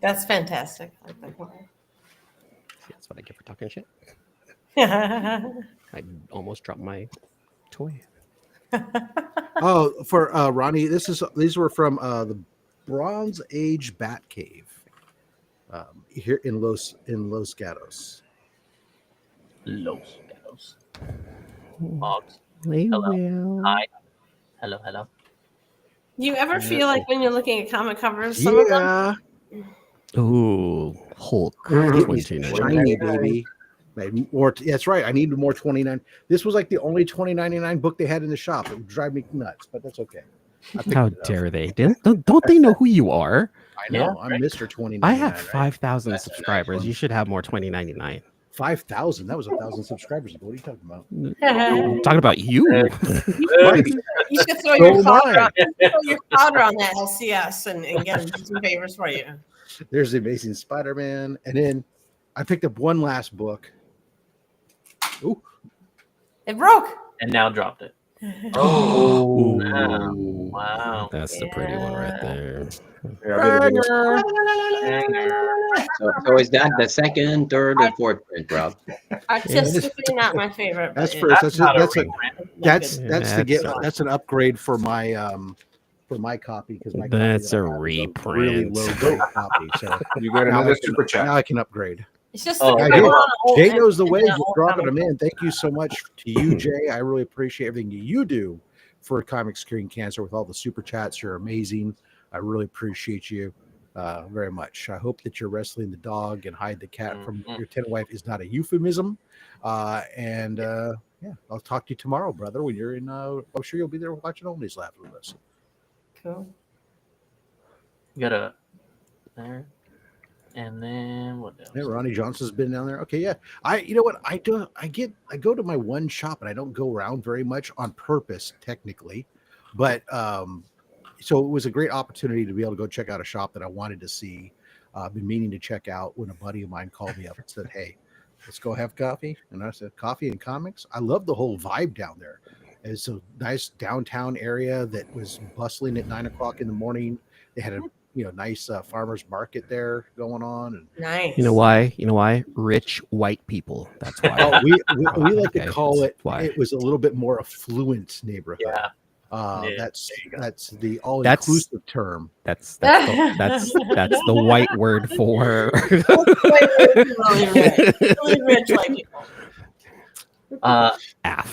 That's fantastic. I like that one. That's what I get for talking shit. Yeah. I almost dropped my toy. For Ronnie, these were from the Bronze Age Bat Cave here in Los Gatos. Los Gatos. Hogs. They Hello. will. Hi. Hello. You ever feel like when you're looking at comic covers, some of them? Ooh, Hulk. Shiny, baby. Or that's right. I need more 29. This was like the only 20.99 book they had in the shop. It would drive me nuts, but that's okay. How dare they? Don't they know who you are? I know. I'm Mr. 20.99. I have 5,000 subscribers. You should have more 20.99. 5,000. That was 1,000 subscribers ago. What are you talking about? I'm talking about you. Right. You should throw your powder on that LCS and get them some favors for you. There's the Amazing Spider-Man, and then I picked up one last book. Ooh, it broke. And now dropped it. Oh, wow. That's the pretty one right there. So is that the second, third, or fourth print, Rob? Artistically, not my favorite. that's but first. That's an upgrade for my copy because my That's copy a that I have is reprint. really low goat copy. So You got another super chat. now I can upgrade. It's just Jay knows the way. Just dropping them in. Thank you so much to you, Jay. I really appreciate everything you do for Comics Curing Cancer with all the super chats. You're amazing. I really appreciate you very much. I hope that you're wrestling the dog and hide the cat from your tenant wife is not a euphemism. Yeah, I'll talk to you tomorrow, brother. When you're in, I'm sure you'll be there watching Only's Labs with us. Cool. You got a there. And then what else? Yeah, Ronnie Johnson's been down there. Okay, yeah. You know what? I go to my one shop and I don't go around very much on purpose, technically. But so it was a great opportunity to be able to go check out a shop that I wanted to see. I've been meaning to check out when a buddy of mine called me up and said, hey, let's go have coffee. And I said, coffee and comics? I love the whole vibe down there. It's a nice downtown area that was bustling at 9 o'clock in the morning. They had a nice farmers market there going on. And Nice. You know why? You know why? Rich white people. That's why. oh, we like to Okay, call that's it. why. It was a little bit more affluent neighborhood. Yeah. Yeah, That's there you go. that's the all-inclusive term. That's the white word for. Really rich white people.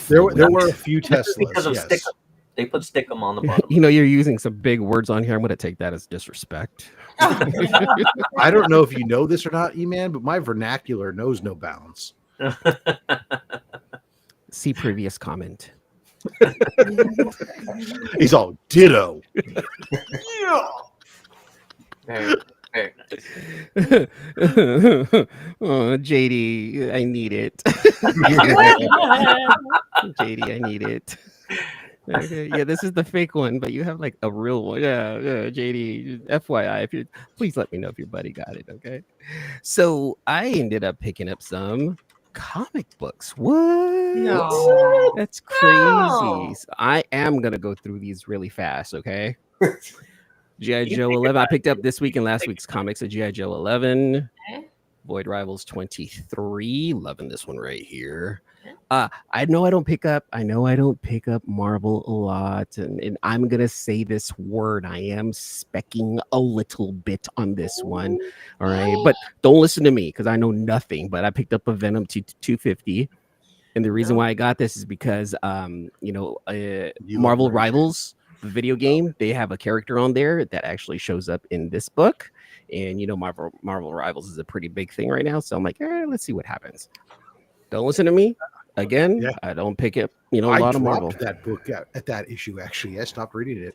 There were a few This is because Teslas. of Yes. Stickum. They put Stickum on the bottom. You know, you're using some big words on here. I'm going to take that as disrespect. I don't know if you know this or not, E-Man, but my vernacular knows no bounds. See previous comment. He's all ditto. Very, very nice. Oh, JD, I need it. JD, I need it. Okay, yeah, this is the fake one, but you have like a real one. Yeah, JD, FYI, if you please let me know if your buddy got it. Okay, so I ended up picking up some comic books. What? No. That's crazy. No. So I am gonna go through these really fast. Okay. G.I. You Joe take 11. I your picked up time. this week and last week's comics of G.I. Joe 11. Okay. Void Rivals 23. Loving this one right here. I know I don't pick up Marvel a lot, and I'm gonna say this word. I am specking a little bit on this one. All right, but don't listen to me because I know nothing. But I picked up a Venom 250, and the reason why I got this is because Marvel Rivals, the video game, they have a character on there that actually shows up in this book, and Marvel Rivals is a pretty big thing right now. So I'm like, let's see what happens. Don't listen to me. Again, Yeah. I don't pick up, a I lot of dropped Marvel. that book at that issue. Actually, I stopped reading it.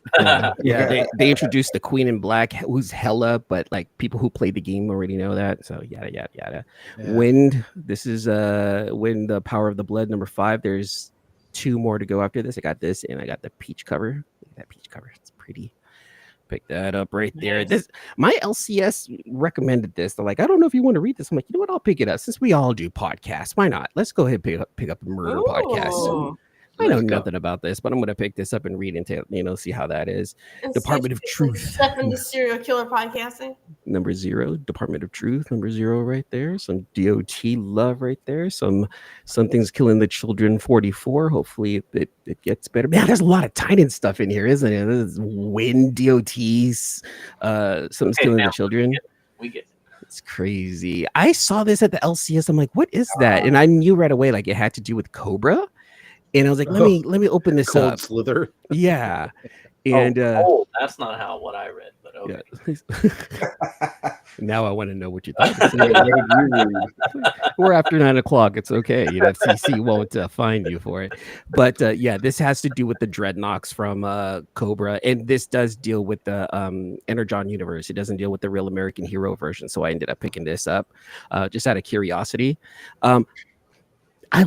Yeah, they introduced the Queen in Black, who's hella, but like people who played the game already know that. So yada yada yada. Yeah. Wind. This is Wind, the Power of the Blood, number 5. There's 2 more to go after this. I got this, and I got the peach cover. Look at that peach cover. It's pretty. Pick that up right there. Nice. This my LCS recommended this. They're like, I don't know if you want to read this. I'm like, you know what? I'll pick it up since we all do podcasts. Why not? Let's go ahead and pick up a murder podcast. Ooh. I know Let's go. nothing about this, but I'm gonna pick this up and read into see how that is. And Department of Truth. Step into serial killer podcasting. Number 0, Department of Truth, number 0 right there. Some DOT love right there. Something's killing the children 44. Hopefully it gets better. Man, there's a lot of Titan stuff in here, isn't it? There's Wind, DOTs, something's killing the children. We get it. It's crazy. I saw this at the LCS. I'm like, what is that? And I knew right away like it had to do with Cobra. And I was like, let me open this Cold up. Slither. Yeah. And that's not what I read, but okay. yeah. Now I want to know what you thought. We're after 9 o'clock. It's okay. FCC won't find you for it. But yeah, this has to do with the Dreadnoks from Cobra, and this does deal with the Energon universe. It doesn't deal with the Real American Hero version. So I ended up picking this up just out of curiosity. I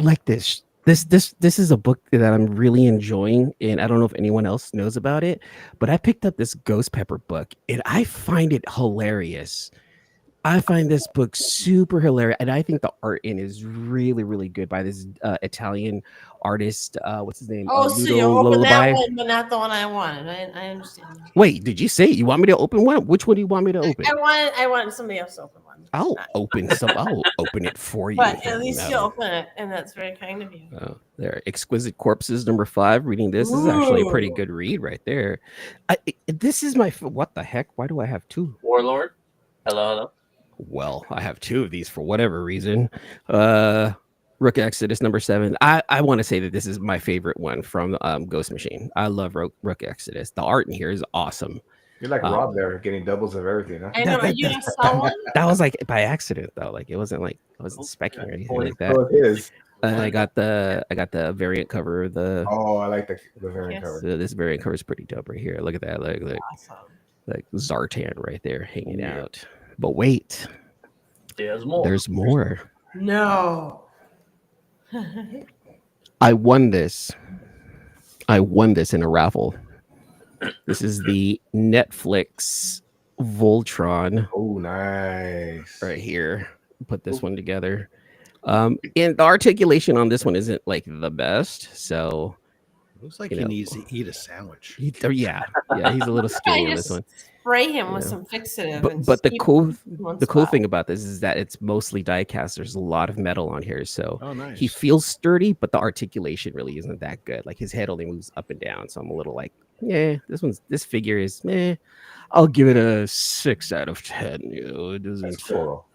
like this. This is a book that I'm really enjoying, and I don't know if anyone else knows about it, but I picked up this Ghost Pepper book, and I find it hilarious. I find this book super hilarious, and I think the art in is really, really good by this Italian artist. What's his name? Oh, so Ludo you open that Lullaby. one, but not the one I wanted. I understand. Wait, did you say you want me to open one? Which one do you want me to open? I wanted somebody else to open one. I'll open it for you. But at least No. you open it, and that's very kind of you. Oh, there, Exquisite Corpses, number 5. Reading this is actually a pretty good read right there. This is my what the heck? Why do I have 2? Warlord. Hello. Well, I have 2 of these for whatever reason. Rook Exodus, number 7. I want to say that this is my favorite one from Ghost Machine. I love Rook Exodus. The art in here is awesome. You're like Rob there, getting doubles of everything, huh? I know. Are you gonna sell one? That was like by accident though. Like it wasn't like I wasn't specking or anything like that. Oh, it is. I got the variant cover of the. Oh, I like the variant cover. So this variant cover is pretty dope right here. Look at that. Awesome. Like Zartan right there hanging out. But wait, There's more. there's more. No. I won this in a raffle. This is the Netflix Voltron Oh, nice. right here. Put this one together. And the articulation on this one isn't like the best. So Looks like You he know. needs to eat a sandwich. He's a little skinny in this one. Spray him with Yeah. some fixative. and But the keep cool him in one the cool spot. thing about this is that it's mostly die cast. There's a lot of metal on here, so Oh, nice. he feels sturdy, but the articulation really isn't that good. Like his head only moves up and down, so I'm a little like, yeah, this figure is I'll give it a 6 out of 10. You know, it That's doesn't. cool.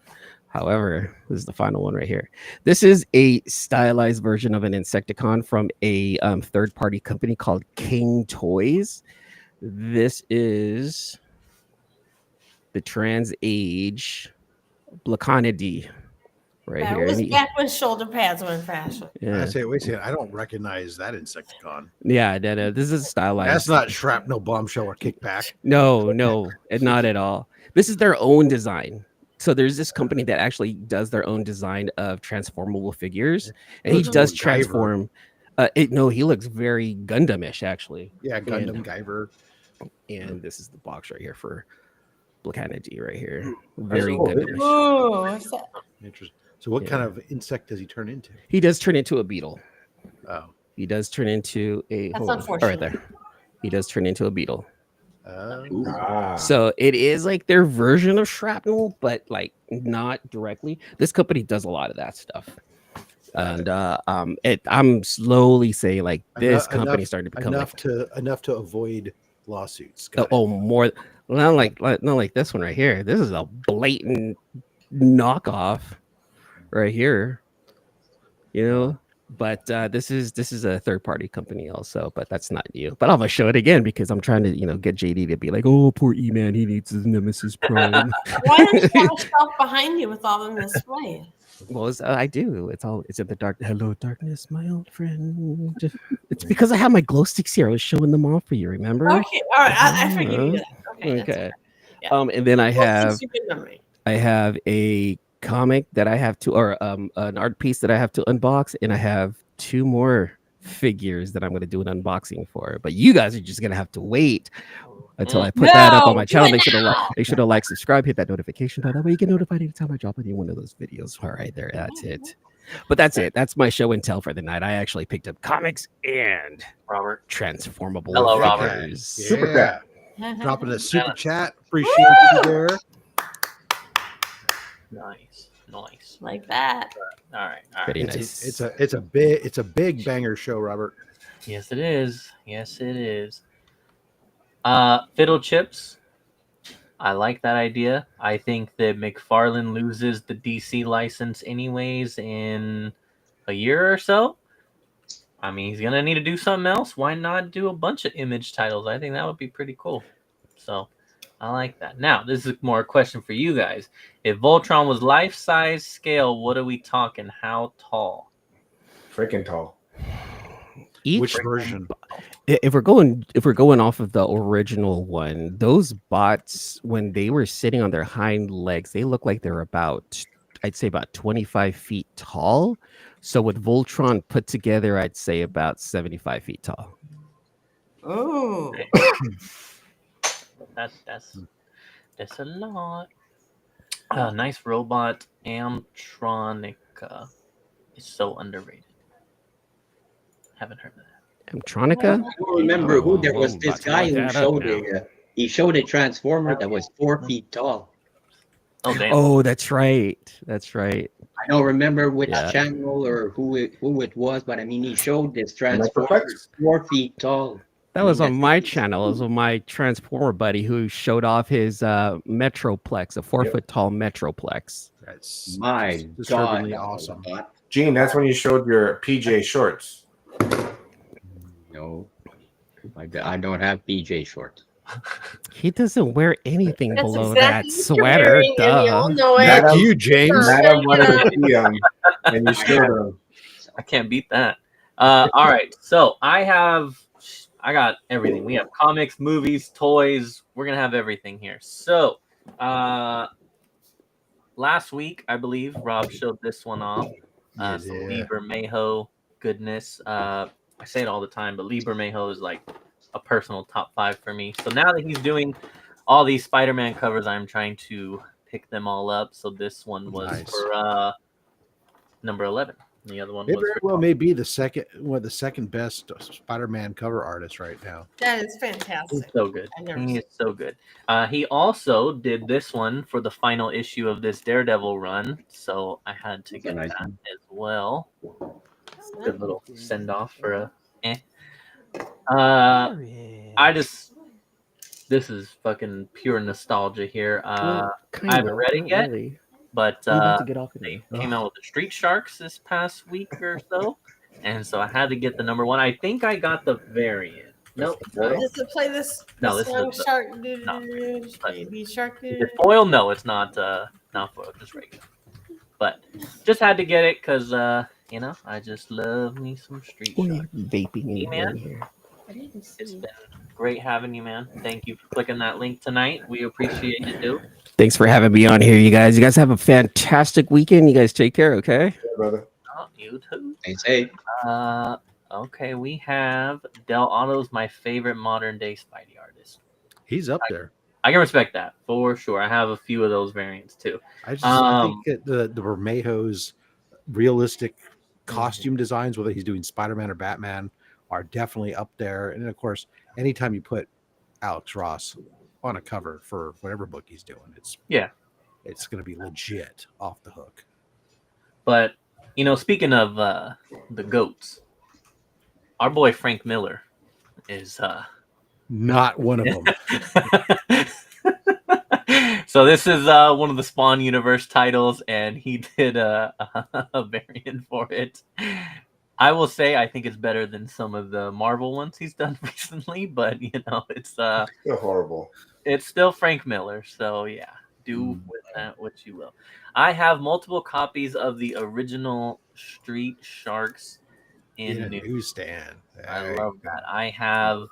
However, this is the final one right here. This is a stylized version of an Insecticon from a third-party company called King Toys. This is the Trans Age Blaconidy right That here. was And back when shoulder pads were in fashion. yeah, Wait a second. I don't recognize that Insecticon. yeah, this is stylized. That's not Shrapnel, Bombshell, or Kickback. No, and not at all. This is their own design. So there's this company that actually does their own design of transformable figures, and he Looks does more Guyver. transform. No, he looks very Gundam-ish actually. Yeah, Gundam Guyver. And this is the box right here for Blackanity right here. Very cool. Gundam-ish. Ooh, what's that? Interesting. So, what Yeah. kind of insect does he turn into? He does turn into a beetle. Oh, He does turn into a. That's hold on. unfortunate. Right there. He does turn into a beetle. Ah. So it is like their version of Shrapnel, but like not directly. This company does a lot of that stuff. And I'm slowly saying like this company starting to become enough to avoid lawsuits. more not like this one right here. This is a blatant knockoff right here. You know, but this is a third party company also, but that's not you. But I'm gonna show it again because I'm trying to get JD to be like, oh, poor E-Man, he needs his Nemesis Prime. Why don't you have a shelf behind you with all of them displays? Well, I do. It's in the dark. Hello, darkness, my old friend. It's because I have my glow sticks here. I was showing them off for you. Remember? Okay, all right. I forgive you that. Okay. that's Okay. Yeah. And then I Well, have it's a good memory. a comic that I have to, or an art piece that I have to unbox, and I have 2 more figures that I'm going to do an unboxing for. But you guys are just going to have to wait until I put that up on my channel. Make sure to like, subscribe, hit that notification bell. That way you get notified anytime I drop any one of those videos. All right, there, that's it. But that's it. That's my show and tell for the night. I actually picked up comics and Robert. transformable Hello, Robert. figures. Super chat. Dropping a super chat. Appreciate you there. Nice. Like that. All right. Pretty nice. It's a big banger show, Robert. Yes, it is. Fiddle chips. I like that idea. I think that McFarlane loses the DC license anyways in a year or so. I mean, he's gonna need to do something else. Why not do a bunch of Image titles? I think that would be pretty cool. So I like that. Now, this is more a question for you guys. If Voltron was life-size scale, what are we talking? How tall? Freaking tall. Which version? If we're going off of the original one, those bots, when they were sitting on their hind legs, they look like they're I'd say about 25 feet tall. So with Voltron put together, I'd say about 75 feet tall. Oh. That's a lot. Nice robot, Amtronica. It's so underrated. Haven't heard of that. Amtronica? I don't remember who there was. I'm This about to guy look who that up showed now. he showed a transformer that was 4 feet tall. Oh, damn. Oh, that's right. I don't remember which Yeah. channel or who it was, but I mean, he showed this Like transformer Perplex? 4 feet tall. That was on my channel. It was on my Transformer buddy who showed off his Metroplex, a 4-foot tall Metroplex. That's My disturbingly God, awesome. Gene, that's when you showed your PJ shorts. No, I don't have PJ shorts. He doesn't wear anything That's below exactly that what you're sweater. wearing, and we all Duh. know it. Back to you, James. Madam wanted to see them, and you showed them. I can't beat that. All right, so I got everything. We have comics, movies, toys. We're gonna have everything here. So last week, I believe Rob showed this one off. Some Lieber Mayho goodness. I say it all the time, but Lieber Mayho is like a personal top 5 for me. So now that he's doing all these Spider-Man covers, I'm trying to pick them all up. So this one was for number 11. The other one It was very well may be the second best Spider-Man cover artist right now. That is He's fantastic. so good. I've never He seen is so good. He also did this one for the final issue of this Daredevil run, so I had to That's a get nice that one. as well. it. Good little send off for a. I just this is fucking pure nostalgia here. I haven't read it yet, Really. but You about to get off of they it. came out with the Street Sharks this past week or so, and so I had to get the number one. I think I got the variant. Nope. Does it play this No, this song is the- Shark no. Baby Shark? Is it foil? No, it's not. Not foil, just regular. But just had to get it because I just love me some Street What are Sharks. you vaping in Hey, your man. hair? It's been great having you, man. Thank you for clicking that link tonight. We appreciate you, dude. Thanks for having me on here, you guys. You guys have a fantastic weekend. You guys take care, okay? Yeah, brother. Oh, you too. They say Okay, we have Del Otto's my favorite modern day Spidey artist. He's up there. I can respect that for sure. I have a few of those variants too. I think that the Bermejo's realistic costume designs, whether he's doing Spider-Man or Batman, are definitely up there. And then, of course, anytime you put Alex Ross on a cover for whatever book he's doing, it's going to be legit off the hook. But speaking of the goats, our boy Frank Miller is not one of them. So this is one of the Spawn universe titles, and he did a variant for it. I will say I think it's better than some of the Marvel ones he's done recently, but it's still horrible. It's still Frank Miller, so yeah, do with that what you will. I have multiple copies of the original Street Sharks in a newsstand. I love that. I have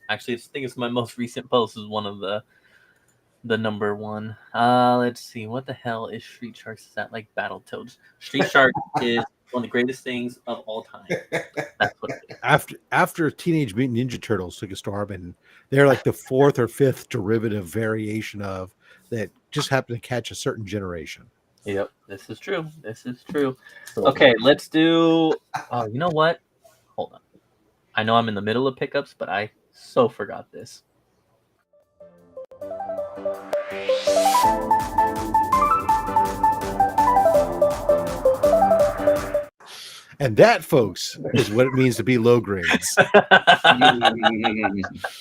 actually I think it's my most recent post is one of the number one. Let's see, what the hell is Street Sharks? Is that like Battletoads? Street Shark is one of the greatest things of all time. That's what it is. After Teenage Mutant Ninja Turtles took a storm, and they're like the fourth or fifth derivative variation of that just happened to catch a certain generation. Yep, this is true. Okay, let's do. Oh, you know what? Hold on. I know I'm in the middle of pickups, but I so forgot this. And that, folks, is what it means to be low grades. I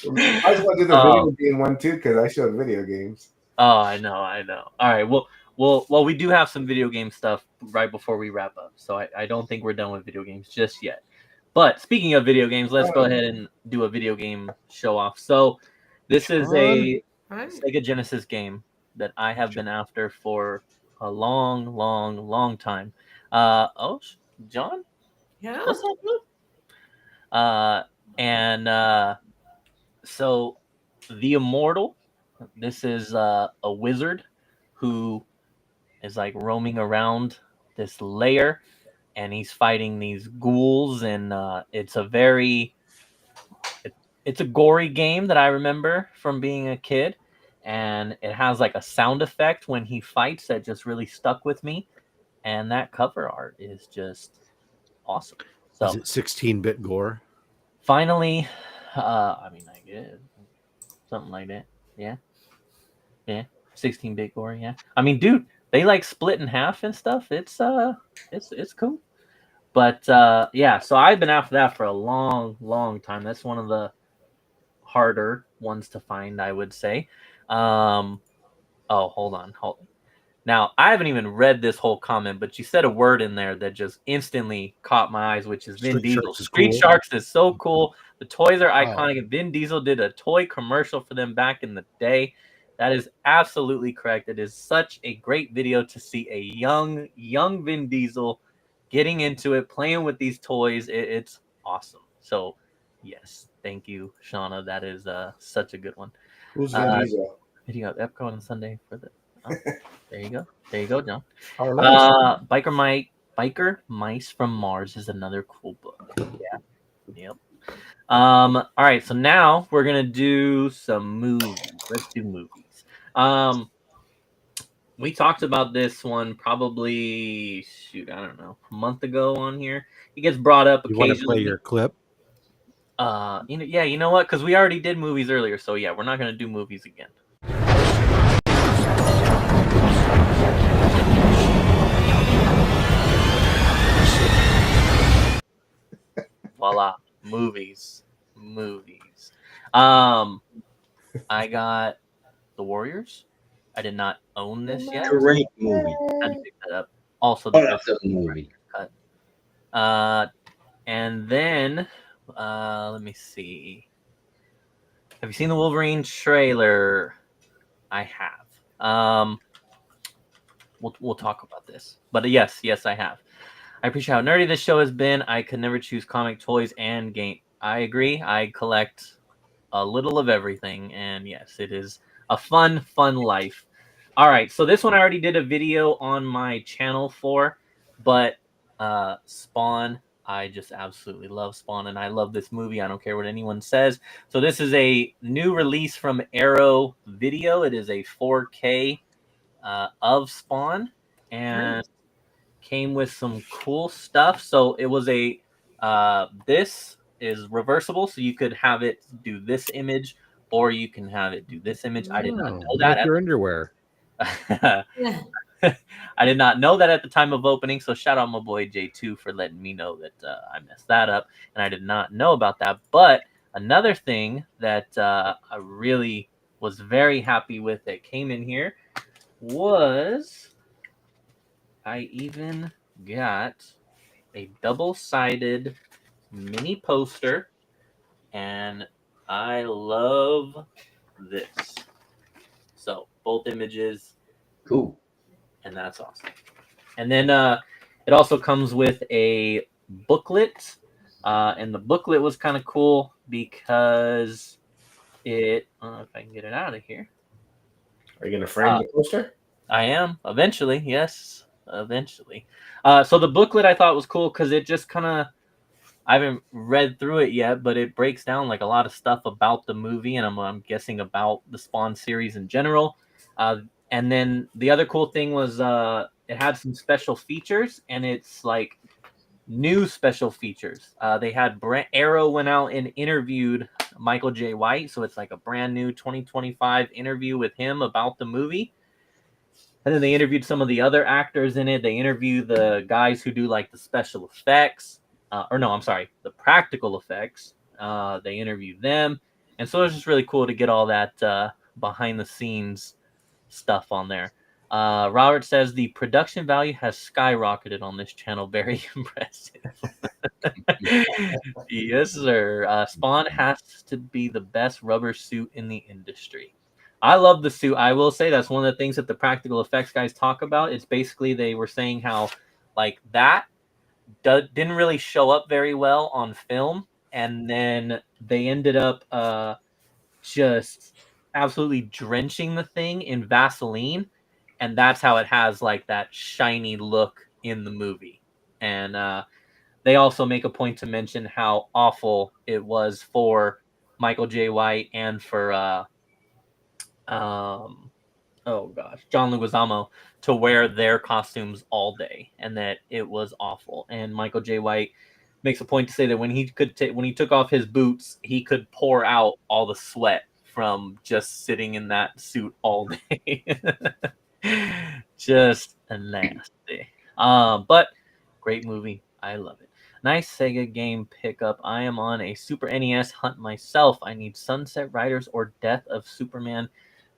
just want to do the video game one too because I showed video games. Oh, I know. All right, well, we do have some video game stuff right before we wrap up, so I don't think we're done with video games just yet. But speaking of video games, let's go ahead and do a video game show off. So this is a Sega Genesis game that I have been after for a long time. John? Yeah. What's up, dude? So the Immortal, this is a wizard who is like roaming around this lair, and he's fighting these ghouls, and it's a gory game that I remember from being a kid, and it has like a sound effect when he fights that just really stuck with me, and that cover art is just awesome. So is it 16-bit gore? Finally, I guess something like that. Yeah, 16-bit gore. Yeah, I mean, dude, they like split in half and stuff. It's cool. But yeah, so I've been after that for a long time. That's one of the harder ones to find, I would say. Hold on. Now, I haven't even read this whole comment, but you said a word in there that just instantly caught my eyes, which is Vin Diesel. Street Sharks is so cool. The toys are iconic. Vin Diesel did a toy commercial for them back in the day. That is absolutely correct. It is such a great video to see a young Vin Diesel getting into it, playing with these toys. It's awesome. So, yes, thank you, Shauna. That is such a good one. Who's Vin Diesel? Video Epcot on Sunday for the. Oh, there you go, John. Nice. Biker Mice from Mars is another cool book. Yeah. Yep. All right, so now we're gonna do some movies. Let's do movies. We talked about this one probably, shoot, I don't know, a month ago on here. It gets brought up You want to occasionally. play your clip? You know what? Because we already did movies earlier, so yeah, we're not gonna do movies again. Voila, movies. I got The Warriors. I did not own this yet. Great movie. Had to pick that up. Also, Oh, the that's a movie. cut. And then let me see. Have you seen the Wolverine trailer? I have. We'll talk about this. But yes, I have. I appreciate how nerdy this show has been. I could never choose comic, toys, and game. I agree. I collect a little of everything, and yes, it is a fun life. All right, so this one I already did a video on my channel for, but Spawn, I just absolutely love Spawn, and I love this movie. I don't care what anyone says. So this is a new release from Arrow Video. It is a 4K of Spawn, and came with some cool stuff. So it was a this is reversible, so you could have it do this image, or you can have it do this image. I did not know that. Like your underwear. I did not know that at the time of opening, so shout out my boy J2 for letting me know that I messed that up, and I did not know about that. But another thing that I really was very happy with that came in here was I even got a double-sided mini poster, and I love this. So both images. Cool. And that's awesome. And then it also comes with a booklet. And the booklet was kind of cool because it, I don't know if I can get it out of here. Are you going to frame the poster? I am. Eventually. Yes. Eventually. So the booklet I thought was cool because it just kind of, I haven't read through it yet, but it breaks down like a lot of stuff about the movie, and I'm guessing about the Spawn series in general. And then the other cool thing was it had some special features, and it's like new special features. They had Arrow went out and interviewed Michael J. White, so it's like a brand new 2025 interview with him about the movie. And then they interviewed some of the other actors in it. They interviewed the guys who do like the special effects, the practical effects. They interviewed them, and so it was just really cool to get all that behind the scenes stuff on there. Robert says the production value has skyrocketed on this channel. Very impressive. Yes, sir. Spawn has to be the best rubber suit in the industry. I love the suit. I will say that's one of the things that the practical effects guys talk about. It's basically they were saying how like that didn't really show up very well on film, and then they ended up just absolutely drenching the thing in Vaseline, and that's how it has like that shiny look in the movie. And they also make a point to mention how awful it was for Michael J. White and for John Leguizamo to wear their costumes all day, and that it was awful. And Michael J. White makes a point to say that when he took off his boots, he could pour out all the sweat from just sitting in that suit all day. Just nasty. But great movie. I love it. Nice Sega game pickup. I am on a Super NES hunt myself. I need Sunset Riders or Death of Superman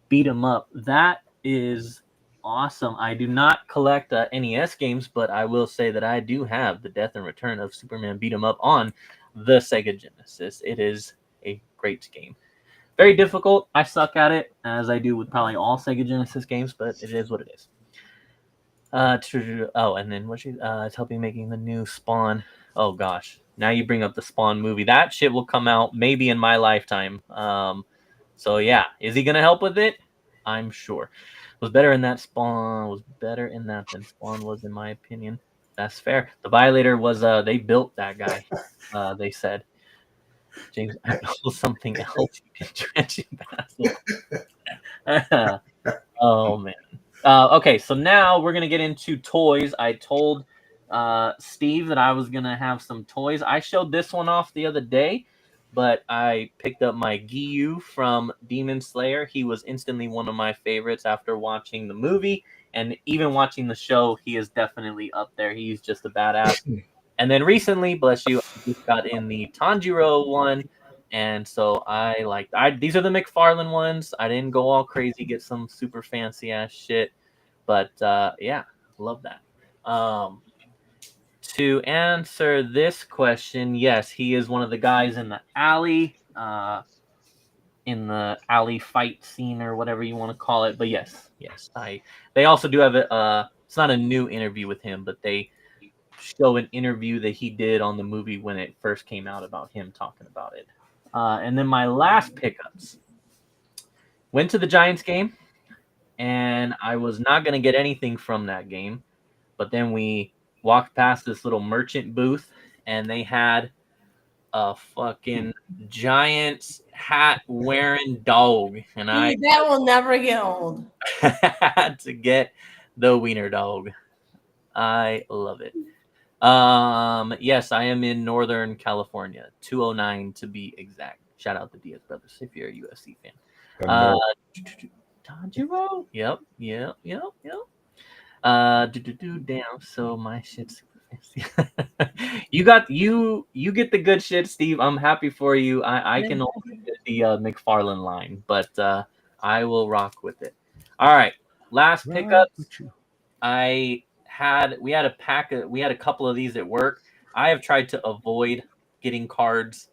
beat 'em up. That is awesome. I do not collect NES games, but I will say that I do have the Death and Return of Superman beat 'em up on the Sega Genesis. It is a great game. Very difficult. I suck at it, as I do with probably all Sega Genesis games, but it is what it is. And then it's helping making the new Spawn. Oh gosh, now you bring up the Spawn movie. That shit will come out maybe in my lifetime. So yeah, is he gonna help with it? I'm sure. Was better in that than Spawn was, in my opinion. That's fair. The Violator was they built that guy. They said. James, I know something else. You can trench in Basil. Oh man. Okay, so now we're gonna get into toys. I told Steve that I was gonna have some toys. I showed this one off the other day, but I picked up my Giyu from Demon Slayer. He was instantly one of my favorites after watching the movie, and even watching the show. He is definitely up there. He's just a badass. And then recently, bless you, I just got in the Tanjiro one. And so these are the McFarlane ones. I didn't go all crazy, get some super fancy ass shit. But yeah, love that. To answer this question, yes, he is one of the guys in the alley fight scene or whatever you want to call it. But yes, they also do have it's not a new interview with him, but they show an interview that he did on the movie when it first came out about him talking about it. And then my last pickups went to the Giants game, and I was not going to get anything from that game. But then we walked past this little merchant booth, and they had a fucking Giants hat wearing dog. And Dude, that will never get old. had to get the wiener dog. I love it. Yes, I am in Northern California, 209 to be exact. Shout out the Diaz brothers if you're a UFC fan. Tanjiro? Yep. Damn, so my shit's super fancy. you get the good shit, Steve. I'm happy for you. I can only get the McFarlane line, but I will rock with it. All right, last pickups. We had a couple of these at work. I have tried to avoid getting cards.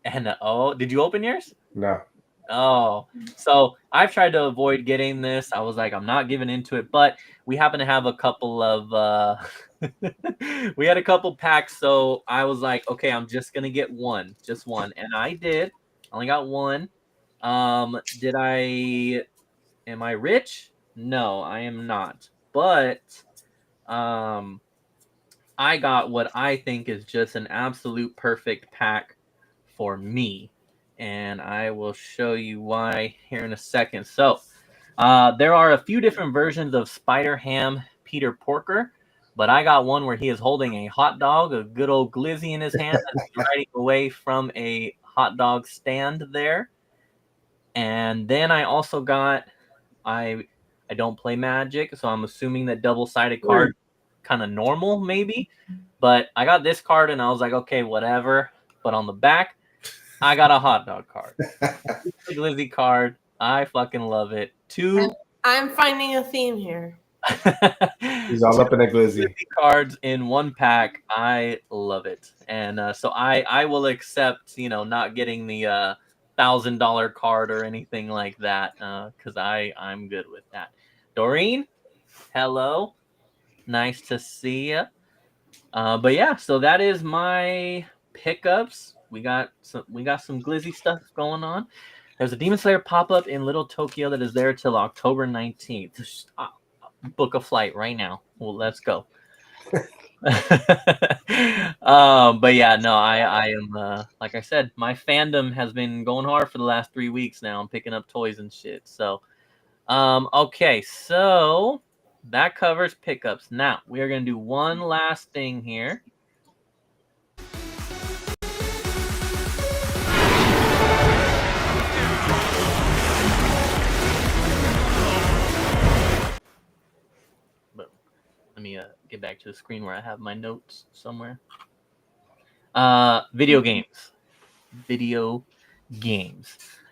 And did you open yours? No. Oh, so I've tried to avoid getting this. I was like, I'm not giving into it, but we happen to have a couple of we had a couple packs, so I was like, okay, I'm just gonna get just one, and I did. I only got one. Am I rich? No, I am not. But I got what I think is just an absolute perfect pack for me. And I will show you why here in a second. So there are a few different versions of Spider-Ham Peter Porker, but I got one where he is holding a hot dog, a good old glizzy in his hand, and he's riding away from a hot dog stand there. And then I also got, I don't play Magic, so I'm assuming that double-sided card kind of normal maybe. But I got this card and I was like, okay, whatever. But on the back, I got a hot dog card. Glizzy card. I fucking love it. I'm finding a theme here. He's all up in a glizzy. Cards in one pack. I love it. And so I will accept, not getting the $1,000 card or anything like that, because I'm good with that. Doreen, hello. Nice to see you. But yeah, so that is my pickups. We got some glizzy stuff going on. There's a Demon Slayer pop-up in Little Tokyo that is there till October 19th. Book a flight right now. Well, let's go. But yeah, no, I am like I said, my fandom has been going hard for the last 3 weeks now. I'm picking up toys and shit. So okay, so that covers pickups. Now we are gonna do one last thing here. Let me get back to the screen where I have my notes somewhere. Video games.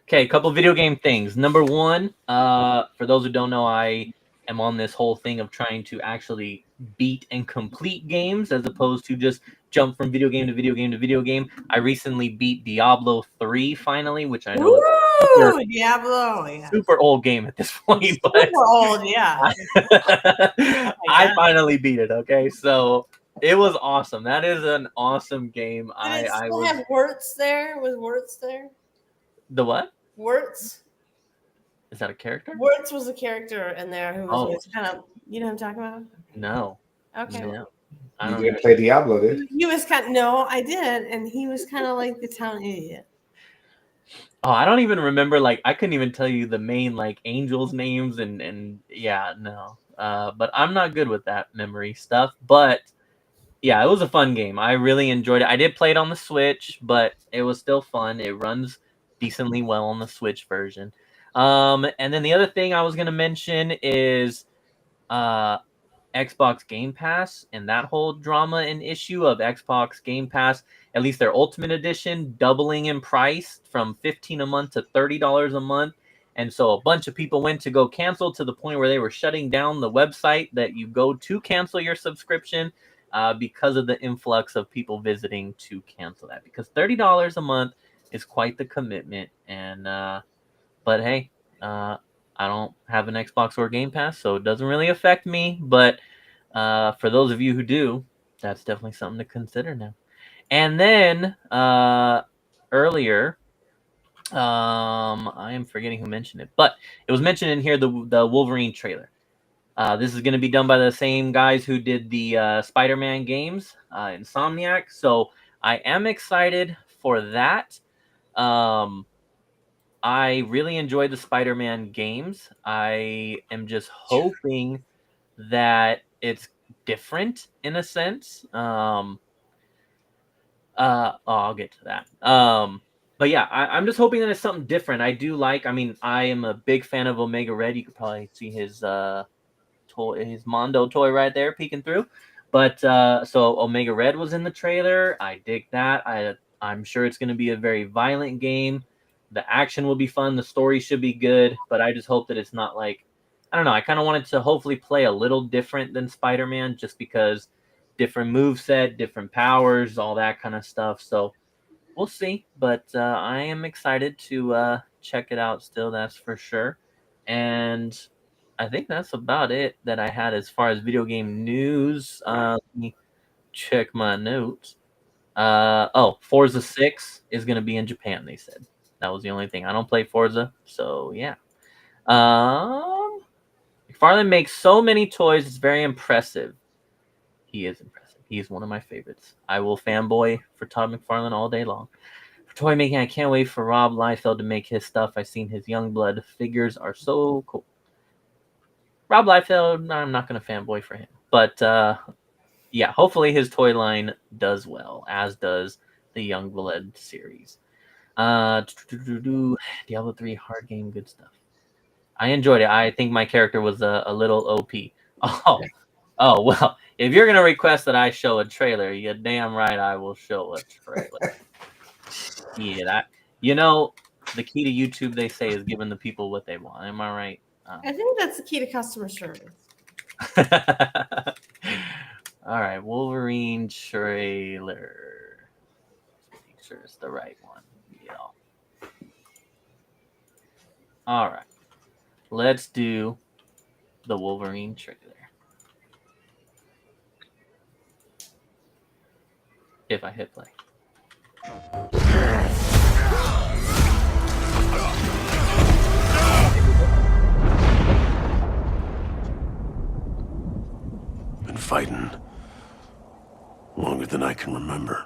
Okay, a couple video game things. Number one, for those who don't know, I am on this whole thing of trying to actually beat and complete games as opposed to just jump from video game to video game to video game. I recently beat Diablo 3 finally, which I know is Diablo, super old game at this point. Super old, yeah. I finally beat it. Okay, so it was awesome. That is an awesome game. Did it still have Wirtz there? Was Wirtz there? The what? Wirtz. Is that a character? Wirtz was a character in there who was kind of, you know what I'm talking about? No. Okay. No. You didn't play Diablo, did you? He was no, I did, and he was kind of like the town idiot. Oh, I don't even remember. Like, I couldn't even tell you the main like angels' names and yeah, no. But I'm not good with that memory stuff. But yeah, it was a fun game. I really enjoyed it. I did play it on the Switch, but it was still fun. It runs decently well on the Switch version. And then the other thing I was gonna mention is Xbox Game Pass and that whole drama and issue of Xbox Game Pass, at least their Ultimate Edition, doubling in price from $15 a month to $30 a month. And so a bunch of people went to go cancel to the point where they were shutting down the website that you go to cancel your subscription because of the influx of people visiting to cancel that. Because $30 a month is quite the commitment. And but hey, I don't have an Xbox or Game Pass, so it doesn't really affect me. But for those of you who do, that's definitely something to consider now. And then earlier, I am forgetting who mentioned it, but it was mentioned in here, the Wolverine trailer. This is going to be done by the same guys who did the Spider-Man games, Insomniac. So I am excited for that. I really enjoyed the Spider-Man games. I am just hoping that it's different in a sense. I'll get to that. But yeah, I'm just hoping that it's something different. I mean, I am a big fan of Omega Red. You could probably see his toy, his Mondo toy right there peeking through. But so Omega Red was in the trailer. I dig that. I'm sure it's going to be a very violent game. The action will be fun. The story should be good, but I just hope that it's not like, I don't know. I kind of wanted to hopefully play a little different than Spider-Man, just because different moveset, different powers, all that kind of stuff. So we'll see, but I am excited to check it out still, that's for sure. And I think that's about it that I had as far as video game news. Let me check my notes. Forza 6 is going to be in Japan, they said. That was the only thing. I don't play Forza, so yeah. McFarlane makes so many toys. It's very impressive. He is impressive. He is one of my favorites. I will fanboy for Todd McFarlane all day long. For toy making, I can't wait for Rob Liefeld to make his stuff. I've seen his Youngblood figures are so cool. Rob Liefeld, I'm not going to fanboy for him. But yeah, hopefully his toy line does well, as does the Youngblood series. Diablo 3 hard game, good stuff. I enjoyed it. I think my character was a little OP. Oh well, if you're gonna request that I show a trailer, you're damn right I will show a trailer. Yeah, that, the key to YouTube, they say, is giving the people what they want. Am I right? I think that's the key to customer service. All right, Wolverine trailer. Let's make sure it's the right one. Yeah. All right, let's do the Wolverine trailer. If I hit play. Been fighting longer than I can remember.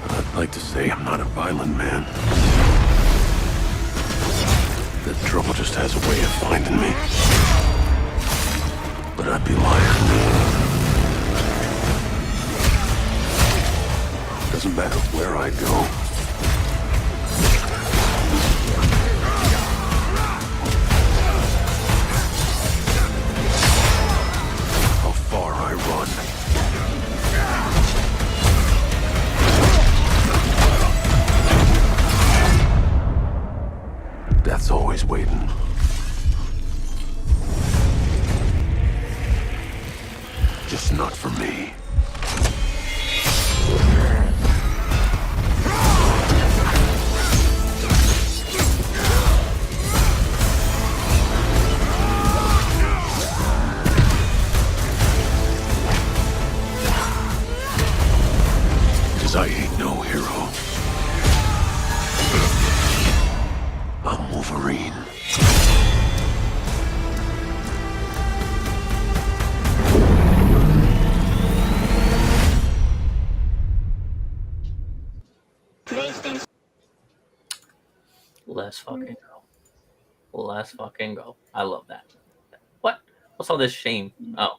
I'd like to say I'm not a violent man. That trouble just has a way of finding me. But I'd be lying. Doesn't matter where I go. How far I run. Death's always waiting. Just not for me. Because I ain't no hero. Wolverine. Let's fucking go. Let's fucking go. I love that. What? What's all this shame? Oh.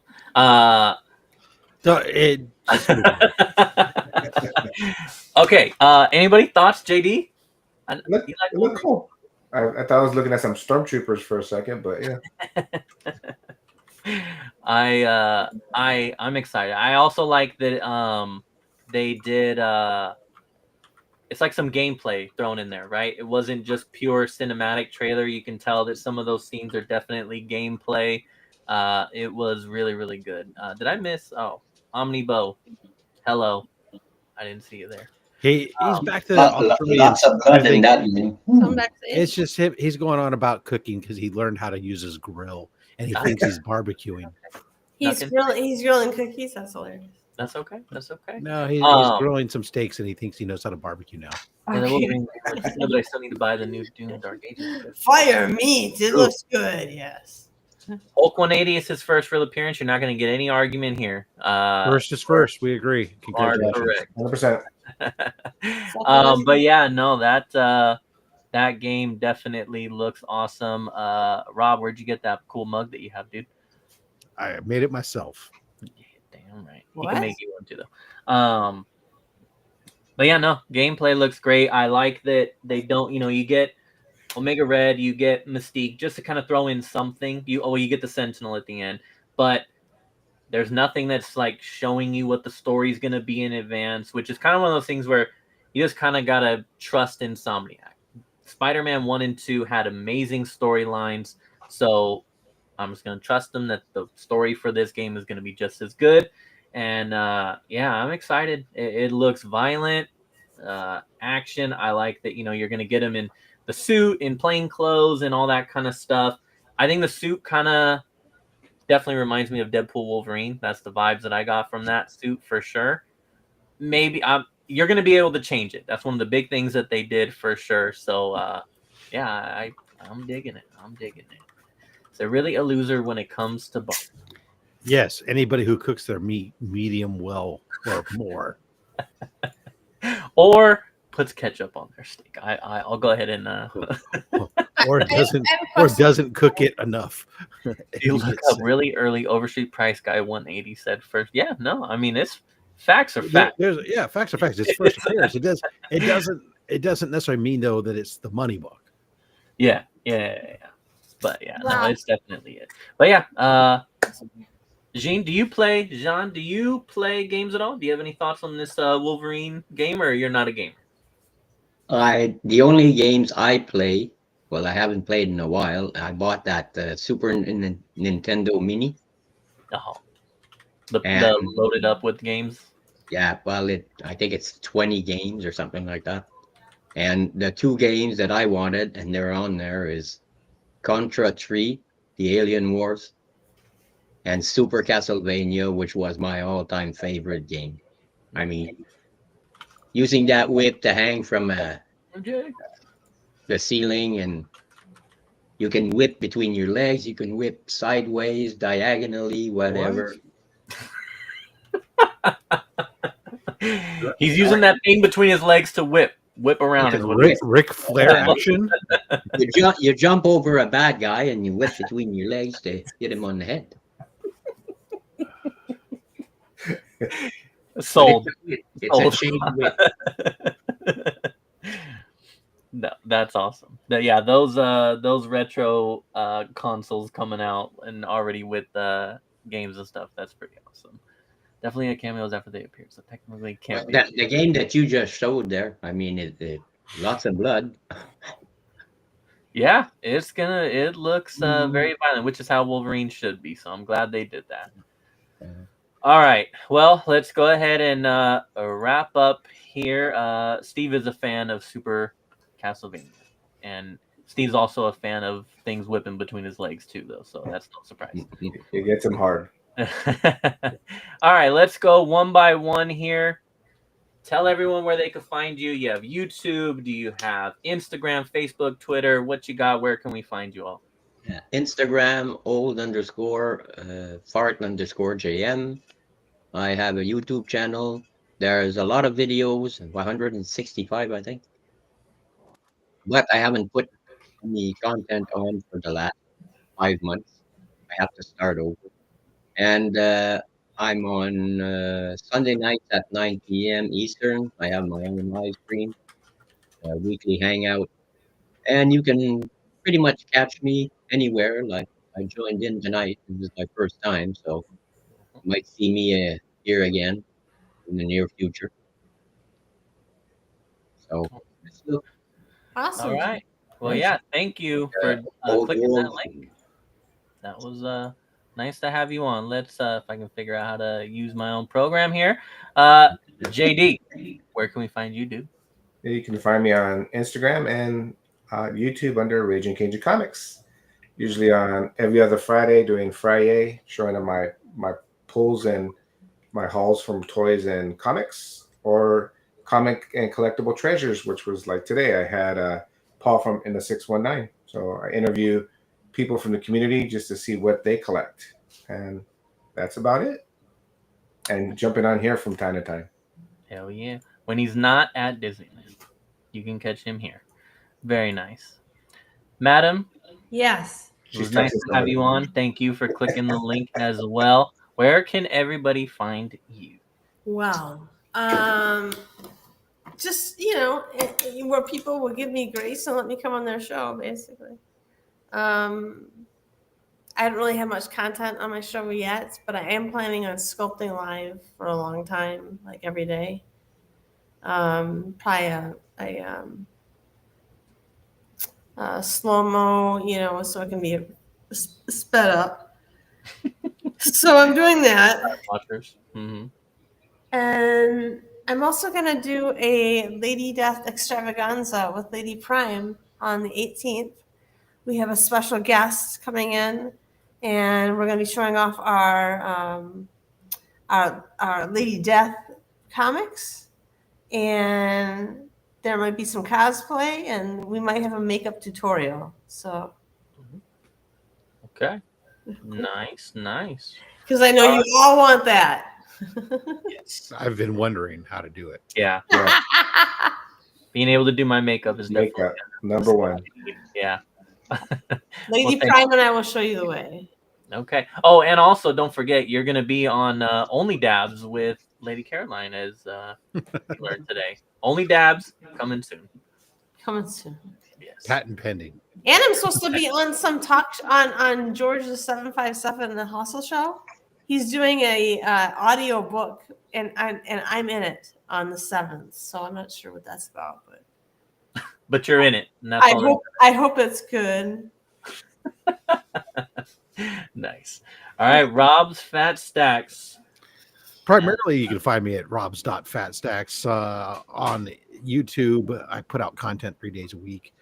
So it, Okay. Anybody thoughts, JD? It looked cool. I thought I was looking at some stormtroopers for a second, but yeah. I'm excited. I also like that they did it's like some gameplay thrown in there, right? It wasn't just pure cinematic trailer. You can tell that some of those scenes are definitely gameplay. It was really, really good. Did I miss? Oh, Omnibo. Hello. I didn't see you there. he's back to Lots of blood in that game. It's just him. He's going on about cooking because he learned how to use his grill, and he thinks he's barbecuing. He's grilling cookies. That's hilarious. That's okay. That's okay. No, he's grilling some steaks, and he thinks he knows how to barbecue now. And then but I still need to buy the new Doom Dark Ages. Fire meat. It looks good. Yes. Hulk 180 is his first real appearance. You're not going to get any argument here. First is first. We agree. Congratulations. 100%. But yeah, no, that game definitely looks awesome. Rob, where'd you get that cool mug that you have, dude? I made it myself. Damn right. What? He can make you one too, though. But yeah, no, gameplay looks great. I like that they don't, you get Omega Red, you get Mystique, just to kind of throw in something. You get the Sentinel at the end, but there's nothing that's like showing you what the story's gonna be in advance, which is kind of one of those things where you just kind of gotta trust Insomniac. Spider-Man 1 and 2 had amazing storylines, so I'm just gonna trust them that the story for this game is gonna be just as good. And yeah, I'm excited. It looks violent, action. I like that. You're gonna get him in the suit, in plain clothes, and all that kind of stuff. I think the suit kind of definitely reminds me of Deadpool Wolverine. That's the vibes that I got from that suit for sure. Maybe you're going to be able to change it. That's one of the big things that they did for sure. So yeah, I'm digging it. It's really a loser when it comes to bar. Yes, anybody who cooks their meat medium well or more. Or puts ketchup on their steak. I'll go ahead and or doesn't cook it enough. You look up really early. Overstreet Price Guy 180 said first. Yeah, no, I mean it's facts are facts. Facts are facts. It's first appearance. It doesn't necessarily mean though that it's the money book. Yeah. But yeah, no, it's definitely it. But yeah, Jean, do you play games at all? Do you have any thoughts on this Wolverine game, or you're not a gamer? The only games I play, well, I haven't played in a while. I bought that Super Nintendo Mini. Oh, the loaded up with games. Yeah, well, I think it's 20 games or something like that. And the two games that I wanted, and they're on there, is Contra 3, The Alien Wars, and Super Castlevania, which was my all-time favorite game. I mean, using that whip to hang from the ceiling, and you can whip between your legs, you can whip sideways, diagonally, whatever. He's using that thing between his legs to whip around. Ric Flair action. You jump over a bad guy and you whip between your legs to hit him on the head. Sold. It's a chain whip. No, that's awesome. Yeah, those retro consoles coming out and already with games and stuff. That's pretty awesome. Definitely a cameos after they appear, so technically can't. The game that you just showed there, I mean, it lots of blood. Yeah, it looks very violent, which is how Wolverine should be. So I'm glad they did that. All right, well, let's go ahead and wrap up here. Steve is a fan of Super Castlevania, and Steve's also a fan of things whipping between his legs too, though. So that's no surprise. It gets him hard. All right, let's go one by one here. tell everyone where they can find you. You have YouTube. Do you have Instagram, Facebook, Twitter? What you got? Where can we find you all? Yeah. Instagram, old_fart_JM. I have a YouTube channel. There's a lot of videos, 165, I think. But I haven't put any content on for the last 5 months. I have to start over. And I'm on Sunday nights at 9 p.m. Eastern. I have my own live stream, weekly hangout. And you can pretty much catch me anywhere. Like I joined in tonight. This is my first time, so you might see me here again in the near future. So, let's look. Awesome. All right. Well, Nice. yeah. Thank you for Old clicking that world. link. That was nice to have you on. Let's if I can figure out how to use my own program here. JD, where can we find you, dude? You can find me on Instagram and YouTube under Raging Cajun Comics. Usually on every other Friday doing Friday, showing them my pulls and my hauls from toys and comics, or comic and collectible treasures, which was like today. I had Paul from in the 619. So I interview people from the community just to see what they collect. And that's about it. And jumping on here from time to time. Hell yeah. When he's not at Disneyland, you can catch him here. Very nice. Madam, Yes. it was nice to have you on. Thank you for clicking the link as well. Where can everybody find you? Wow. Just, where people will give me grace and let me come on their show, basically. I don't really have much content on my show yet, but I am planning on sculpting live for a long time, like every day. Probably a slow-mo, so it can be sped up. So I'm doing that. Watchers. Mm-hmm. And I'm also going to do a Lady Death extravaganza with Lady Prime on the 18th. We have a special guest coming in, and we're going to be showing off our Lady Death comics. And there might be some cosplay, and we might have a makeup tutorial. So, Okay. Nice. because I know you all want that. Yes, I've been wondering how to do it. Yeah. Being able to do my makeup is definitely Makeup, number one. Yeah. Lady Prime and I will show you the way. Okay. Oh, and also don't forget you're gonna be on Only Dabs with Lady Caroline as we learned today. Only Dabs coming soon. Coming soon. Yes. Patent pending. And I'm supposed to be on some talk on George's 757 the Hustle Show. He's doing a audio book, and I'm in it on the 7th. So I'm not sure what that's about, but you're in it. And that's I hope it's good. Nice. All right, Rob's Fat Stacks. Primarily, you can find me at robs.fatstacks on YouTube. I put out content 3 days a week,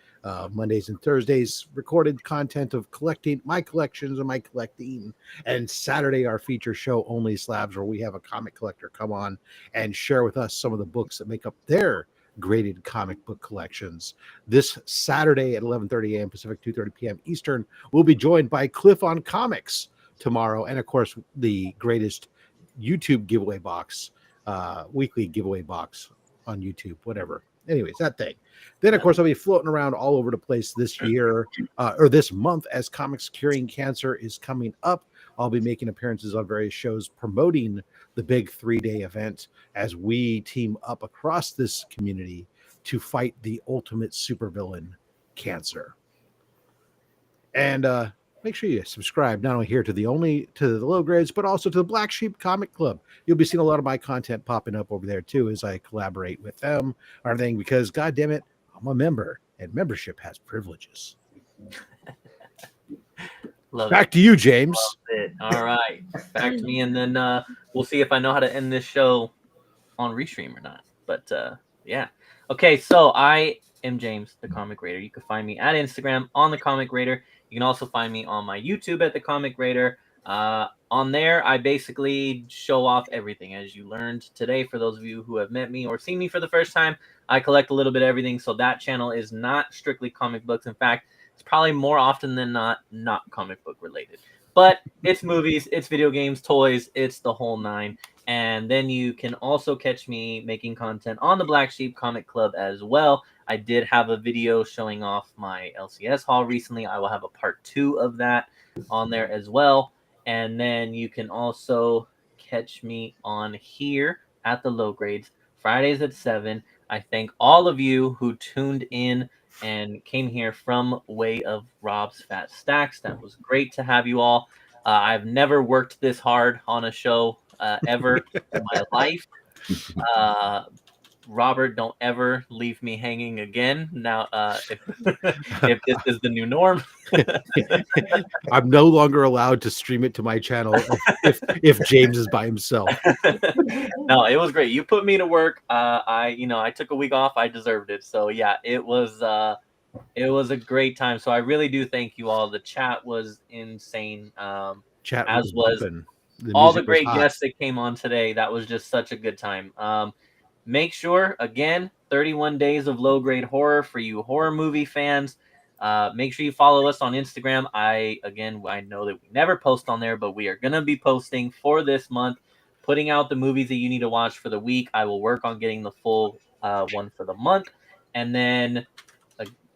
Mondays and Thursdays, recorded content of collecting my collections and my collecting. And Saturday, our feature show, Only Slabs, where we have a comic collector come on and share with us some of the books that make up their graded comic book collections. This Saturday at 11:30 a.m. Pacific, 2:30 p.m. Eastern, we'll be joined by Cliff on Comics tomorrow. And of course, the greatest YouTube giveaway box, weekly giveaway box on YouTube, whatever. Anyways, that thing. Then, of course, I'll be floating around all over the place this year or this month as Comics Curing Cancer is coming up. I'll be making appearances on various shows promoting the big 3-day event as we team up across this community to fight the ultimate supervillain, cancer. And make sure you subscribe not only here to the low grades, but also to the Black Sheep Comic Club. You'll be seeing a lot of my content popping up over there too as I collaborate with them or everything, because God damn it, I'm a member and membership has privileges. Back to you, James. Love it. All right, back to me, and then we'll see if I know how to end this show on Restream or not. But yeah, okay. So I am James, the Comic Raider. You can find me at Instagram on the Comic Raider. You can also find me on my YouTube at the Comic Raider. On there, I basically show off everything. As you learned today, for those of you who have met me or seen me for the first time, I collect a little bit of everything. So that channel is not strictly comic books. In fact, it's probably more often than not comic book related. But it's movies, it's video games, toys, it's the whole nine. And then you can also catch me making content on the Black Sheep Comic Club as well. I did have a video showing off my LCS haul recently. I will have a part 2 of that on there as well. And then you can also catch me on here at the Low Grades, Fridays at 7. I thank all of you who tuned in and came here from way of Rob's Fat Stacks. That was great to have you all. I've never worked this hard on a show ever in my life. Robert, don't ever leave me hanging again. Now, if this is the new norm, I'm no longer allowed to stream it to my channel if James is by himself. No, it was great. You put me to work. I took a week off. I deserved it. So yeah, it was a great time. So I really do thank you all. The chat was insane. Chat as was bumping. all the great guests that came on today. That was just such a good time. Make sure, again, 31 days of low grade horror for you horror movie fans. Make sure you follow us on Instagram. I know that we never post on there, but we are going to be posting for this month, putting out the movies that you need to watch for the week. I will work on getting the full one for the month. And then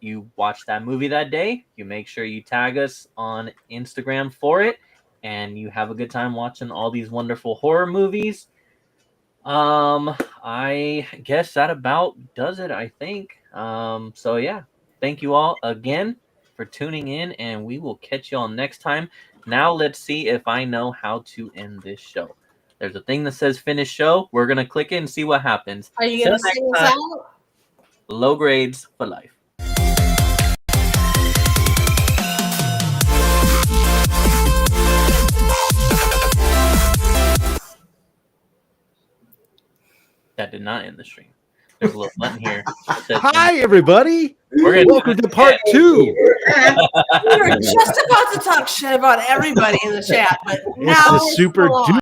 you watch that movie that day. You make sure you tag us on Instagram for it. And you have a good time watching all these wonderful horror movies. I guess that about does it, I think. So yeah, thank you all again for tuning in, and we will catch you all next time. Now let's see if I know how to end this show. There's a thing that says finish show. We're gonna click it and see what happens. Are you gonna sing us out? Low grades for life. That did not end the stream. There's a little button here. Hi, everybody. Welcome to part 2. We were just about to talk shit about everybody in the chat, but now it's the super